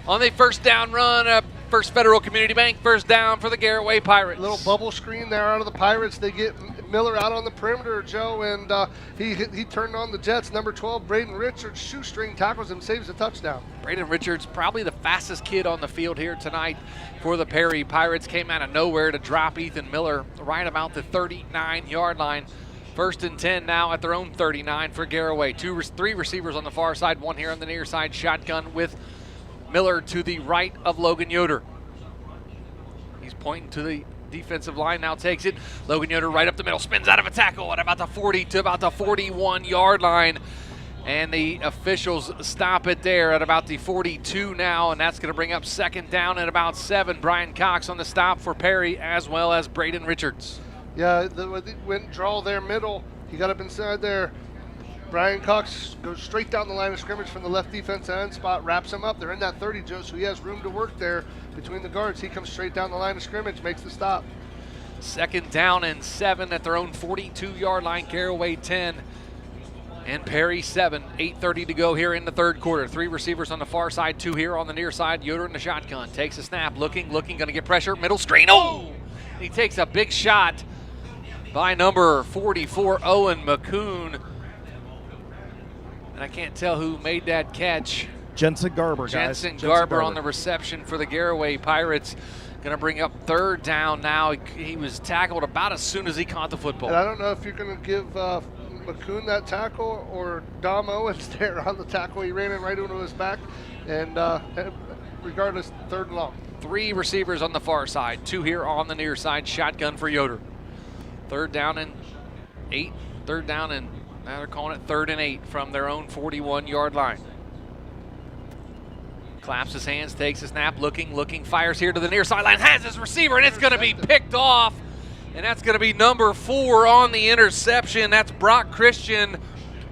on the 1st down run. First Federal Community Bank, 1st down for the Garraway Pirates. Little bubble screen there out of the Pirates. They get Miller out on the perimeter, Joe, and he turned on the Jets. Number 12, Braden Richards, shoestring tackles him, saves a touchdown. Braden Richards, probably the fastest kid on the field here tonight for the Perry Pirates. Came out of nowhere to drop Ethan Miller right about the 39-yard line. 1st and 10 now at their own 39 for Garraway. 3 receivers on the far side, 1 here on the near side. Shotgun with Miller to the right of Logan Yoder. He's pointing to the defensive line, now takes it. Logan Yoder right up the middle, spins out of a tackle at about the 40 to about the 41-yard line. And the officials stop it there at about the 42 now, and that's going to bring up 2nd down and about 7. Brian Cox on the stop for Perry, as well as Braden Richards. Yeah, they went draw their middle. He got up inside there. Brian Cox goes straight down the line of scrimmage from the left defensive end spot, wraps him up. They're in that 30, Joe, so he has room to work there between the guards. He comes straight down the line of scrimmage, makes the stop. 2nd down and 7 at their own 42-yard line. Garraway 10 and Perry 7. 8:30 to go here in the 3rd quarter. 3 receivers on the far side, 2 here on the near side. Yoder in the shotgun, takes a snap, looking, going to get pressure. Middle screen, He takes a big shot by number 44, Owen McCoon. And I can't tell who made that catch. Jensen Garber, guys. Jensen Garber on the reception for the Garraway Pirates. Going to bring up 3rd down now. He was tackled about as soon as he caught the football. And I don't know if you're going to give McCoon that tackle or Dom Owens there on the tackle. He ran in right into his back. And regardless, 3rd and long. 3 receivers on the far side, 2 here on the near side. Shotgun for Yoder. 3rd down and 8. 3rd down and now they're calling it 3rd and 8 from their own 41-yard line. Claps his hands, takes a snap, looking, fires here to the near sideline, has his receiver, and it's going to be picked off. And that's going to be number 4 on the interception. That's Brock Christian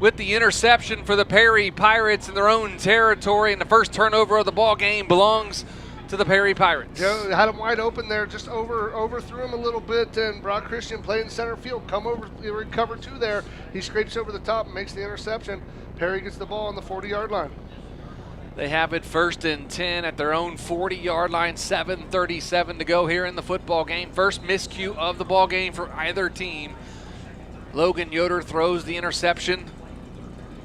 with the interception for the Perry Pirates in their own territory. And the first turnover of the ball game belongs to the Perry Pirates. Joe had him wide open there, just overthrew him a little bit, and Brock Christian playing center field, come over, recover 2 there. He scrapes over the top and makes the interception. Perry gets the ball on the 40-yard line. They have it 1st and 10 at their own 40-yard line, 7:37 to go here in the football game. First miscue of the ball game for either team. Logan Yoder throws the interception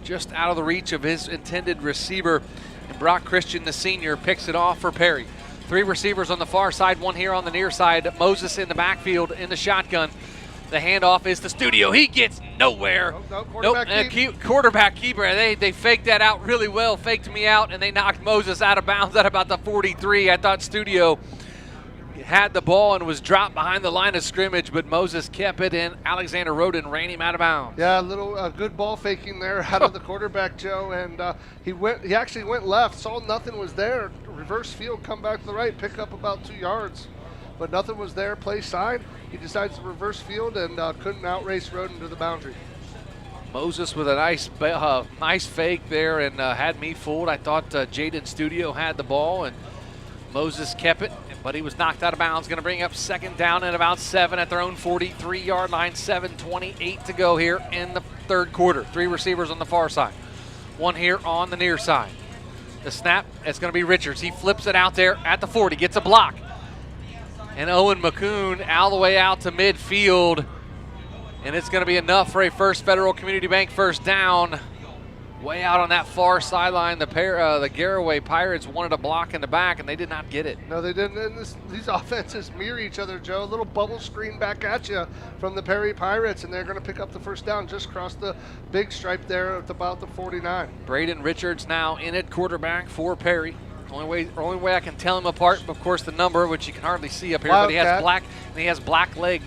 just out of the reach of his intended receiver. And Brock Christian, the senior, picks it off for Perry. 3 receivers on the far side, 1 here on the near side. Moses in the backfield in the shotgun. The handoff is to Studio. He gets nowhere. Quarterback keeper. They faked that out really well. Faked me out, and they knocked Moses out of bounds at about the 43. I thought Studio had the ball and was dropped behind the line of scrimmage, but Moses kept it in. Alexander Roden ran him out of bounds. Yeah, a little good ball faking there out of the quarterback, Joe, and he actually went left, saw nothing was there. Reverse field, come back to the right, pick up about 2 yards, but nothing was there. Play side. He decides to reverse field and couldn't outrace Roden to the boundary. Moses with a nice fake there and had me fooled. I thought Jaden Studio had the ball, and Moses kept it, but he was knocked out of bounds. Going to bring up 2nd down and about 7 at their own 43-yard line. 7:28 to go here in the 3rd quarter. 3 receivers on the far side. 1 here on the near side. The snap, it's going to be Richards. He flips it out there at the 40, gets a block. And Owen McCoon all the way out to midfield. And it's going to be enough for a First Federal Community Bank first down. Way out on that far sideline, the Garaway Pirates wanted a block in the back, and they did not get it. No, they didn't. And these offenses mirror each other, Joe. A little bubble screen back at you from the Perry Pirates, and they're going to pick up the first down just across the big stripe there at about the 49. Braden Richards now in at quarterback for Perry. Only way I can tell him apart, of course, the number, which you can hardly see up here, Wildcat. but he has black leg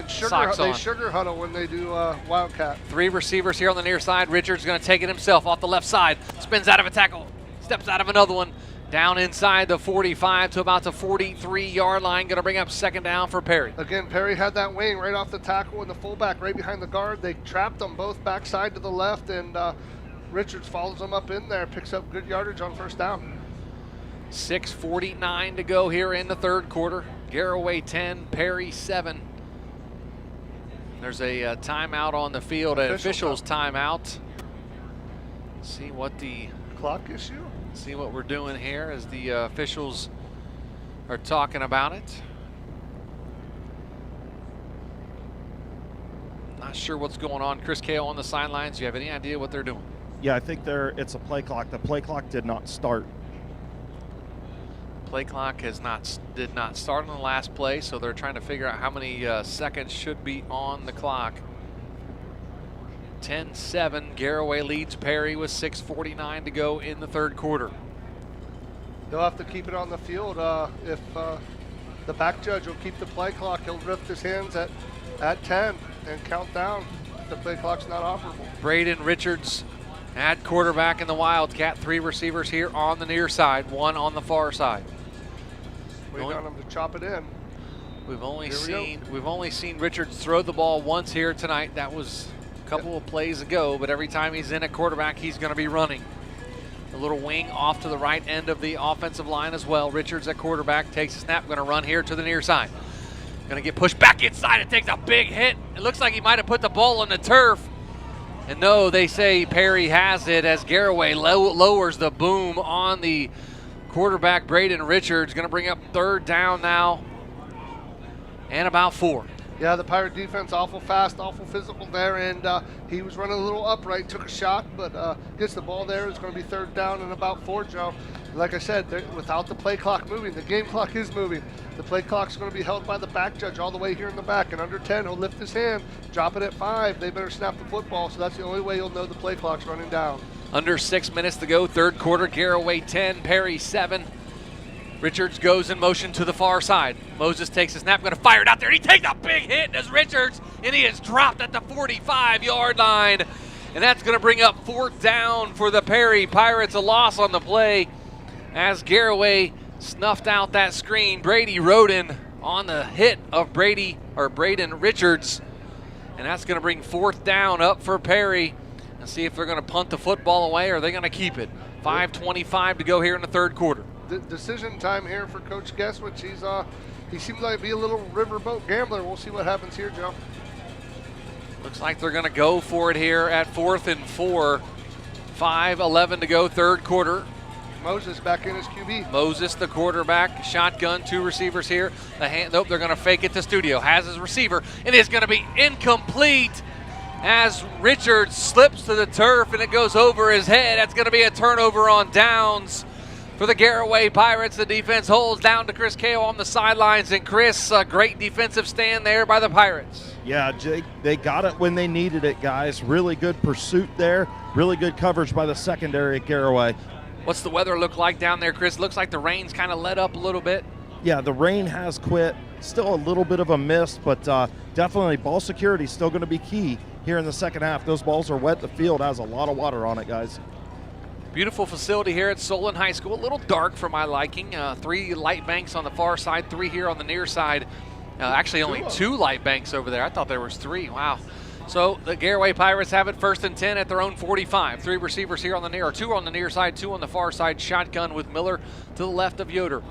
socks on. They sugar huddle when they do Wildcat. 3 receivers here on the near side. Richards going to take it himself off the left side. Spins out of a tackle. Steps out of another one. Down inside the 45 to about the 43-yard line. Going to bring up second down for Perry. Again, Perry had that wing right off the tackle and the fullback right behind the guard. They trapped them both backside to the left, and Richards follows them up in there, picks up good yardage on first down. 6:49 to go here in the third quarter. Garraway 10, Perry 7. There's a timeout on the field, an official's timeout. See what the clock issue. See what we're doing here as the officials are talking about it. Not sure what's going on. Chris Kale on the sidelines. Do you have any idea what they're doing? Yeah, I think it's a play clock. The play clock did not start. Play clock did not start on the last play, so they're trying to figure out how many seconds should be on the clock. 10-7, Garraway leads Perry with 6:49 to go in the third quarter. They'll have to keep it on the field. If the back judge will keep the play clock, he'll lift his hands at 10 and count down. The play clock's not operable. Braden Richards at quarterback in the Wildcat. 3 receivers here on the near side, 1 on the far side. Waiting on him to chop it in. We've only seen Richards throw the ball once here tonight. That was a couple of plays ago, but every time he's in at quarterback, he's going to be running. A little wing off to the right end of the offensive line as well. Richards at quarterback, takes a snap, going to run here to the near side. Going to get pushed back inside. It takes a big hit. It looks like he might have put the ball on the turf. And no, they say Perry has it as Garraway lowers the boom on the quarterback, Braden Richards. Going to bring up third down now and about 4. Yeah, the Pirate defense awful fast, awful physical there, and he was running a little upright, took a shot, but gets the ball there. It's going to be third down and about 4, Joe. Like I said, without the play clock moving, the game clock is moving. The play clock's going to be held by the back judge all the way here in the back, and under 10, he'll lift his hand, drop it at 5. They better snap the football, so that's the only way you'll know the play clock's running down. Under 6 minutes to go, third quarter. Garraway 10, Perry 7. Richards goes in motion to the far side. Moses takes a snap, going to fire it out there. He takes a big hit as Richards, and he is dropped at the 45-yard line. And that's going to bring up fourth down for the Perry Pirates. A loss on the play as Garraway snuffed out that screen. Brady Roden on the hit of Braden Richards. And that's going to bring fourth down up for Perry. And see if they're going to punt the football away or are they going to keep it. 5:25 to go here in the third quarter. Decision time here for Coach Guesswich. He seems like to be a little riverboat gambler. We'll see what happens here, Joe. Looks like they're going to go for it here at 4th and 4. 5:11 to go, third quarter. Moses back in his QB. Moses, the quarterback, shotgun, 2 receivers here. Nope, they're going to fake it to Studio. Has his receiver. It is going to be incomplete as Richards slips to the turf and it goes over his head. That's going to be a turnover on downs for the Garraway Pirates. The defense holds down to Chris Kale on the sidelines. And Chris, a great defensive stand there by the Pirates. Yeah, Jake, they got it when they needed it, guys. Really good pursuit there. Really good coverage by the secondary at Garraway. What's the weather look like down there, Chris? Looks like the rain's kind of let up a little bit. Yeah, the rain has quit. Still a little bit of a mist, but definitely ball security is still going to be key here in the second half. Those balls are wet. The field has a lot of water on it, guys. Beautiful facility here at Solon High School. A little dark for my liking. 3 light banks on the far side, 3 here on the near side. Actually, only 2 light banks over there. I thought there was 3. Wow. So the Garraway Pirates have it 1st and 10 at their own 45. 3 receivers here on the near, or 2 on the near side, 2 on the far side. Shotgun with Miller to the left of Yoder.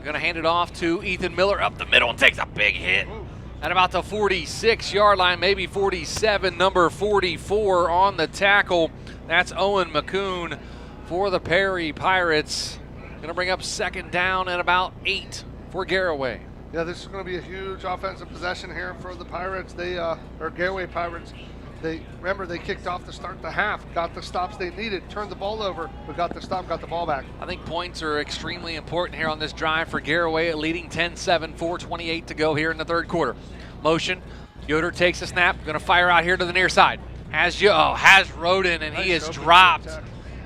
Going to hand it off to Ethan Miller up the middle and takes a big hit at about the 46-yard line, maybe 47, number 44 on the tackle. That's Owen McCoon for the Perry Pirates. Going to bring up second down at about 8. for Garraway. Yeah, this is going to be a huge offensive possession here for the Pirates. Or Garraway Pirates. They kicked off to start the half, got the stops they needed, turned the ball over, but got the stop, got the ball back. I think points are extremely important here on this drive for Garraway, leading 10-7, 4:28 to go here in the third quarter. Motion, Yoder takes a snap, going to fire out here to the near side. Has Roden, and he is dropped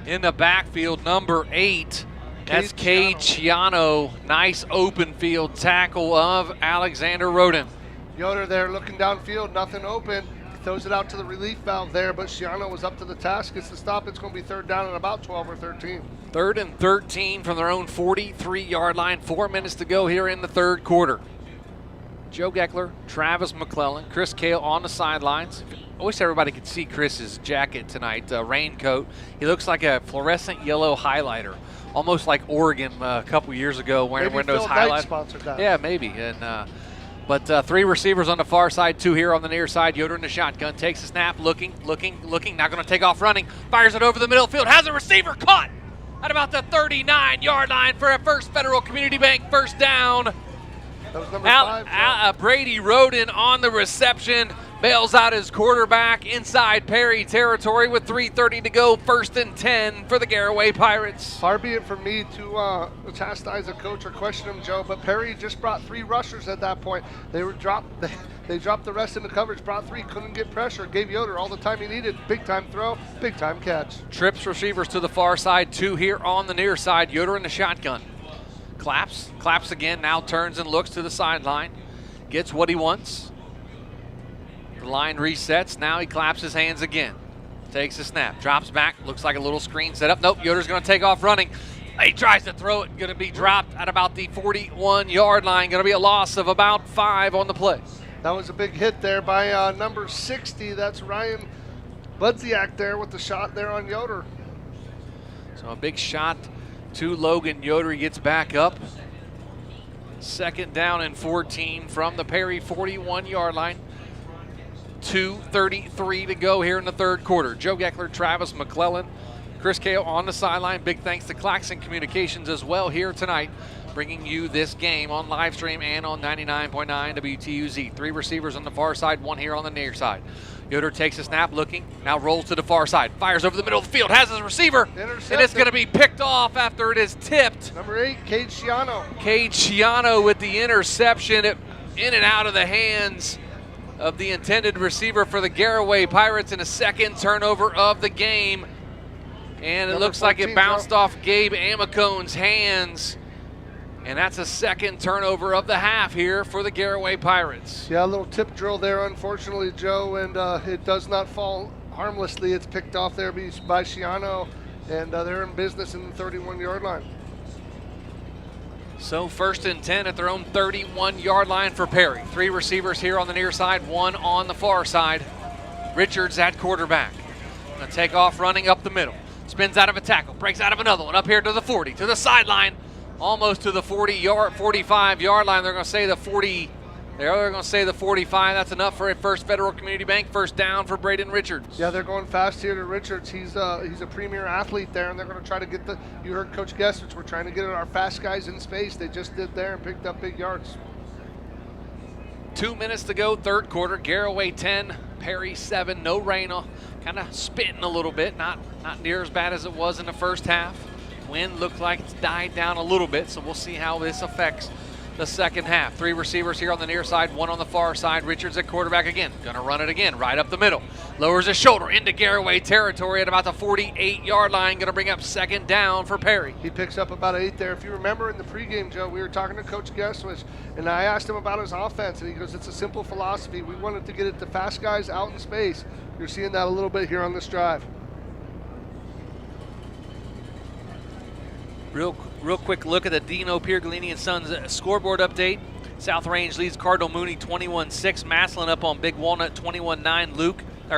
in the backfield, number 8. That's Cade Chiano. Nice open field tackle of Alexander Roden. Yoder there looking downfield, nothing open. Throws it out to the relief valve there, but Chiano was up to the task. It's the stop. It's going to be third down at about 12 or 13. 3rd and 13 from their own 43-yard line. 4 minutes to go here in the third quarter. Joe Geckler, Travis McClelland, Chris Cale on the sidelines. I wish everybody could see Chris's jacket tonight, raincoat. He looks like a fluorescent yellow highlighter, almost like Oregon a couple years ago wearing those highlights. Sponsored that. Yeah, maybe. And But 3 receivers on the far side, 2 here on the near side. Yoder in the shotgun, takes a snap, looking, now going to take off running, fires it over the middle field, has a receiver caught at about the 39-yard line for a First Federal Community Bank first down. That was number 5. Brady Roden on the reception, bails out his quarterback inside Perry territory with 3:30 to go, 1st and 10 for the Garraway Pirates. Far be it from me to chastise a coach or question him, Joe, but Perry just brought 3 rushers at that point. They dropped the rest in the coverage, brought 3, couldn't get pressure, gave Yoder all the time he needed. Big time throw, big time catch. Trips receivers to the far side, 2 here on the near side. Yoder in the shotgun. Claps again, now turns and looks to the sideline. Gets what he wants. The line resets, now he claps his hands again. Takes a snap, drops back, looks like a little screen set up. Nope, Yoder's gonna take off running. He tries to throw it, gonna be dropped at about the 41-yard line. Gonna be a loss of about 5 on the play. That was a big hit there by number 60. That's Ryan Budziak there with the shot there on Yoder. So a big shot to Logan Yoder. He gets back up. 2nd down and 14 from the Perry 41-yard line. 2:33 to go here in the third quarter. Joe Geckler, Travis McClelland, Chris Cale on the sideline. Big thanks to Claxon Communications as well here tonight, bringing you this game on live stream and on 99.9 WTUZ. 3 receivers on the far side, 1 here on the near side. Yoder takes a snap, looking, now rolls to the far side, fires over the middle of the field, has his receiver, and it's going to be picked off after it is tipped. Number 8, Cade Chiano. Cade Chiano with the interception, in and out of the hands of the intended receiver for the Garraway Pirates, in a 2nd turnover of the game. And it looks like it bounced off Gabe Amicone's hands. And that's a 2nd turnover of the half here for the Garraway Pirates. Yeah, a little tip drill there, unfortunately, Joe, and it does not fall harmlessly. It's picked off there by Chiano, and they're in business in the 31-yard line. So 1st and 10 at their own 31-yard line for Perry. 3 receivers here on the near side, 1 on the far side. Richards at quarterback. Gonna take off running up the middle. Spins out of a tackle, breaks out of another one, up here to the 40, to the sideline. Almost to the 45-yard line. They're going to say the 40. They're going to say the 45. That's enough for a First Federal Community Bank first down for Braden Richards. Yeah, they're going fast here to Richards. He's a premier athlete there, and they're going to try to get you heard Coach Gessich, we're trying to get our fast guys in space. They just did there and picked up big yards. 2 minutes to go, third quarter. Garraway 10, Perry 7. No rain, kind of spitting a little bit. Not near as bad as it was in the first half. Wind looked like it's died down a little bit, so we'll see how this affects the second half. 3 receivers here on the near side, 1 on the far side. Richards at quarterback again. Gonna run it again, right up the middle. Lowers his shoulder into Garraway territory at about the 48-yard line. Gonna bring up 2nd down for Perry. He picks up about 8 there. If you remember in the pregame, Joe, we were talking to Coach Gessich, and I asked him about his offense, and he goes, it's a simple philosophy. We wanted to get it to fast guys out in space. You're seeing that a little bit here on this drive. Real quick look at the Dino Piergalini and Sons scoreboard update. South Range leads Cardinal Mooney 21-6. Massillon up on Big Walnut 21-9.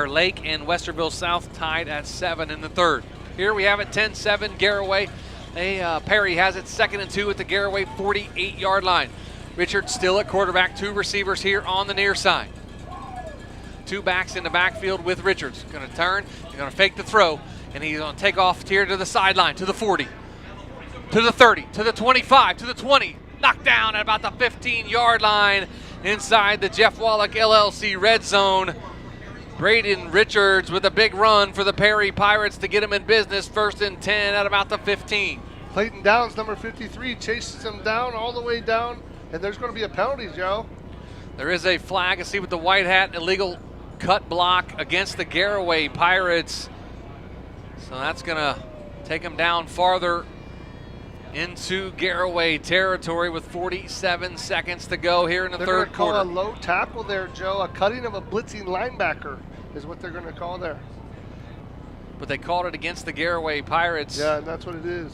Lake and Westerville South tied at 7 in the third. Here we have it 10-7 Garraway. Perry has it 2nd and 2 at the Garraway 48-yard line. Richards still at quarterback. 2 receivers here on the near side. 2 backs in the backfield with Richards. Going to turn, he's going to fake the throw, and he's going to take off here to the sideline, to the 40. To the 30, to the 25, to the 20. knocked down at about the 15-yard line inside the Jeff Wallach LLC red zone. Braden Richards with a big run for the Perry Pirates to get them in business. 1st and 10 at about the 15. Clayton Downs, number 53, chases him down all the way down, and there's going to be a penalty, Joe. There is a flag. I see with the white hat, illegal cut block against the Garaway Pirates. So that's going to take them down farther into Garraway territory with 47 seconds to go here in the third quarter. They're going to call a low tackle there, Joe. A cutting of a blitzing linebacker is what they're going to call there. But they called it against the Garraway Pirates. Yeah, and that's what it is.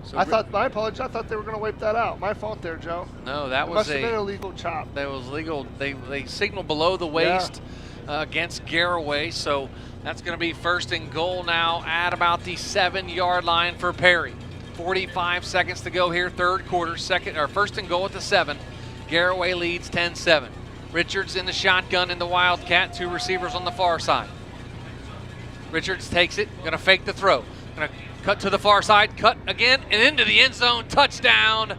So my apologies. I thought they were going to wipe that out. My fault there, Joe. No, that was must have been a legal chop. That was legal. They signaled below the waist against Garraway, so that's going to be 1st and goal now at about the 7-yard line for Perry. 45 seconds to go here, third quarter. 1st and goal at the 7. Garraway leads 10-7. Richards in the shotgun in the Wildcat. 2 receivers on the far side. Richards takes it, going to fake the throw. Going to cut to the far side, cut again, and into the end zone. Touchdown.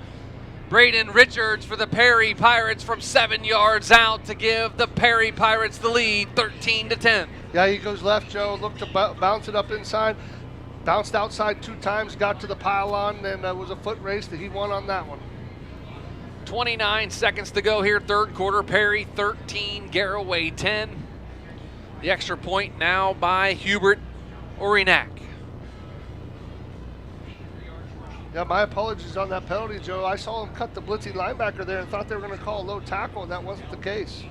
Braden Richards for the Perry Pirates from 7 yards out to give the Perry Pirates the lead, 13-10. Yeah, he goes left, Joe. Looked to bounce it up inside. Bounced outside 2 times, got to the pylon, and was a foot race that he won on that one. 29 seconds to go here, third quarter. Perry 13, Garraway 10. The extra point now by Hubert Orinak. Yeah, my apologies on that penalty, Joe. I saw him cut the blitzing linebacker there and thought they were going to call a low tackle, and that wasn't the case.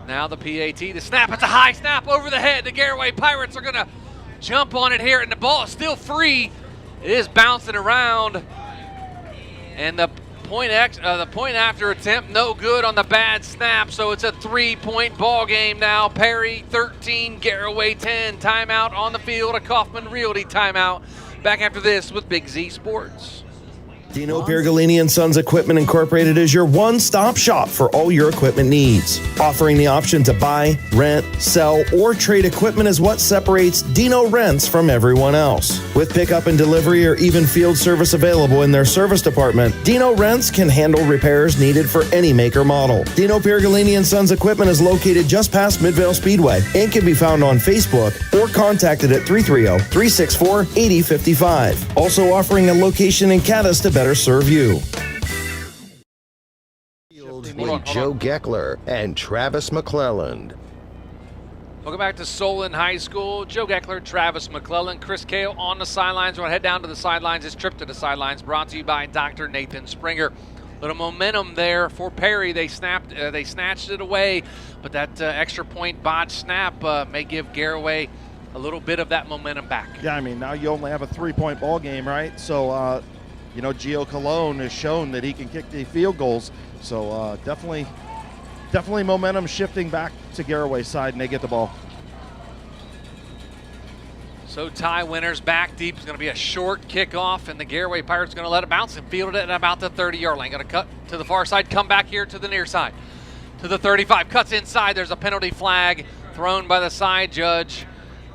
Now the PAT, the snap. It's a high snap over the head. The Garraway Pirates are going to jump on it here, and the ball is still free. It is bouncing around, and the point after attempt no good on the bad snap, so it's a 3-point ball game now. Perry 13, Garraway 10. Timeout on the field, a Kaufman Realty timeout. Back after this with Big Z Sports. Dino Piergolini & Sons Equipment Incorporated is your one-stop shop for all your equipment needs. Offering the option to buy, rent, sell, or trade equipment is what separates Dino Rents from everyone else. With pickup and delivery or even field service available in their service department, Dino Rents can handle repairs needed for any make or model. Dino Piergolini & Sons Equipment is located just past Midvale Speedway and can be found on Facebook or contacted at 330-364-8055. Also offering a location in Caddis to better serve you. With Joe Geckler and Travis McClelland. Welcome back to Solon High School. Joe Geckler, Travis McClelland, Chris Kale on the sidelines. We're going to head down to the sidelines. This trip to the sidelines brought to you by Dr. Nathan Springer. Little momentum there for Perry. They snatched it away, but that extra point botch snap may give Garraway a little bit of that momentum back. Yeah, I mean, now you only have a 3-point ball game, right? So, Gio Colon has shown that he can kick the field goals. So definitely momentum shifting back to Garraway's side, and they get the ball. So Ty Winters back deep. It's going to be a short kickoff, and the Garraway Pirates going to let it bounce and field it at about the 30-yard line. Going to cut to the far side, come back here to the near side. To the 35, cuts inside. There's a penalty flag thrown by the side judge.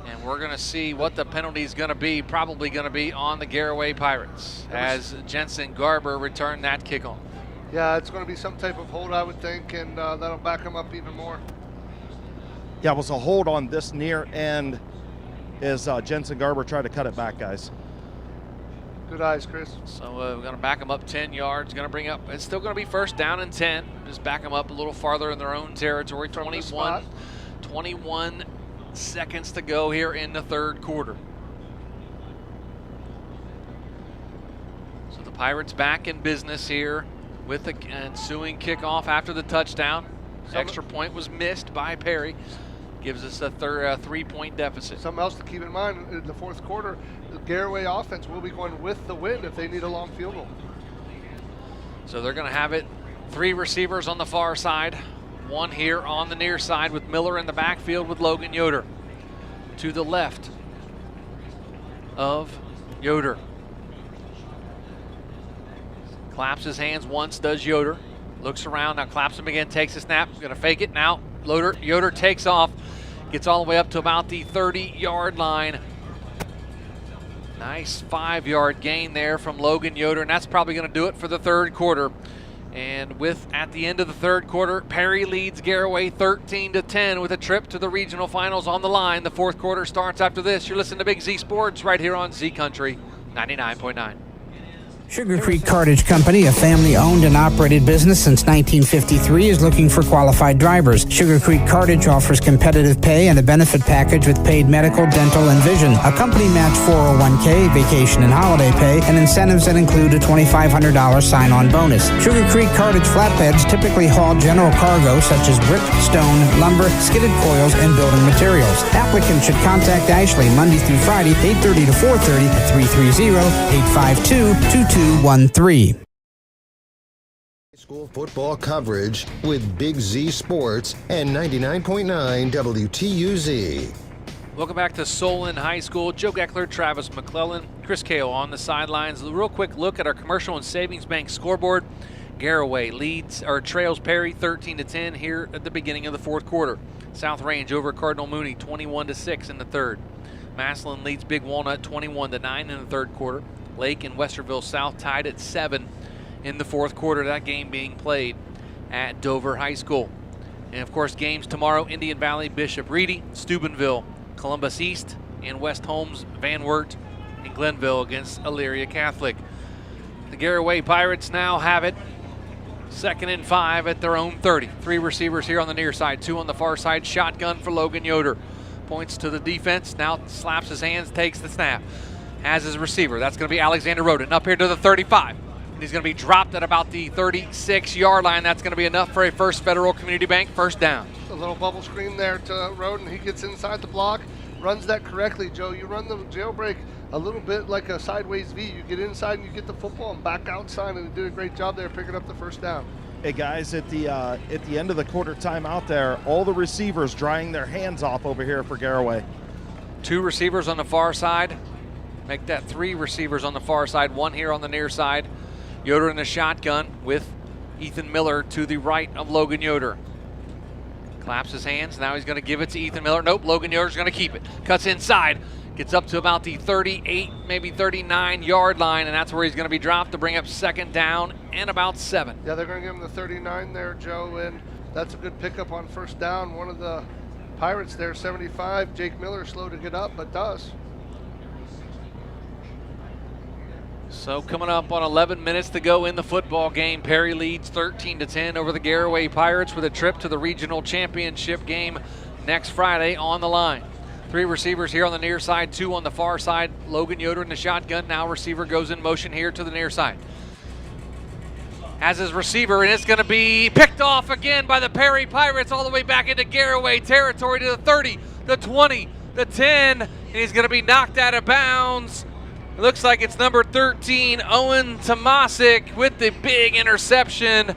And we're going to see what the penalty is going to be. Probably going to be on the Garraway Pirates as Jensen Garber returned that kickoff. Yeah, it's going to be some type of hold, I would think, and that'll back them up even more. Yeah, it was a hold on this near end as Jensen Garber tried to cut it back, guys. Good eyes, Chris. So we're going to back them up 10 yards. Going to bring up, it's still going to be 1st down and 10. Just back them up a little farther in their own territory. 21 seconds to go here in the third quarter. So the Pirates back in business here with the ensuing kickoff after the touchdown. Extra point was missed by Perry. Gives us a 3-point deficit. Something else to keep in mind in the fourth quarter, the Garraway offense will be going with the wind if they need a long field goal. So they're going to have it 3 receivers on the far side. 1 here on the near side with Miller in the backfield with Logan Yoder. To the left of Yoder. Claps his hands once, does Yoder. Looks around, now claps him again, takes a snap, gonna fake it now. Yoder takes off, gets all the way up to about the 30-yard line. Nice 5-yard gain there from Logan Yoder, and that's probably going to do it for the third quarter. And at the end of the third quarter, Perry leads Garraway 13-10 with a trip to the regional finals on the line. The fourth quarter starts after this. You're listening to Big Z Sports right here on Z Country 99.9. Sugar Creek Cartage Company, a family-owned and operated business since 1953, is looking for qualified drivers. Sugar Creek Cartage offers competitive pay and a benefit package with paid medical, dental, and vision, a company match 401k, vacation and holiday pay, and incentives that include a $2,500 sign-on bonus. Sugar Creek Cartage flatbeds typically haul general cargo such as brick, stone, lumber, skidded coils, and building materials. Applicants should contact Ashley Monday through Friday, 8:30 to 4:30 at 330-852-2213. School football coverage with Big Z Sports and 99.9 WTUZ. Welcome back to Solon High School. Joe Geckler, Travis McClelland, Chris Kale on the sidelines. A real quick look at our Commercial and Savings Bank scoreboard. Garraway trails Perry 13-10 here at the beginning of the fourth quarter. South Range over Cardinal Mooney 21-6 in the third. Massillon leads Big Walnut 21-9 in the third quarter. Lake and Westerville South tied at 7 in the fourth quarter. That game being played at Dover High School. And of course, games tomorrow: Indian Valley, Bishop Reedy, Steubenville, Columbus East, and West Holmes, Van Wert, and Glenville against Elyria Catholic. The Garraway Pirates now have it 2nd and 5 at their own 30. 3 receivers here on the near side, 2 on the far side. Shotgun for Logan Yoder. Points to the defense, now slaps his hands, takes the snap. As his receiver, that's going to be Alexander Roden up here to the 35. And he's going to be dropped at about the 36-yard line. That's going to be enough for a First Federal Community Bank first down. A little bubble screen there to Roden. He gets inside the block, runs that correctly, Joe. You run the jailbreak a little bit like a sideways V. You get inside and you get the football and back outside, and he did a great job there picking up the first down. Hey guys, at the end of the quarter time out there, all the receivers drying their hands off over here for Garraway. 2 receivers on the far side. Make that 3 receivers on the far side, 1 here on the near side. Yoder in the shotgun with Ethan Miller to the right of Logan Yoder. Claps his hands. Now he's going to give it to Ethan Miller. Nope, Logan Yoder's going to keep it. Cuts inside. Gets up to about the 38, maybe 39-yard line, and that's where he's going to be dropped to bring up 2nd down and about 7. Yeah, they're going to give him the 39 there, Joe, and that's a good pickup on first down. One of the Pirates there, 75. Jake Miller, slow to get up, but does. So coming up on 11 minutes to go in the football game, Perry leads 13-10 over the Garraway Pirates with a trip to the regional championship game next Friday on the line. 3 receivers here on the near side, 2 on the far side. Logan Yoder in the shotgun. Now receiver goes in motion here to the near side. Has his receiver, and it's going to be picked off again by the Perry Pirates all the way back into Garraway territory to the 30, the 20, the 10, and he's going to be knocked out of bounds. It looks like it's number 13, Owen Tomasic, with the big interception,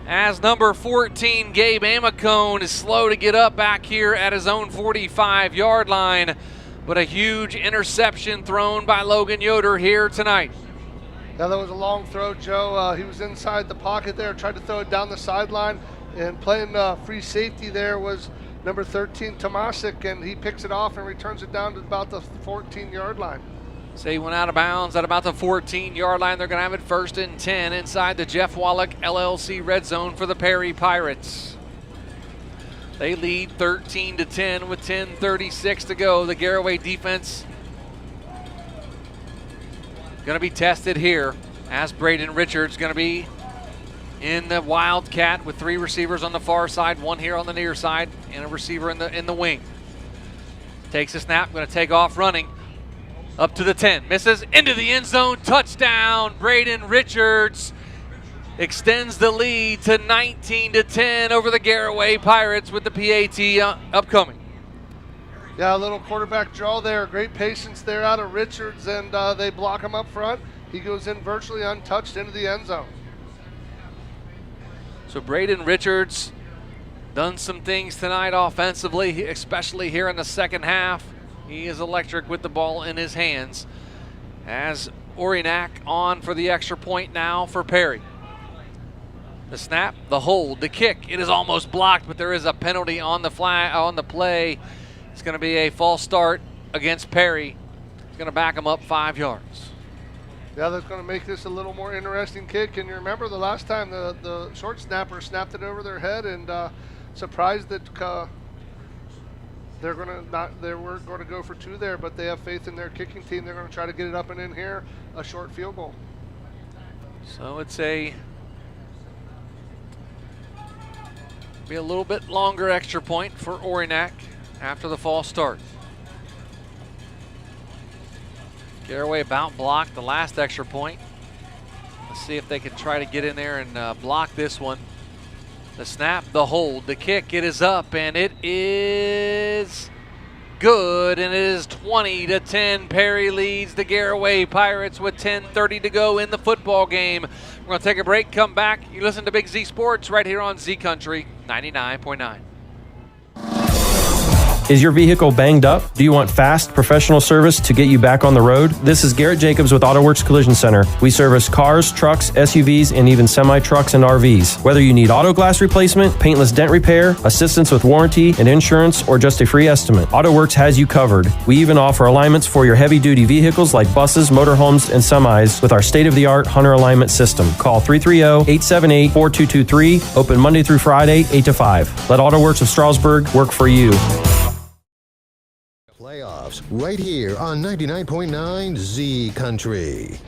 as number 14, Gabe Amicone, is slow to get up back here at his own 45-yard line. But a huge interception thrown by Logan Yoder here tonight. Yeah, that was a long throw, Joe. He was inside the pocket there, tried to throw it down the sideline, and playing free safety there was number 13, Tomasic, and he picks it off and returns it down to about the 14-yard line. So he went out of bounds at about the 14-yard line. They're going to have it 1st and 10 inside the Jeff Wallach LLC red zone for the Perry Pirates. They lead 13-10 with 10:36 to go. The Garraway defense going to be tested here as Braden Richards going to be in the Wildcat with 3 receivers on the far side, 1 here on the near side, and a receiver in the wing. Takes a snap, going to take off running. Up to the 10, misses, into the end zone, touchdown. Braden Richards extends the lead to 19-10 over the Garraway Pirates with the PAT upcoming. Yeah, a little quarterback draw there. Great patience there out of Richards, and they block him up front. He goes in virtually untouched into the end zone. So Braden Richards done some things tonight offensively, especially here in the second half. He is electric with the ball in his hands. As Orionak on for the extra point now for Perry. The snap, the hold, the kick. It is almost blocked, but there is a penalty on the play. It's going to be a false start against Perry. going to back them up 5 yards. Yeah, that's going to make this a little more interesting kick. And you remember the last time the short snapper snapped it over their head, and surprised that they weren't going to go for 2 there, but they have faith in their kicking team. They're going to try to get it up and in here, a short field goal. So it's be a little bit longer extra point for Orinac after the false start. Garraway about blocked the last extra point. Let's see if they can try to get in there and block this one. The snap, the hold, the kick, it is up, and it is good, and it is 20-10. Perry leads the Garraway Pirates with 10:30 to go in the football game. We're going to take a break, come back. You listen to Big Z Sports right here on Z Country 99.9. Is your vehicle banged up? Do you want fast, professional service to get you back on the road? This is Garrett Jacobs with AutoWorks Collision Center. We service cars, trucks, SUVs, and even semi-trucks and RVs. Whether you need auto glass replacement, paintless dent repair, assistance with warranty and insurance, or just a free estimate, AutoWorks has you covered. We even offer alignments for your heavy-duty vehicles like buses, motorhomes, and semis with our state-of-the-art Hunter alignment system. Call 330-878-4223. Open Monday through Friday, 8 to 5. Let AutoWorks of Strasburg work for you. Playoffs right here on 99.9 Z Country.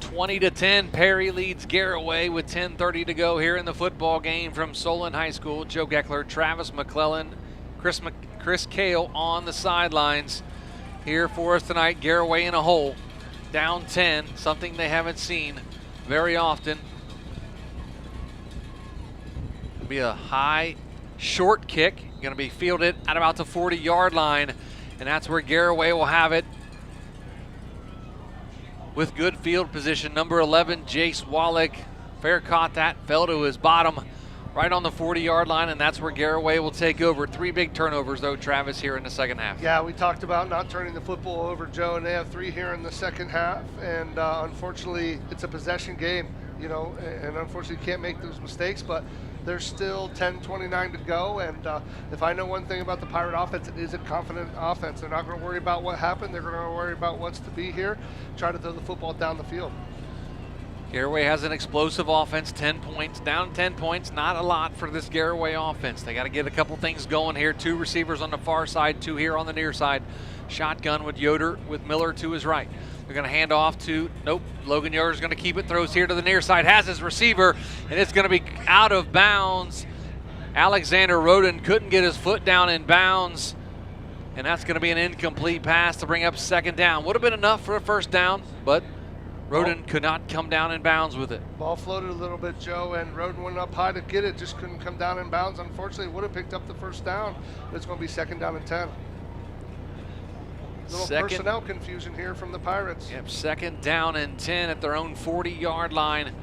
20-10, Perry leads Garraway with 10:30 to go here in the football game from Solon High School. Joe Geckler, Travis McClelland, Chris Kale on the sidelines. Here for us tonight, Garraway in a hole, down 10, something they haven't seen very often. It'll be a high, short kick, going to be fielded at about the 40-yard line. And that's where Garraway will have it with good field position. Number 11, Jace Wallach, fair caught that, fell to his bottom right on the 40-yard line, and that's where Garraway will take over. 3 big turnovers, though, Travis, here in the second half. Yeah, we talked about not turning the football over, Joe, and they have 3 here in the second half, and unfortunately, it's a possession game, you know, and unfortunately, you can't make those mistakes, but there's still 10:29 to go, and if I know one thing about the Pirate offense, it is a confident offense. They're not going to worry about what happened. They're going to worry about what's to be here, try to throw the football down the field. Garraway has an explosive offense, 10 points, down 10 points, not a lot for this Garraway offense. They got to get a couple things going here. 2 receivers on the far side, 2 here on the near side. Shotgun with Yoder, with Miller to his right. They're going to hand off to, Logan Yoder's going to keep it, throws here to the near side, has his receiver, and it's going to be out of bounds. Alexander Roden couldn't get his foot down in bounds, and that's going to be an incomplete pass to bring up second down. Would have been enough for a first down, but Roden could not come down in bounds with it. Ball floated a little bit, Joe, and Roden went up high to get it, just couldn't come down in bounds. Unfortunately, would have picked up the first down, but it's going to be second down and 10. Little personnel confusion here from the Pirates. Yep, second down and 10 at their own 40-yard line.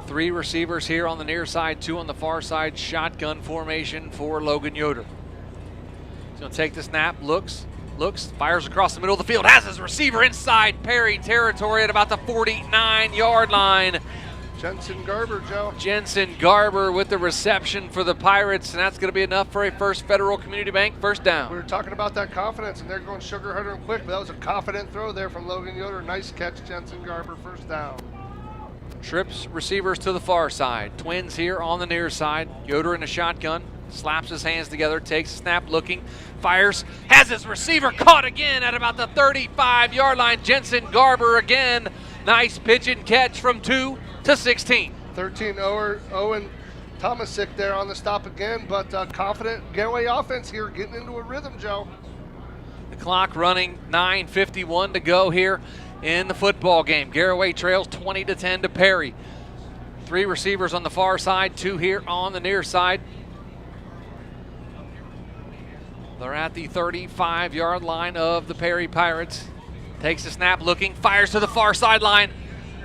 3 receivers here on the near side, 2 on the far side. Shotgun formation for Logan Yoder. He's going to take the snap, looks, fires across the middle of the field, has his receiver inside Perry territory at about the 49-yard line. Jensen Garber, Joe. Jensen Garber with the reception for the Pirates, and that's going to be enough for a First Federal Community Bank first down. We were talking about that confidence, and they're going sugar harder and quick, but that was a confident throw there from Logan Yoder. Nice catch, Jensen Garber, first down. Trips receivers to the far side. Twins here on the near side. Yoder in a shotgun, slaps his hands together, takes a snap, looking, fires, has his receiver caught again at about the 35-yard line. Jensen Garber again. Nice pitch and catch from 2 to 16. 13 Owen Tomasic there on the stop again, but confident Garraway offense here getting into a rhythm, Joe. The clock running, 9:51 to go here in the football game. Garraway trails 20-10 to Perry. 3 receivers on the far side, 2 here on the near side. They're at the 35-yard line of the Perry Pirates. Takes a snap, looking, fires to the far sideline.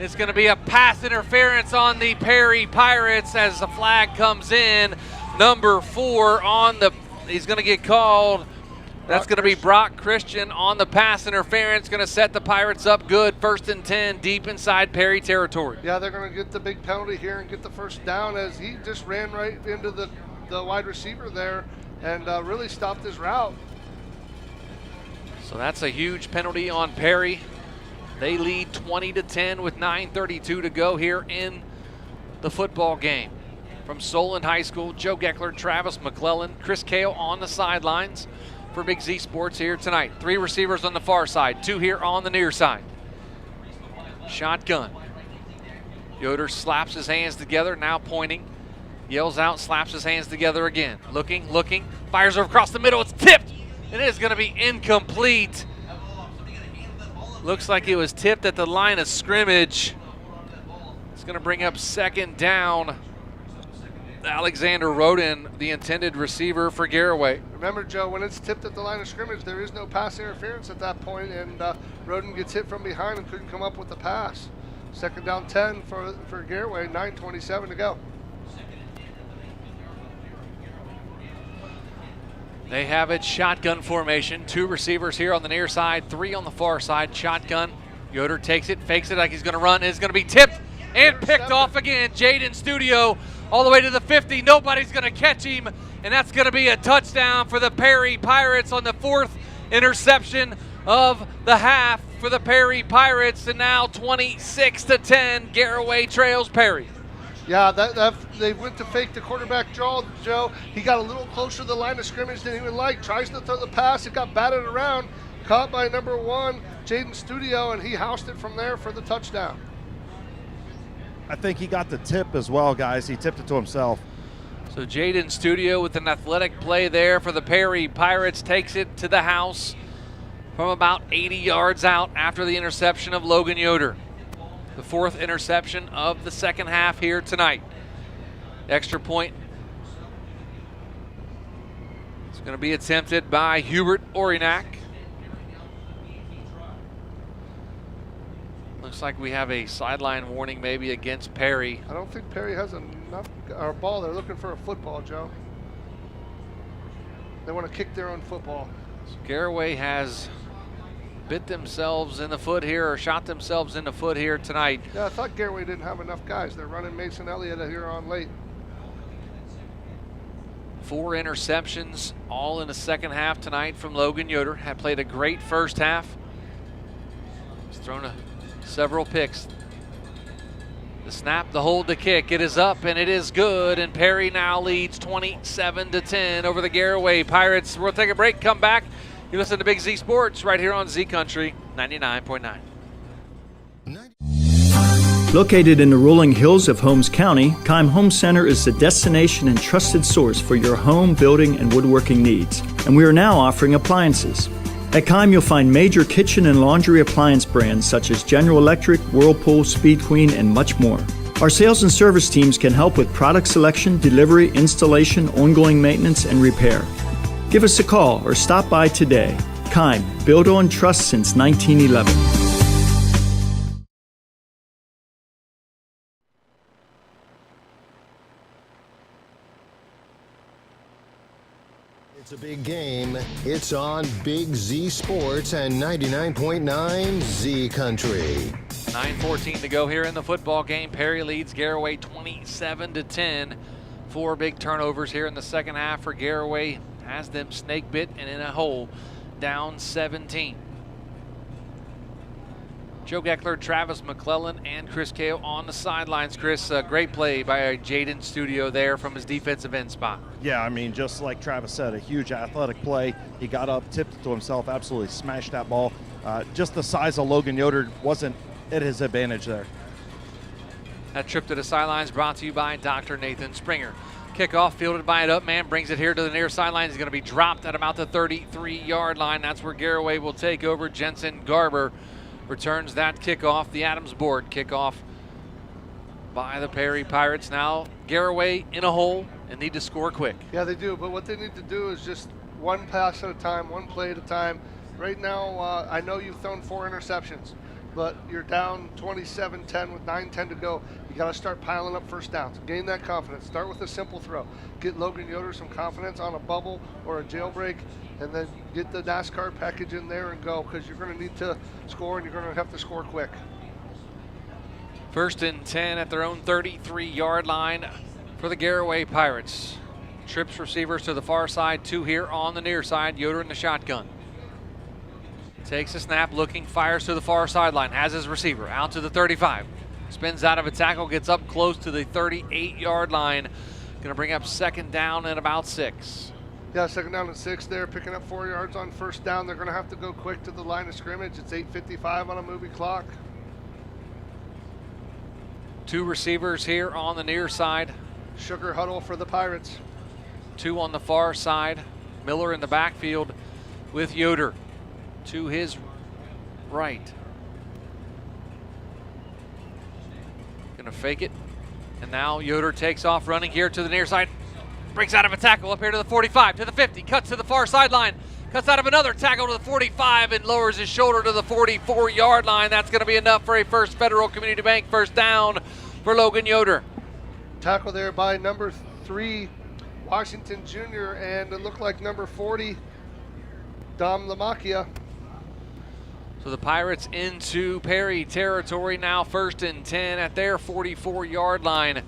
It's going to be a pass interference on the Perry Pirates as the flag comes in. Number 4 on the, he's going to get called. That's going to be Brock Christian on the pass interference. Going to set the Pirates up good. 1st and 10 deep inside Perry territory. Yeah, they're going to get the big penalty here and get the first down as he just ran right into the wide receiver there and really stopped his route. So that's a huge penalty on Perry. They lead 20-10 with 9:32 to go here in the football game. From Solon High School, Joe Geckler, Travis McClelland, Chris Kale on the sidelines for Big Z Sports here tonight. 3 receivers on the far side, 2 here on the near side. Shotgun. Yoder slaps his hands together, now pointing. Yells out, slaps his hands together again. Looking, fires over across the middle. It's tipped, and it is going to be incomplete. Looks like it was tipped at the line of scrimmage. It's going to bring up second down. Alexander Roden, the intended receiver for Garraway. Remember, Joe, when it's tipped at the line of scrimmage, there is no pass interference at that point, and Roden gets hit from behind and couldn't come up with the pass. Second down 10 for Garraway, 9:27 to go. They have it shotgun formation. 2 receivers here on the near side, 3 on the far side. Shotgun. Yoder takes it, fakes it like he's going to run. It's going to be tipped and picked off again. Jaden Studio all the way to the 50. Nobody's going to catch him, and that's going to be a touchdown for the Perry Pirates on the 4th interception of the half for the Perry Pirates, and now 26-10. Garraway trails Perry. Yeah, they went to fake the quarterback draw, Joe. He got a little closer to the line of scrimmage than he would like. Tries to throw the pass. It got batted around. Caught by number 1, Jaden Studio, and he housed it from there for the touchdown. I think he got the tip as well, guys. He tipped it to himself. So Jaden Studio with an athletic play there for the Perry Pirates takes it to the house from about 80 yards out after the interception of Logan Yoder. The 4th interception of the second half here tonight. Extra point. It's going to be attempted by Hubert Orinak. Looks like we have a sideline warning maybe against Perry. I don't think Perry has enough ball. They're looking for a football, Joe. They want to kick their own football. So Garraway has bit themselves in the foot here, or shot themselves in the foot here tonight. Yeah, I thought Garraway didn't have enough guys. They're running Mason Elliott here on late. 4 interceptions, all in the second half tonight from Logan Yoder. Had played a great first half. He's thrown several picks. The snap, the hold, the kick. It is up and it is good. And Perry now leads 27-10 over the Garraway Pirates. We'll take a break, come back. You listen to Big Z Sports right here on Z Country 99.9. Located in the rolling hills of Holmes County, Keim Home Center is the destination and trusted source for your home, building, and woodworking needs. And we are now offering appliances. At Keim, you'll find major kitchen and laundry appliance brands such as General Electric, Whirlpool, Speed Queen, and much more. Our sales and service teams can help with product selection, delivery, installation, ongoing maintenance, and repair. Give us a call or stop by today. Keim, built on trust since 1911. It's a big game. It's on Big Z Sports and 99.9 Z Country. 9:14 to go here in the football game. Perry leads Garraway 27-10. 4 big turnovers here in the second half for Garraway. Has them snake bit and in a hole, down 17. Joe Geckler, Travis McClelland, and Chris Kale on the sidelines. Chris, great play by Jaden Studio there from his defensive end spot. Yeah, I mean, just like Travis said, a huge athletic play. He got up, tipped it to himself, absolutely smashed that ball. Just the size of Logan Yoder wasn't at his advantage there. That trip to the sidelines brought to you by Dr. Nathan Springer. Kickoff fielded by an up man, brings it here to the near sideline. He's going to be dropped at about the 33-yard line. That's where Garraway will take over. Jensen Garber returns that kickoff. The Adams board kickoff by the Perry Pirates. Now Garraway in a hole and need to score quick. Yeah, they do, but what they need to do is just one pass at a time, one play at a time. Right now, I know you've thrown 4 interceptions, but you're down 27-10 with 9:10 to go. You got to start piling up first downs. Gain that confidence. Start with a simple throw. Get Logan Yoder some confidence on a bubble or a jailbreak, and then get the NASCAR package in there and go, because you're going to need to score, and you're going to have to score quick. 1st and 10 at their own 33-yard line for the Garraway Pirates. Trips receivers to the far side, 2 here on the near side. Yoder in the shotgun. Takes a snap, looking, fires to the far sideline, has his receiver out to the 35. Spins out of a tackle, gets up close to the 38-yard line. Going to bring up second down and about 6. Yeah, second down and 6 there, picking up 4 yards on first down. They're going to have to go quick to the line of scrimmage. It's 8:55 on a movie clock. 2 receivers here on the near side. Sugar huddle for the Pirates. 2 on the far side. Miller in the backfield with Yoder to his right. Gonna fake it. And now Yoder takes off running here to the near side. Breaks out of a tackle up here to the 45, to the 50, cuts to the far sideline. Cuts out of another tackle to the 45 and lowers his shoulder to the 44-yard line. That's gonna be enough for a First Federal Community Bank first down for Logan Yoder. Tackle there by number 3, Washington Jr., and it looked like number 40, Dom Lamacchia. So the Pirates into Perry territory now, 1st and 10 at their 44-yard line.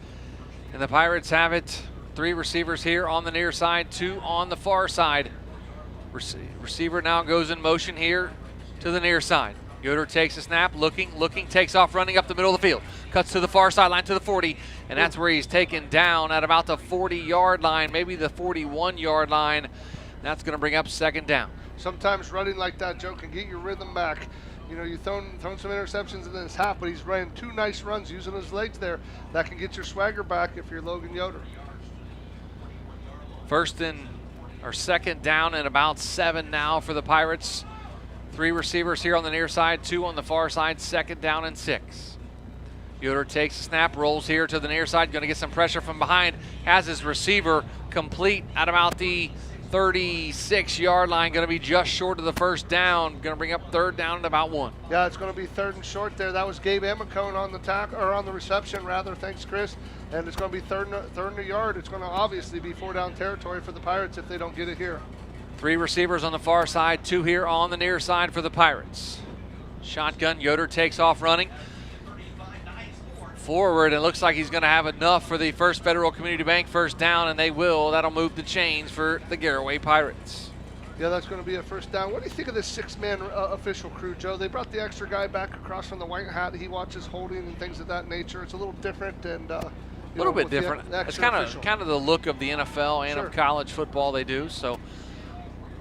And the Pirates have it. 3 receivers here on the near side, 2 on the far side. Receiver now goes in motion here to the near side. Yoder takes a snap, looking, takes off running up the middle of the field. Cuts to the far sideline to the 40, and that's where he's taken down at about the 40-yard line, maybe the 41-yard line. That's going to bring up second down. Sometimes running like that, Joe, can get your rhythm back. You know, you've thrown some interceptions in this half, but he's running 2 nice runs using his legs there. That can get your swagger back if you're Logan Yoder. Second down and about 7 now for the Pirates. 3 receivers here on the near side, 2 on the far side, second down and 6. Yoder takes a snap, rolls here to the near side, going to get some pressure from behind, has his receiver complete at about the 36-yard line, going to be just short of the first down, going to bring up third down and about 1. Yeah, it's going to be 3rd and short there. That was Gabe Emicone on the tackle, or on the reception rather. Thanks, Chris. And it's going to be third and a yard. It's going to obviously be 4-down territory for the Pirates if they don't get it here. 3 receivers on the far side, 2 here on the near side for the Pirates. Shotgun, Yoder takes off running forward, and looks like he's going to have enough for the First Federal Community Bank first down, and they will. That'll move the chains for the Garraway Pirates. Yeah, that's going to be a first down. What do you think of this 6-man official crew, Joe? They brought the extra guy back across from the white hat. He watches holding and things of that nature. It's a little different and a little bit different. It's kind of the look of the NFL and of college football they do. So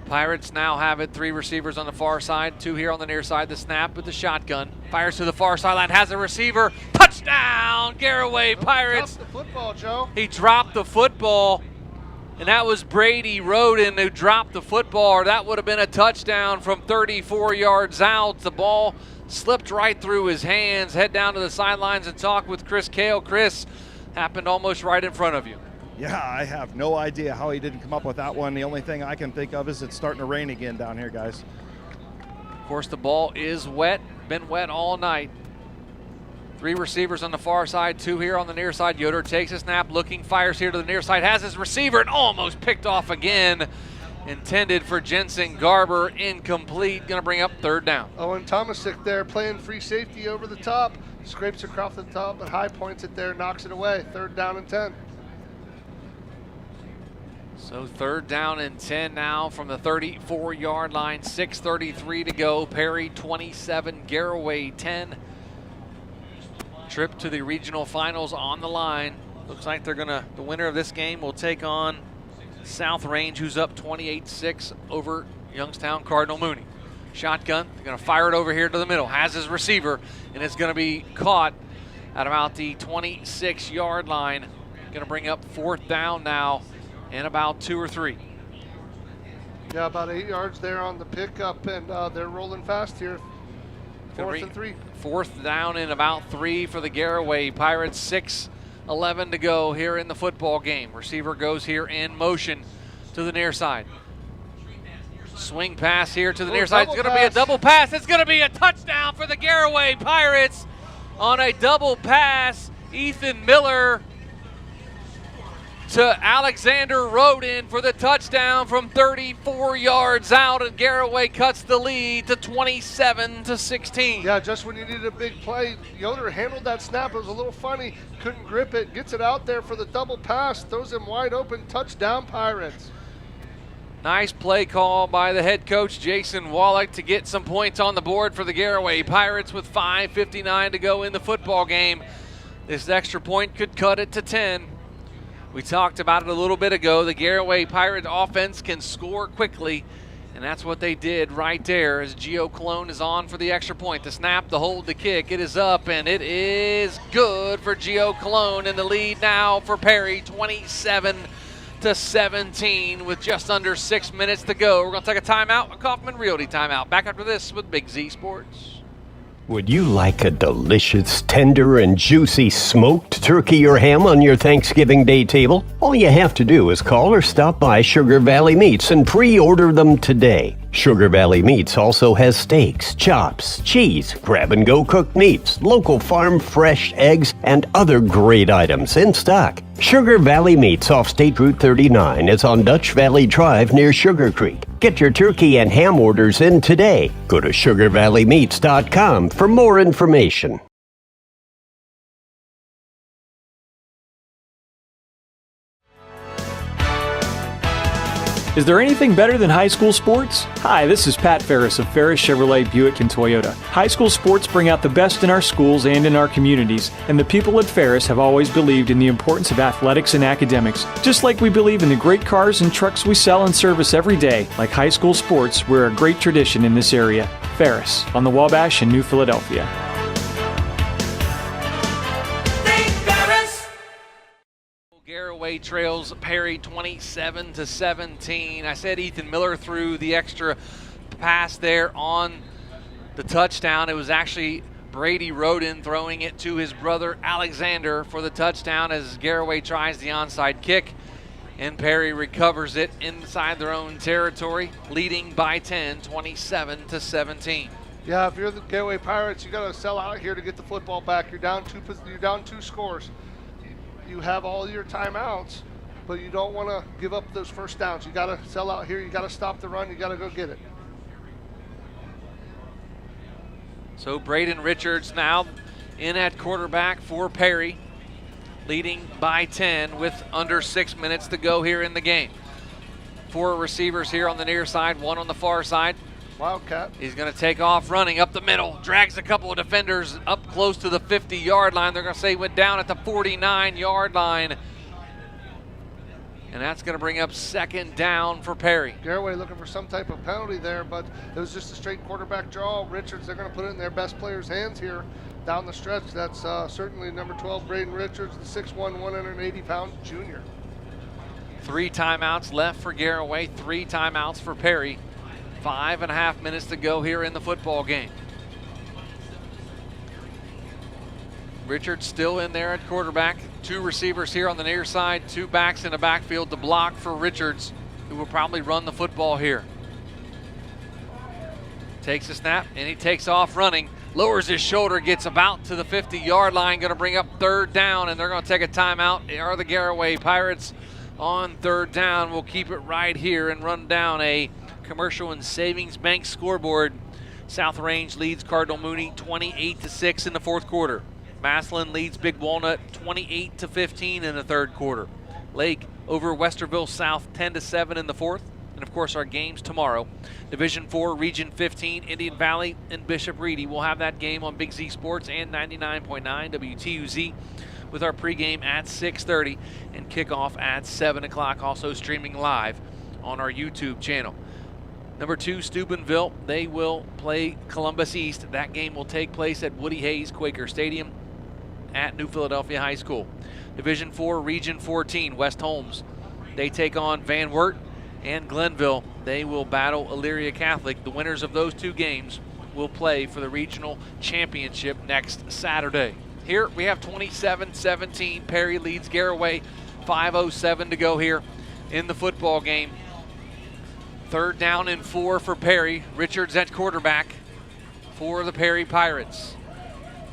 Pirates now have it. 3 receivers on the far side, 2 here on the near side. The snap with the shotgun. Fires to the far sideline, has a receiver. Touchdown, Garaway Pirates. He dropped the football, Joe. He dropped the football, and that was Brady Roden who dropped the football, or that would have been a touchdown from 34 yards out. The ball slipped right through his hands. Head down to the sidelines and talk with Chris Kale. Chris, happened almost right in front of you. Yeah, I have no idea how he didn't come up with that one. The only thing I can think of is it's starting to rain again down here, guys. Of course, the ball is wet, been wet all night. 3 receivers on the far side, 2 here on the near side. Yoder takes a snap, looking, fires here to the near side, has his receiver, and almost picked off again. Intended for Jensen Garber, incomplete, gonna bring up third down. Owen Tomasic there playing free safety over the top. Scrapes across the top, but high points it there, knocks it away. 3rd down and 10. So 3rd down and 10 now from the 34-yard line. 6:33 to go. Perry 27, Garraway 10. Trip to the regional finals on the line. Looks like the winner of this game will take on South Range, who's up 28-6 over Youngstown Cardinal Mooney. Shotgun, they're gonna fire it over here to the middle. Has his receiver, and it's gonna be caught at about the 26-yard line. Gonna bring up 4th down now and about 2 or 3. Yeah, about 8 yards there on the pickup, and they're rolling fast here. 4th and 3. 4th down and about 3 for the Garraway Pirates. 6:11 to go here in the football game. Receiver goes here in motion to the near side. Swing pass here to the near side. It's going to be a double pass. It's going to be a touchdown for the Garraway Pirates on a double pass. Ethan Miller to Alexander Roden for the touchdown from 34 yards out, and Garraway cuts the lead to 27-16. Yeah, just when you needed a big play, Yoder handled that snap. It was a little funny, couldn't grip it, gets it out there for the double pass, throws him wide open, touchdown Pirates. Nice play call by the head coach, Jason Wallach, to get some points on the board for the Garraway Pirates with 5:59 to go in the football game. This extra point could cut it to 10. We talked about it a little bit ago. The Garraway Pirate offense can score quickly, and that's what they did right there as Gio Cologne is on for the extra point. The snap, the hold, the kick. It is up, and it is good for Gio Cologne, in the lead now for Perry, 27-17 with just under 6 minutes to go. We're going to take a timeout, a Kaufman Realty timeout. Back after this with Big Z Sports. Would you like a delicious, tender, and juicy smoked turkey or ham on your Thanksgiving Day table? All you have to do is call or stop by Sugar Valley Meats and pre-order them today. Sugar Valley Meats also has steaks, chops, cheese, grab-and-go cooked meats, local farm fresh eggs, and other great items in stock. Sugar Valley Meats off State Route 39 is on Dutch Valley Drive near Sugar Creek. Get your turkey and ham orders in today. Go to sugarvalleymeats.com for more information. Is there anything better than high school sports? Hi, this is Pat Ferris of Ferris Chevrolet Buick and Toyota. High school sports bring out the best in our schools and in our communities, and the people at Ferris have always believed in the importance of athletics and academics. Just like we believe in the great cars and trucks we sell and service every day, like high school sports, we're a great tradition in this area. Ferris, on the Wabash in New Philadelphia. Garaway trails Perry 27-17. I said Ethan Miller threw the extra pass there on the touchdown. It was actually Brady Roden throwing it to his brother Alexander for the touchdown as Garaway tries the onside kick, and Perry recovers it inside their own territory, leading by 10, 27-17. Yeah, if you're the Garaway Pirates, you got to sell out here to get the football back. You're down two scores. You have all your timeouts, but you don't want to give up those first downs. You got to sell out here. You got to stop the run. You got to go get it. So Braden Richards now in at quarterback for Perry, leading by 10 with under 6 minutes to go here in the game. 4 receivers here on the near side, 1 on the far side. Wildcat. He's going to take off running up the middle, drags a couple of defenders up close to the 50-yard line. They're going to say he went down at the 49-yard line. And that's going to bring up second down for Perry. Garraway looking for some type of penalty there, but it was just a straight quarterback draw. Richards, they're going to put it in their best player's hands here down the stretch. That's certainly number 12, Braden Richards, the 6'1", 180-pound junior. 3 timeouts left for Garraway, 3 timeouts for Perry. 5.5 minutes to go here in the football game. Richards still in there at quarterback. 2 receivers here on the near side, 2 backs in the backfield to block for Richards, who will probably run the football here. Takes a snap, and he takes off running. Lowers his shoulder, gets about to the 50-yard line, going to bring up third down, and they're going to take a timeout. They are the Garraway Pirates on third down. We'll keep it right here and run down a Commercial and Savings Bank scoreboard. South Range leads Cardinal Mooney 28-6 in the fourth quarter. Massillon leads Big Walnut 28-15 in the third quarter. Lake over Westerville South 10-7 in the fourth. And of course our games tomorrow. Division 4, Region 15, Indian Valley and Bishop Reedy. We'll have that game on Big Z Sports and 99.9 WTUZ with our pregame at 6:30 and kickoff at 7 o'clock. Also streaming live on our YouTube channel. Number 2, Steubenville, they will play Columbus East. That game will take place at Woody Hayes Quaker Stadium at New Philadelphia High School. Division 4, Region 14, West Holmes. They take on Van Wert and Glenville. They will battle Elyria Catholic. The winners of those 2 games will play for the regional championship next Saturday. Here we have 27-17. Perry leads Garraway. 5:07 to go here in the football game. Third down and 4 for Perry. Richards at quarterback for the Perry Pirates.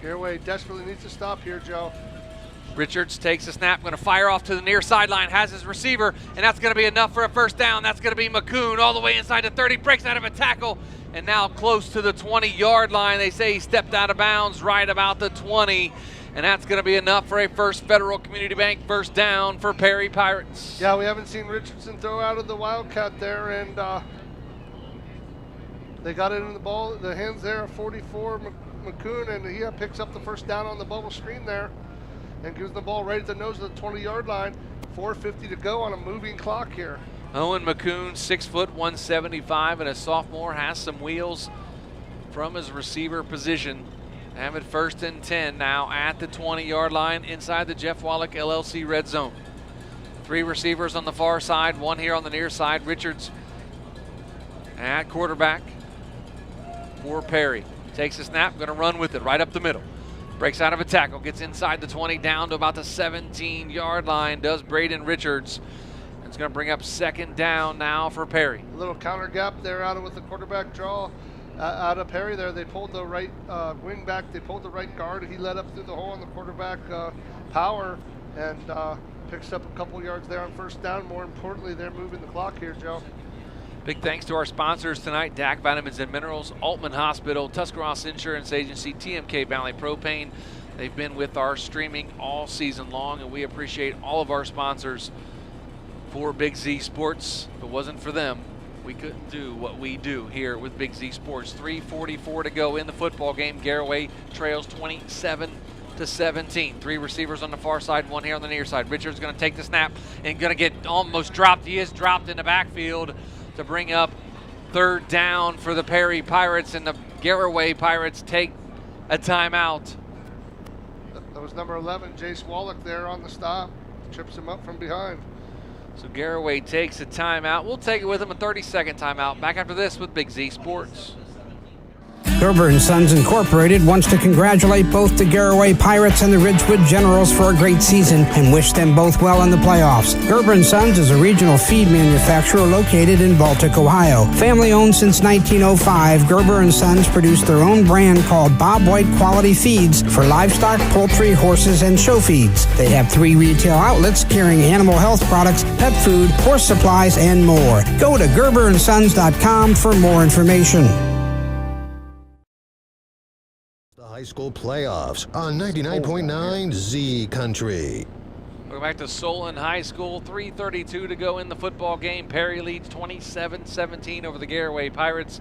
Garraway desperately needs to stop here, Joe. Richards takes a snap, going to fire off to the near sideline, has his receiver, and that's going to be enough for a first down. That's going to be McCoon all the way inside the 30, breaks out of a tackle, and now close to the 20-yard line. They say he stepped out of bounds right about the 20, and that's going to be enough for a First Federal Community Bank first down for Perry Pirates. Yeah, we haven't seen Richardson throw out of the Wildcat there, and they got it in the hands there of 44 McCoon, and he picks up the first down on the bubble screen there and gives the ball right at the nose of the 20-yard line. 4:50 to go on a moving clock here. Owen McCoon, 6 foot 175, and a sophomore, has some wheels from his receiver position. Have it 1st and 10 now at the 20-yard line inside the Jeff Wallach LLC red zone. 3 receivers on the far side, 1 here on the near side. Richards at quarterback for Perry. Takes a snap, going to run with it right up the middle. Breaks out of a tackle, gets inside the 20, down to about the 17-yard line, does Braden Richards. It's going to bring up 2nd down now for Perry. A little counter gap there out of with the quarterback draw out of Perry there. They pulled the right wing back, they pulled the right guard. He led up through the hole on the quarterback power and picks up a couple yards there on first down. More importantly, they're moving the clock here, Joe. Big thanks to our sponsors tonight, DAC Vitamins and Minerals, Altman Hospital, Tuscarawas Insurance Agency, TMK Valley Propane. They've been with our streaming all season long, and we appreciate all of our sponsors for Big Z Sports. If it wasn't for them, we couldn't do what we do here with Big Z Sports. 3:44 to go in the football game. Garraway trails 27-17. 3 receivers on the far side, 1 here on the near side. Richards going to take the snap and going to get almost dropped. He is dropped in the backfield to bring up 3rd down for the Perry Pirates, and the Garaway Pirates take a timeout. That was number 11, Jace Wallach there on the stop. Trips him up from behind. So Garraway takes a timeout. We'll take it with him, a 30-second timeout. Back after this with Big Z Sports. Gerber & Sons Incorporated wants to congratulate both the Garraway Pirates and the Ridgewood Generals for a great season and wish them both well in the playoffs. Gerber & Sons is a regional feed manufacturer located in Baltic, Ohio. Family owned since 1905, Gerber & Sons produce their own brand called Bob White Quality Feeds for livestock, poultry, horses, and show feeds. They have 3 retail outlets carrying animal health products, pet food, horse supplies, and more. Go to GerberandSons.com for more information. High school playoffs on 99.9 Z Country. We're back to Solon High School. 3:32 to go in the football game. Perry leads 27-17 over the Garraway Pirates.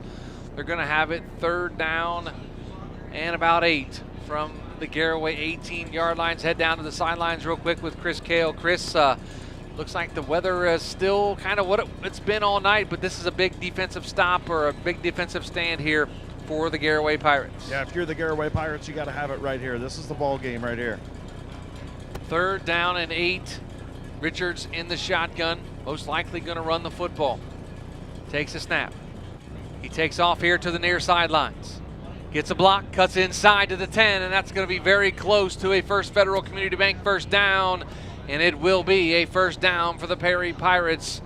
They're going to have it 3rd down and about 8 from the Garraway 18-yard lines. Head down to the sidelines real quick with Chris Kale. Chris, looks like the weather is still kind of what it's been all night, but this is a big defensive stop or a big defensive stand here for the Garraway Pirates. Yeah, if you're the Garraway Pirates, you got to have it right here. This is the ball game right here. 3rd down and 8. Richards in the shotgun, most likely going to run the football. Takes a snap. He takes off here to the near sidelines. Gets a block, cuts inside to the 10, and that's going to be very close to a First Federal Community Bank first down, and it will be a first down for the Perry Pirates.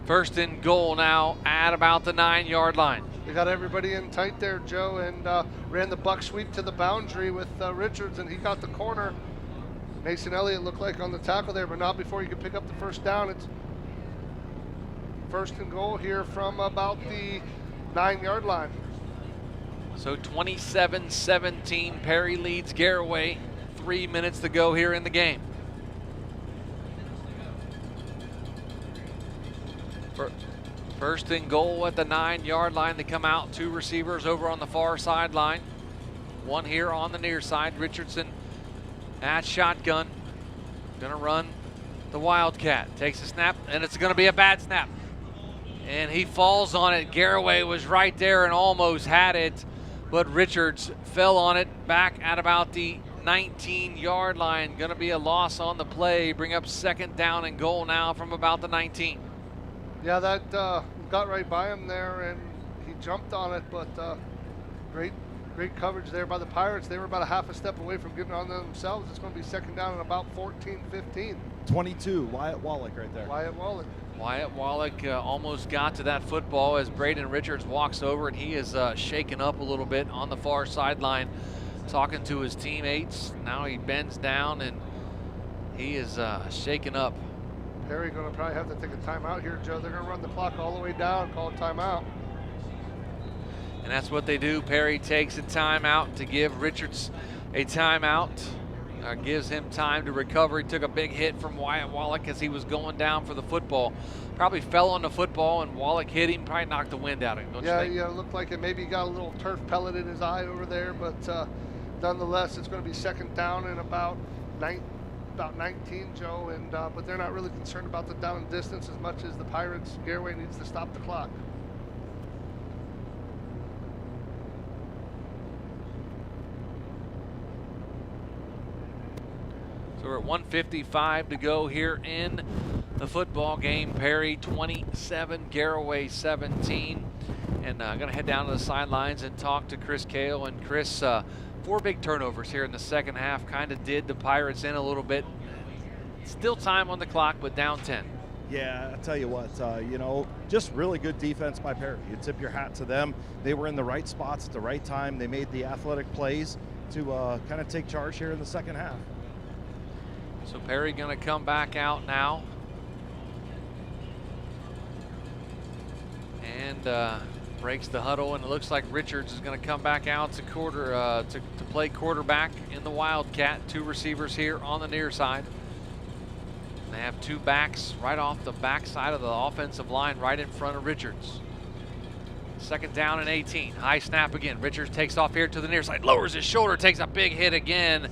1st and goal now at about the 9-yard line. They got everybody in tight there, Joe, and ran the buck sweep to the boundary with Richards, and he got the corner. Mason Elliott looked like on the tackle there, but not before you could pick up the first down. It's 1st and goal here from about the 9-yard line. So 27-17, Perry leads Garraway. 3 minutes to go here in the game. First and goal at the 9-yard line. They come out, 2 receivers over on the far sideline. 1 here on the near side. Richardson at shotgun. Gonna run the Wildcat. Takes a snap, and it's gonna be a bad snap. And he falls on it. Garraway was right there and almost had it, but Richards fell on it back at about the 19-yard line. Gonna be a loss on the play. Bring up 2nd down and goal now from about the 19. Yeah, that got right by him there, and he jumped on it, but great coverage there by the Pirates. They were about a half a step away from getting on themselves. It's going to be 2nd down and about 14-15. 22, Wyatt Wallach right there. Wyatt Wallach. Wyatt Wallach almost got to that football as Braden Richards walks over, and he is shaken up a little bit on the far sideline, talking to his teammates. Now he bends down, and he is shaken up. Perry going to probably have to take a timeout here, Joe. They're going to run the clock all the way down, call a timeout. And that's what they do. Perry takes a timeout to give Richards a timeout. gives him time to recover. He took a big hit from Wyatt Wallach as he was going down for the football. Probably fell on the football and Wallach hit him, probably knocked the wind out of him, don't you think? Yeah, it looked like it. Maybe he got a little turf pellet in his eye over there, but nonetheless, it's going to be second down and about 19, Joe, and but they're not really concerned about the down and distance as much as the Pirates. Garraway needs to stop the clock. So we're at 1:55 to go here in the football game. Perry 27, Garraway 17. And I'm going to head down to the sidelines and talk to Chris Cale. And Chris, 4 big turnovers here in the second half kind of did the Pirates in a little bit. Still time on the clock, but down 10. Yeah, I'll tell you what, just really good defense by Perry. You tip your hat to them. They were in the right spots at the right time. They made the athletic plays to kind of take charge here in the second half. So Perry going to come back out now. And breaks the huddle, and it looks like Richards is going to come back out to play quarterback in the Wildcat. 2 receivers here on the near side. They have 2 backs right off the backside of the offensive line right in front of Richards. Second down and 18. High snap again. Richards takes off here to the near side, lowers his shoulder, takes a big hit again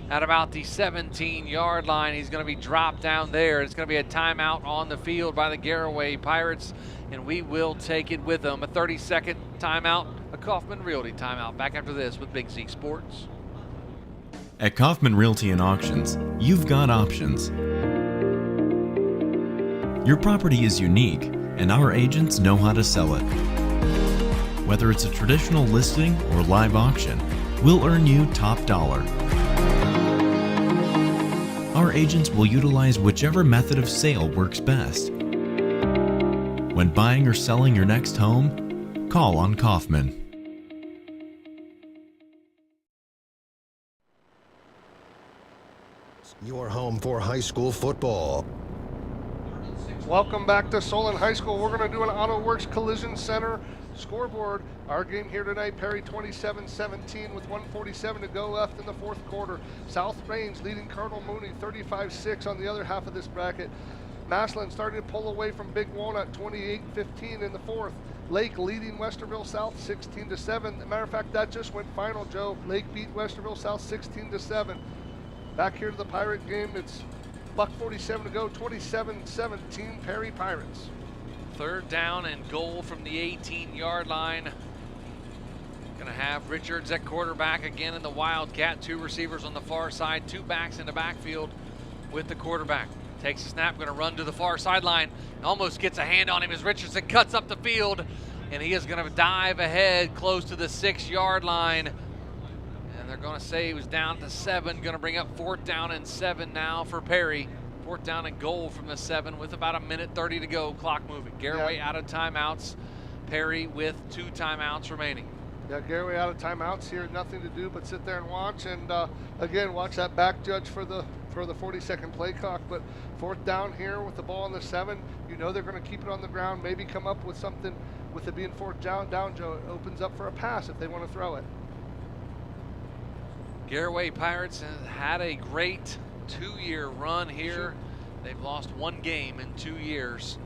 at about the 17-yard line. He's going to be dropped down there. It's going to be a timeout on the field by the Garraway Pirates, and we will take it with them. A 30-second timeout, a Kaufman Realty timeout. Back after this with Big Z Sports. At Kaufman Realty and Auctions, you've got options. Your property is unique, and our agents know how to sell it. Whether it's a traditional listing or live auction, we'll earn you top dollar. Our agents will utilize whichever method of sale works best. When buying or selling your next home, call on Kaufman. Your home for high school football. Welcome back to Solon High School. We're going to do an Auto Works Collision Center scoreboard. Our game here tonight, Perry 27-17 with 1:47 to go left in the fourth quarter. South Range leading Cardinal Mooney 35-6 on the other half of this bracket. Massillon starting to pull away from Big Walnut 28-15 in the fourth. Lake leading Westerville South 16-7. As a matter of fact, that just went final, Joe. Lake beat Westerville South 16-7. Back here to the Pirate game, it's $1:47 to go, 27-17 Perry Pirates. Third down and goal from the 18-yard line. Going to have Richards at quarterback again in the Wildcat. 2 receivers on the far side, 2 backs in the backfield with the quarterback. Takes a snap, going to run to the far sideline. Almost gets a hand on him as Richardson cuts up the field, and he is going to dive ahead close to the 6-yard line. And they're going to say he was down to 7. Going to bring up 4th down and 7 now for Perry. 4th down and goal from the 7 with about 1:30 to go. Clock moving. Garraway out of timeouts. Perry with 2 timeouts remaining. Yeah, Garraway out of timeouts here. Nothing to do but sit there and watch. And again, watch that back judge for the 40-second play clock. But 4th down here with the ball on the 7. You know they're going to keep it on the ground. Maybe come up with something with it being 4th down, Joe. It opens up for a pass if they want to throw it. Garraway Pirates have had a great 2-year run here. They've lost 1 game in 2 years.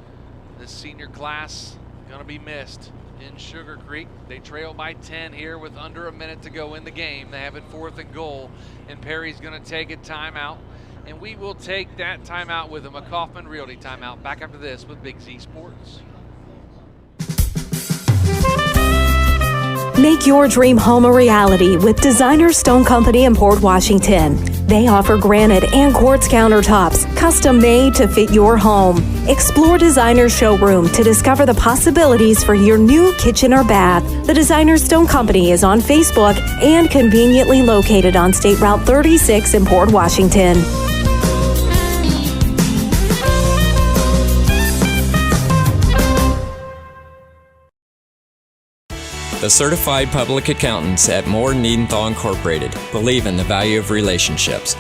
This senior class going to be missed in Sugar Creek. They trail by 10 here with under a minute to go in the game. They have it 4th and goal, and Perry's going to take a timeout, and we will take that timeout with him, a Kaufman Realty timeout. Back after this with Big Z Sports. Make your dream home a reality with Designer Stone Company in Port Washington. They offer granite and quartz countertops, custom made to fit your home. Explore Designer Showroom to discover the possibilities for your new kitchen or bath. The Designer Stone Company is on Facebook and conveniently located on State Route 36 in Port Washington. The certified public accountants at Moore Niedenthal Incorporated believe in the value of relationships.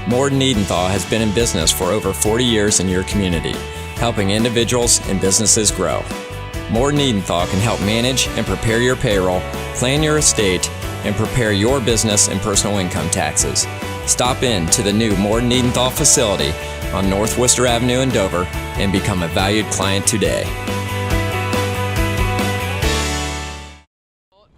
Moore Niedenthal has been in business for over 40 years in your community, helping individuals and businesses grow. Moore Niedenthal can help manage and prepare your payroll, plan your estate, and prepare your business and personal income taxes. Stop in to the new More Niedenthal facility on North Worcester Avenue in Dover and become a valued client today.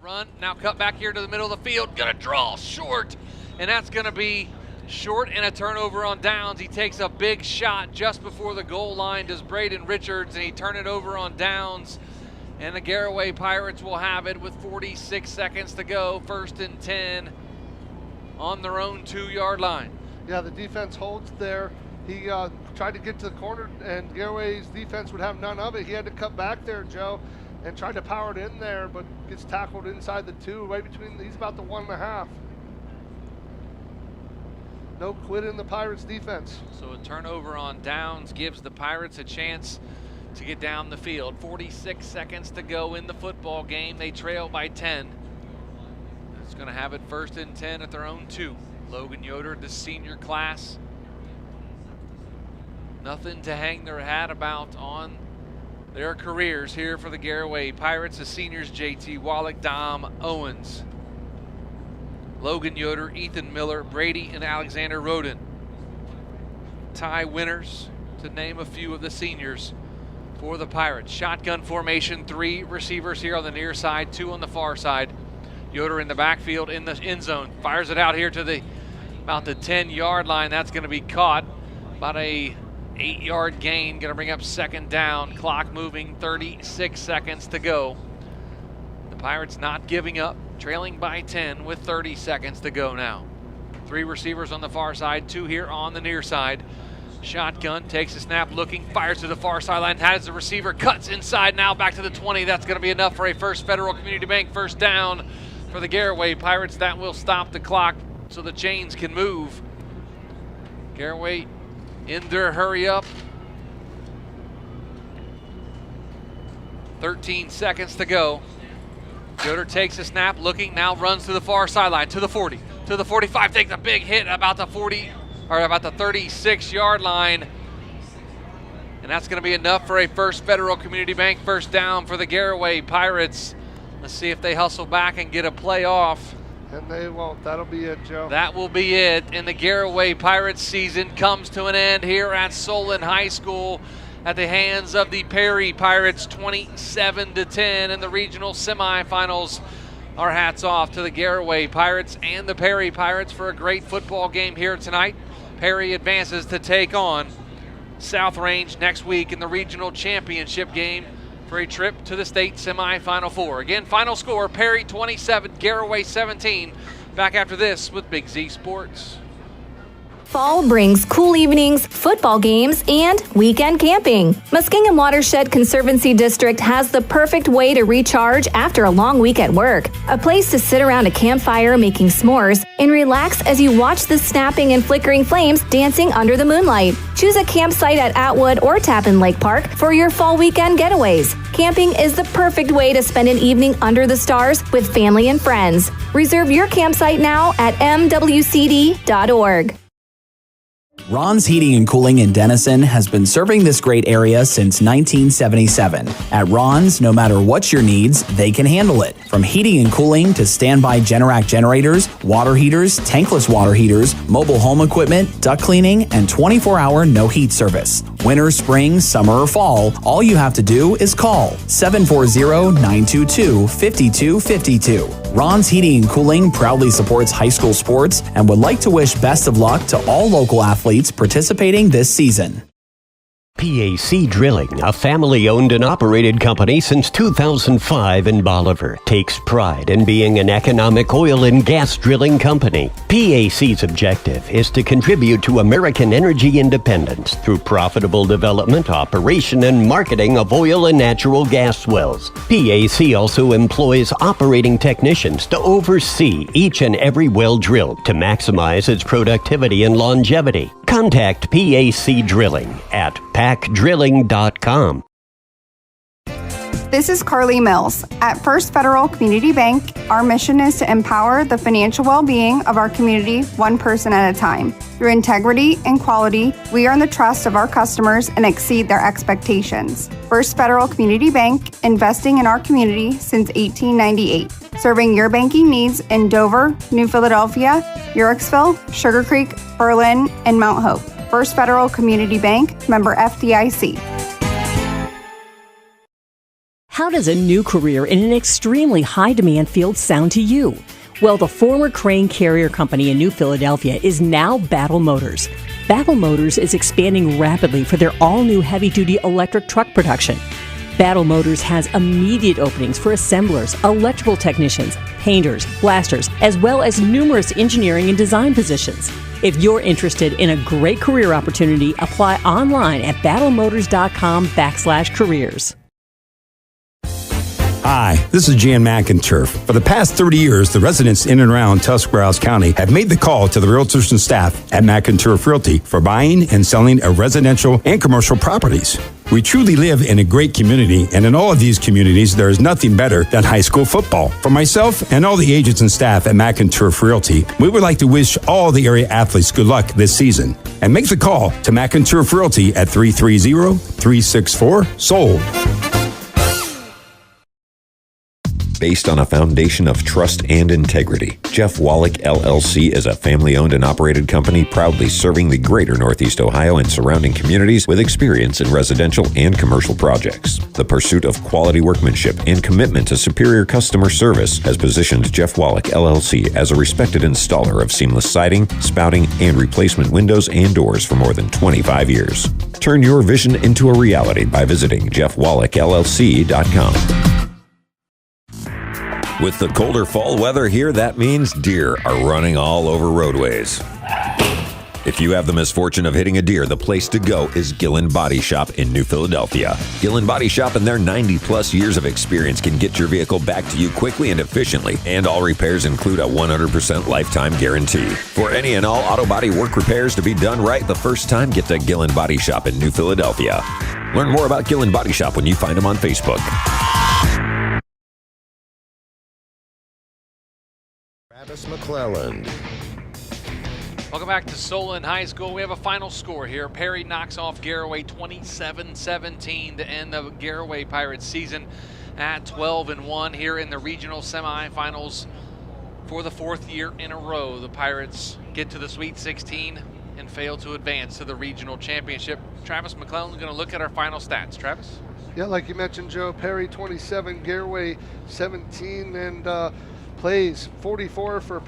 Run, now cut back here to the middle of the field, gonna draw short, and that's gonna be short and a turnover on downs. He takes a big shot just before the goal line, does Braden Richards, and he turn it over on downs. And the Garraway Pirates will have it with 46 seconds to go, 1st and 10 on their own 2-yard line. Yeah, the defense holds there. He tried to get to the corner, and Garraway's defense would have none of it. He had to cut back there, Joe, and tried to power it in there, but gets tackled inside the 2, right between, he's about the 1.5. No quit in the Pirates defense. So a turnover on downs gives the Pirates a chance to get down the field. 46 seconds to go in the football game. They trail by 10. It's going to have it 1st and 10 at their own 2. Logan Yoder, the senior class. Nothing to hang their hat about on their careers here for the Garraway Pirates. The seniors, JT Wallach, Dom Owens, Logan Yoder, Ethan Miller, Brady, and Alexander Roden. Ty Winters, to name a few of the seniors for the Pirates. Shotgun formation, 3 receivers here on the near side, 2 on the far side. Yoder in the backfield in the end zone. Fires it out here to about the 10-yard line. That's going to be caught. About a 8-yard gain. Going to bring up 2nd down. Clock moving, 36 seconds to go. The Pirates not giving up. Trailing by 10 with 30 seconds to go now. 3 receivers on the far side, 2 here on the near side. Shotgun, takes a snap, looking, fires to the far sideline, has the receiver, cuts inside now, back to the 20. That's going to be enough for a First Federal Community Bank 1st down for the Garraway Pirates. That will stop the clock so the chains can move. Garraway in their hurry up. 13 seconds to go. Yoder takes a snap, looking, now runs to the far sideline, to the 40, to the 45, takes a big hit about the 40, or about the 36-yard line. And that's going to be enough for a First Federal Community Bank 1st down for the Garraway Pirates. Let's see if they hustle back and get a play off. And they won't. That'll be it, Joe. That will be it. And the Garraway Pirates season comes to an end here at Solon High School at the hands of the Perry Pirates, 27-10 in the regional semifinals. Our hats off to the Garraway Pirates and the Perry Pirates for a great football game here tonight. Perry advances to take on South Range next week in the regional championship game for a trip to the state semifinal 4. Again, final score, Perry 27, Garraway 17. Back after this with Big Z Sports. Fall brings cool evenings, football games, and weekend camping. Muskingum Watershed Conservancy District has the perfect way to recharge after a long week at work. A place to sit around a campfire making s'mores and relax as you watch the snapping and flickering flames dancing under the moonlight. Choose a campsite at Atwood or Tappan Lake Park for your fall weekend getaways. Camping is the perfect way to spend an evening under the stars with family and friends. Reserve your campsite now at mwcd.org. Ron's Heating and Cooling in Denison has been serving this great area since 1977. At Ron's, no matter what your needs, they can handle it. From heating and cooling to standby Generac generators, water heaters, tankless water heaters, mobile home equipment, duct cleaning, and 24-hour no heat service. Winter, spring, summer, or fall, all you have to do is call 740-922-5252. Ron's Heating and Cooling proudly supports high school sports and would like to wish best of luck to all local athletes participating this season. PAC Drilling, a family-owned and operated company since 2005 in Bolivar, takes pride in being an economic oil and gas drilling company. PAC's objective is to contribute to American energy independence through profitable development, operation, and marketing of oil and natural gas wells. PAC also employs operating technicians to oversee each and every well drilled to maximize its productivity and longevity. Contact PAC Drilling at pacdrilling.com. This is Carly Mills. At First Federal Community Bank, our mission is to empower the financial well-being of our community one person at a time. Through integrity and quality, we earn the trust of our customers and exceed their expectations. First Federal Community Bank, investing in our community since 1898. Serving your banking needs in Dover, New Philadelphia, Yorksville, Sugar Creek, Berlin, and Mount Hope. First Federal Community Bank, member FDIC. How does a new career in an extremely high-demand field sound to you? Well, the former Crane Carrier Company in New Philadelphia is now Battle Motors. Battle Motors is expanding rapidly for their all-new heavy-duty electric truck production. Battle Motors has immediate openings for assemblers, electrical technicians, painters, blasters, as well as numerous engineering and design positions. If you're interested in a great career opportunity, apply online at battlemotors.com/careers. Hi, this is Jan McInturf. For the past 30 years, the residents in and around Tuscarawas County have made the call to the realtors and staff at McInturf Realty for buying and selling of residential and commercial properties. We truly live in a great community, and in all of these communities, there is nothing better than high school football. For myself and all the agents and staff at McInturf Realty, we would like to wish all the area athletes good luck this season. And make the call to McInturf Realty at 330-364-SOLD. Based on a foundation of trust and integrity, Jeff Wallach LLC is a family-owned and operated company proudly serving the greater Northeast Ohio and surrounding communities with experience in residential and commercial projects. The pursuit of quality workmanship and commitment to superior customer service has positioned Jeff Wallach LLC as a respected installer of seamless siding, spouting, and replacement windows and doors for more than 25 years. Turn your vision into a reality by visiting jeffwallachllc.com. With the colder fall weather here, that means deer are running all over roadways. If you have the misfortune of hitting a deer, the place to go is Gillen Body Shop in New Philadelphia. Gillen Body Shop and their 90-plus years of experience can get your vehicle back to you quickly and efficiently, and all repairs include a 100% lifetime guarantee. For any and all auto body work repairs to be done right the first time, get to Gillen Body Shop in New Philadelphia. Learn more about Gillen Body Shop when you find them on Facebook. McClelland. Welcome back to Solon High School. We have a final score here. Perry knocks off Garraway 27-17 to end the Garraway Pirates season at 12-1 here in the regional semifinals for the fourth year in a row. The Pirates get to the Sweet 16 and fail to advance to the regional championship. Travis McClelland is going to look at our final stats. Travis? Yeah, like you mentioned, Joe, Perry 27, Garraway 17, and plays 44 for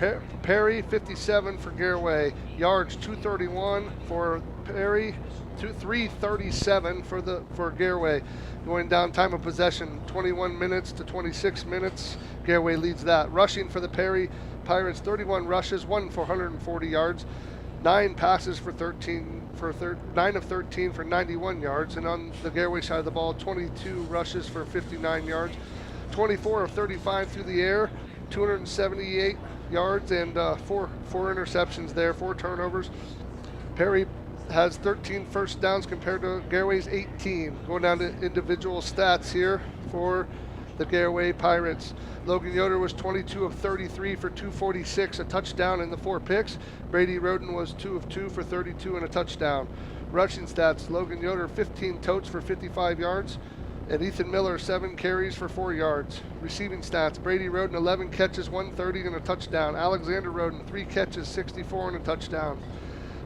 Perry, 57 for Garraway. Yards 231 for Perry, 337 for Garraway. Going down time of possession 21 minutes to 26 minutes. Garraway leads that. Rushing for the Perry Pirates, 31 rushes, 140 yards, 9 passes for 9 of 13 for 91 yards. And on the Garraway side of the ball, 22 rushes for 59 yards, 24 of 35 through the air, 278 yards, and four interceptions there, 4 turnovers. Perry has 13 first downs compared to Garraway's 18. Going down to individual stats here for the Garraway Pirates. Logan Yoder was 22 of 33 for 246, a touchdown and the 4 picks. Brady Roden was 2 of 2 for 32 and a touchdown. Rushing stats, Logan Yoder 15 totes for 55 yards. And Ethan Miller, 7 carries for 4 yards. Receiving stats, Brady Roden, 11 catches, 130 and a touchdown. Alexander Roden, 3 catches, 64 and a touchdown.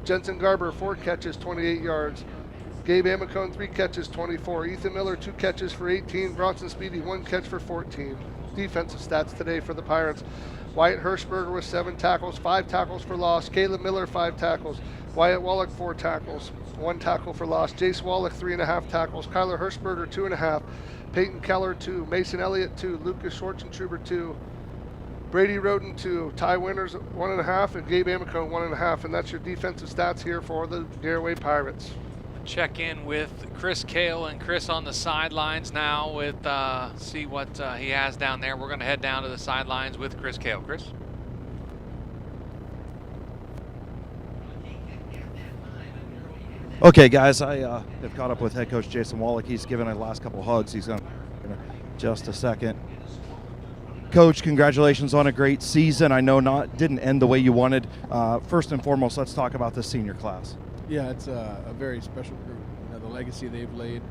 Jensen Garber, 4 catches, 28 yards. Gabe Amicone, 3 catches, 24. Ethan Miller, 2 catches for 18. Bronson Speedy, 1 catch for 14. Defensive stats today for the Pirates. Wyatt Hirschberger with 7 tackles, 5 tackles for loss. Caleb Miller, 5 tackles. Wyatt Wallach, 4 tackles, 1 tackle for loss. Jace Wallach, 3.5 tackles. Kyler Hirschberger, 2.5. Peyton Keller, 2. Mason Elliott, 2. Lucas Schwartzentruber, 2. Brady Roden, 2. Ty Winters, 1.5. And Gabe Amicone, 1.5. And that's your defensive stats here for the Garraway Pirates. Check in with Chris Kale, and Chris on the sidelines now with see what he has down there. We're going to head down to the sidelines with Chris Kale. Chris? Okay, guys, I have caught up with head coach Jason Wallach. He's given the last couple of hugs. He's going to just a second. Coach, congratulations on a great season. I know didn't end the way you wanted. First and foremost, let's talk about the senior class. Yeah, it's a very special group. You know, the legacy they've laid.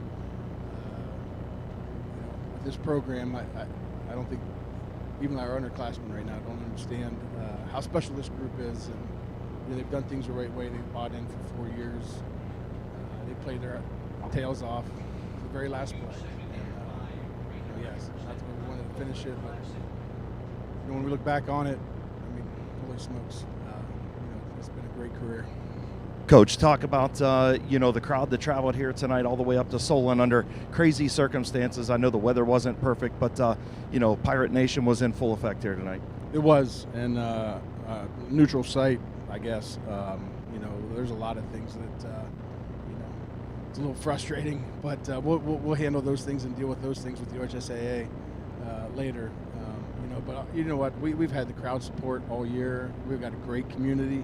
With this program, I don't think even our underclassmen right now don't understand how special this group is. And they've done things the right way. They've bought in for 4 years. They played their tails off the very last play. And yes, that's where we wanted to finish it. But when we look back on it, I mean, holy smokes, it's been a great career. Coach, talk about the crowd that traveled here tonight all the way up to Solon under crazy circumstances. I know the weather wasn't perfect, but Pirate Nation was in full effect here tonight. It was, and neutral site, I guess. There's a lot of things that it's a little frustrating, but we'll handle those things and deal with those things with the OHSAA later. But you know what? We've had the crowd support all year. We've got a great community.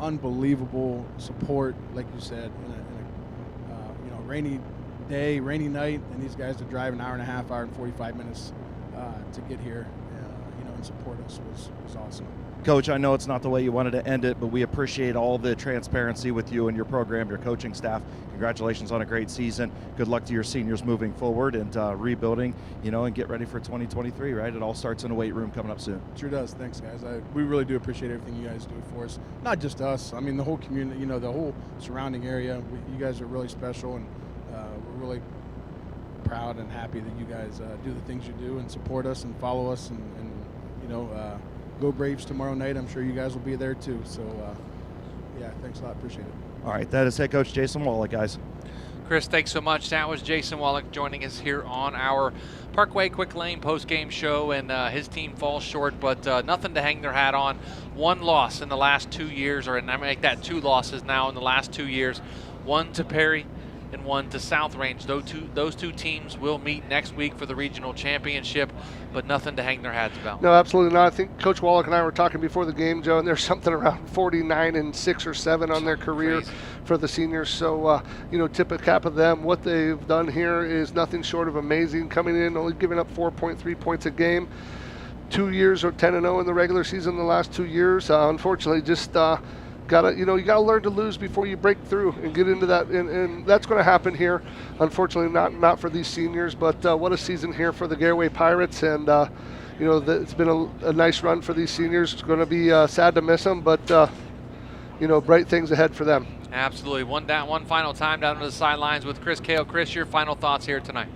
Unbelievable support, like you said, in a rainy day, rainy night, and these guys to drive an hour and a half, hour and 45 minutes to get here, and support us was awesome. Coach, I know it's not the way you wanted to end it, but we appreciate all the transparency with you and your program, your coaching staff. Congratulations on a great season. Good luck to your seniors moving forward and rebuilding, and get ready for 2023, right? It all starts in a weight room coming up soon. Sure does. Thanks, guys. We really do appreciate everything you guys do for us. Not just us. I mean, the whole community, the whole surrounding area. You guys are really special, and we're really proud and happy that you guys do the things you do and support us and follow us and go Braves tomorrow night. I'm sure you guys will be there too. So, thanks a lot. Appreciate it. All right, that is head coach Jason Wallach, guys. Chris, thanks so much. That was Jason Wallach joining us here on our Parkway Quick Lane post-game show, and his team falls short, but nothing to hang their hat on. One loss in the last 2 years, or I make that 2 losses now in the last 2 years. One to Perry and one to South Range. Those two teams will meet next week for the regional championship, but nothing to hang their hats about. No, absolutely not. I think Coach Wallach and I were talking before the game, Joe, and there's something around 49-6 or 7 on their career for the seniors. So, tip of cap of them. What they've done here is nothing short of amazing. Coming in, only giving up 4.3 points a game. 2 years or 10-0 in the regular season the last 2 years. Unfortunately, just you gotta learn to lose before you break through and get into that, and that's going to happen here. Unfortunately, not for these seniors, but what a season here for the Garraway Pirates, and it's been a nice run for these seniors. It's going to be sad to miss them, but bright things ahead for them. Absolutely. One final time down to the sidelines with Chris Kale. Chris, your final thoughts here tonight?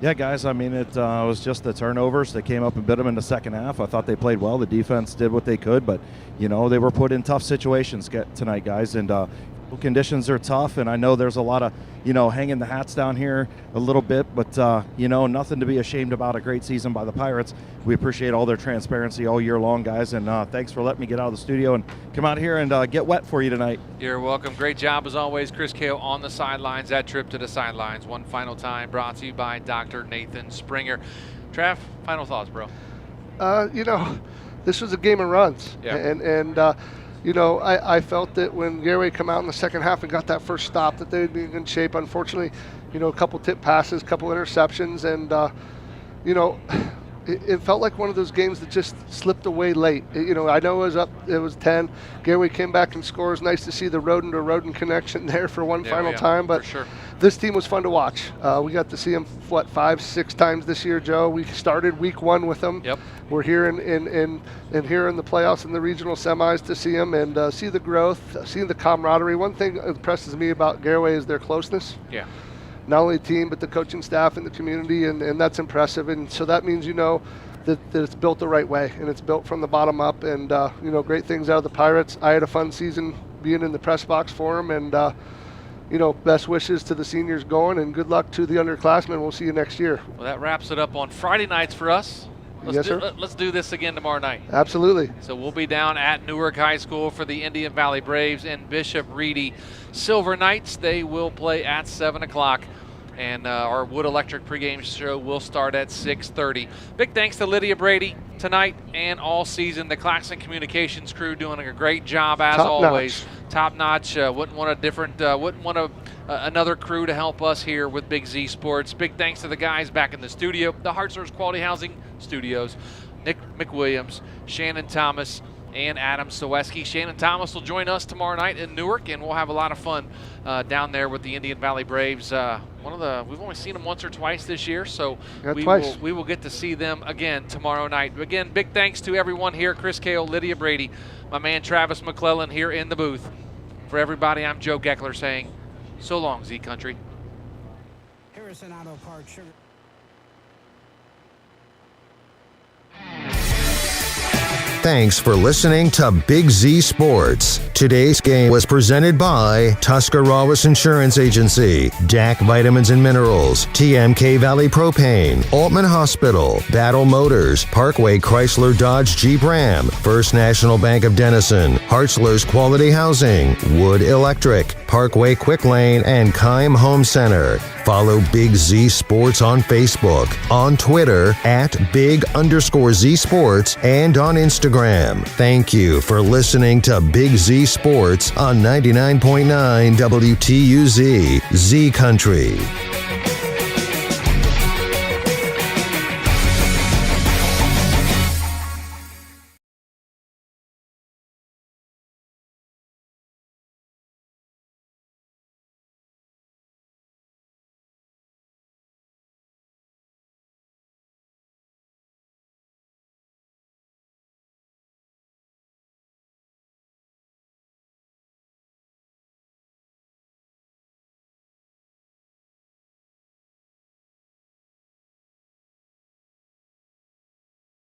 Yeah, guys, I mean, it was just the turnovers that came up and bit them in the second half. I thought they played well. The defense did what they could, but, they were put in tough situations tonight, guys, and conditions are tough, and I know there's a lot of, hanging the hats down here a little bit, but, nothing to be ashamed about. A great season by the Pirates. We appreciate all their transparency all year long, guys, and thanks for letting me get out of the studio and come out here and get wet for you tonight. You're welcome. Great job, as always, Chris Kale on the sidelines. That trip to the sidelines, one final time, brought to you by Dr. Nathan Springer. Trav, final thoughts, bro? This was a game of runs, yeah. and I felt that when Garraway come out in the second half and got that first stop, that they'd be in good shape. Unfortunately, a couple tip passes, a couple interceptions, and it felt like one of those games that just slipped away late. I know it was 10. Garraway came back and scores. Nice to see the Rodent connection there for one final time. But sure. This team was fun to watch. We got to see them 5-6 times this year, Joe. We started week 1 with them. Yep. We're here in here in the playoffs and the regional semis to see them and see the growth, see the camaraderie. One thing that impresses me about Garraway is their closeness. Yeah. Not only the team, but the coaching staff and the community, and that's impressive. And so that means that it's built the right way, and it's built from the bottom up. And great things out of the Pirates. I had a fun season being in the press box for them, and best wishes to the seniors going, and good luck to the underclassmen. We'll see you next year. Well, that wraps it up on Friday nights for us. Let's do this again tomorrow night. Absolutely. So we'll be down at Newark High School for the Indian Valley Braves and Bishop Reedy Silver Knights. They will play at 7 o'clock. And our Wood Electric pregame show will start at 6:30. Big thanks to Lydia, Brady, tonight and all season. The Claxon Communications crew doing a great job as Top always. Top notch. Wouldn't want another crew to help us here with Big Z Sports. Big thanks to the guys back in the studio, the Hartzler's Quality Housing Studios, Nick McWilliams, Shannon Thomas, and Adam Soweski. Shannon Thomas will join us tomorrow night in Newark, and we'll have a lot of fun down there with the Indian Valley Braves. We've only seen them once or twice this year, so we will get to see them again tomorrow night. Again, big thanks to everyone here: Chris Kale, Lydia Brady, my man Travis McClelland here in the booth. For everybody, I'm Joe Geckler saying, so long, Z Country. Harrison Auto Parts, Sugar. Thanks for listening to Big Z Sports. Today's game was presented by Tuscarawas Insurance Agency, DAC Vitamins and Minerals, TMK Valley Propane, Altman Hospital, Battle Motors, Parkway Chrysler Dodge Jeep Ram, First National Bank of Denison, Hartzler's Quality Housing, Wood Electric, Parkway Quick Lane, and Keim Home Center. Follow Big Z Sports on Facebook, on Twitter @Big_Z Sports, and on Instagram. Thank you for listening to Big Z Sports on 99.9 WTUZ, Z Country.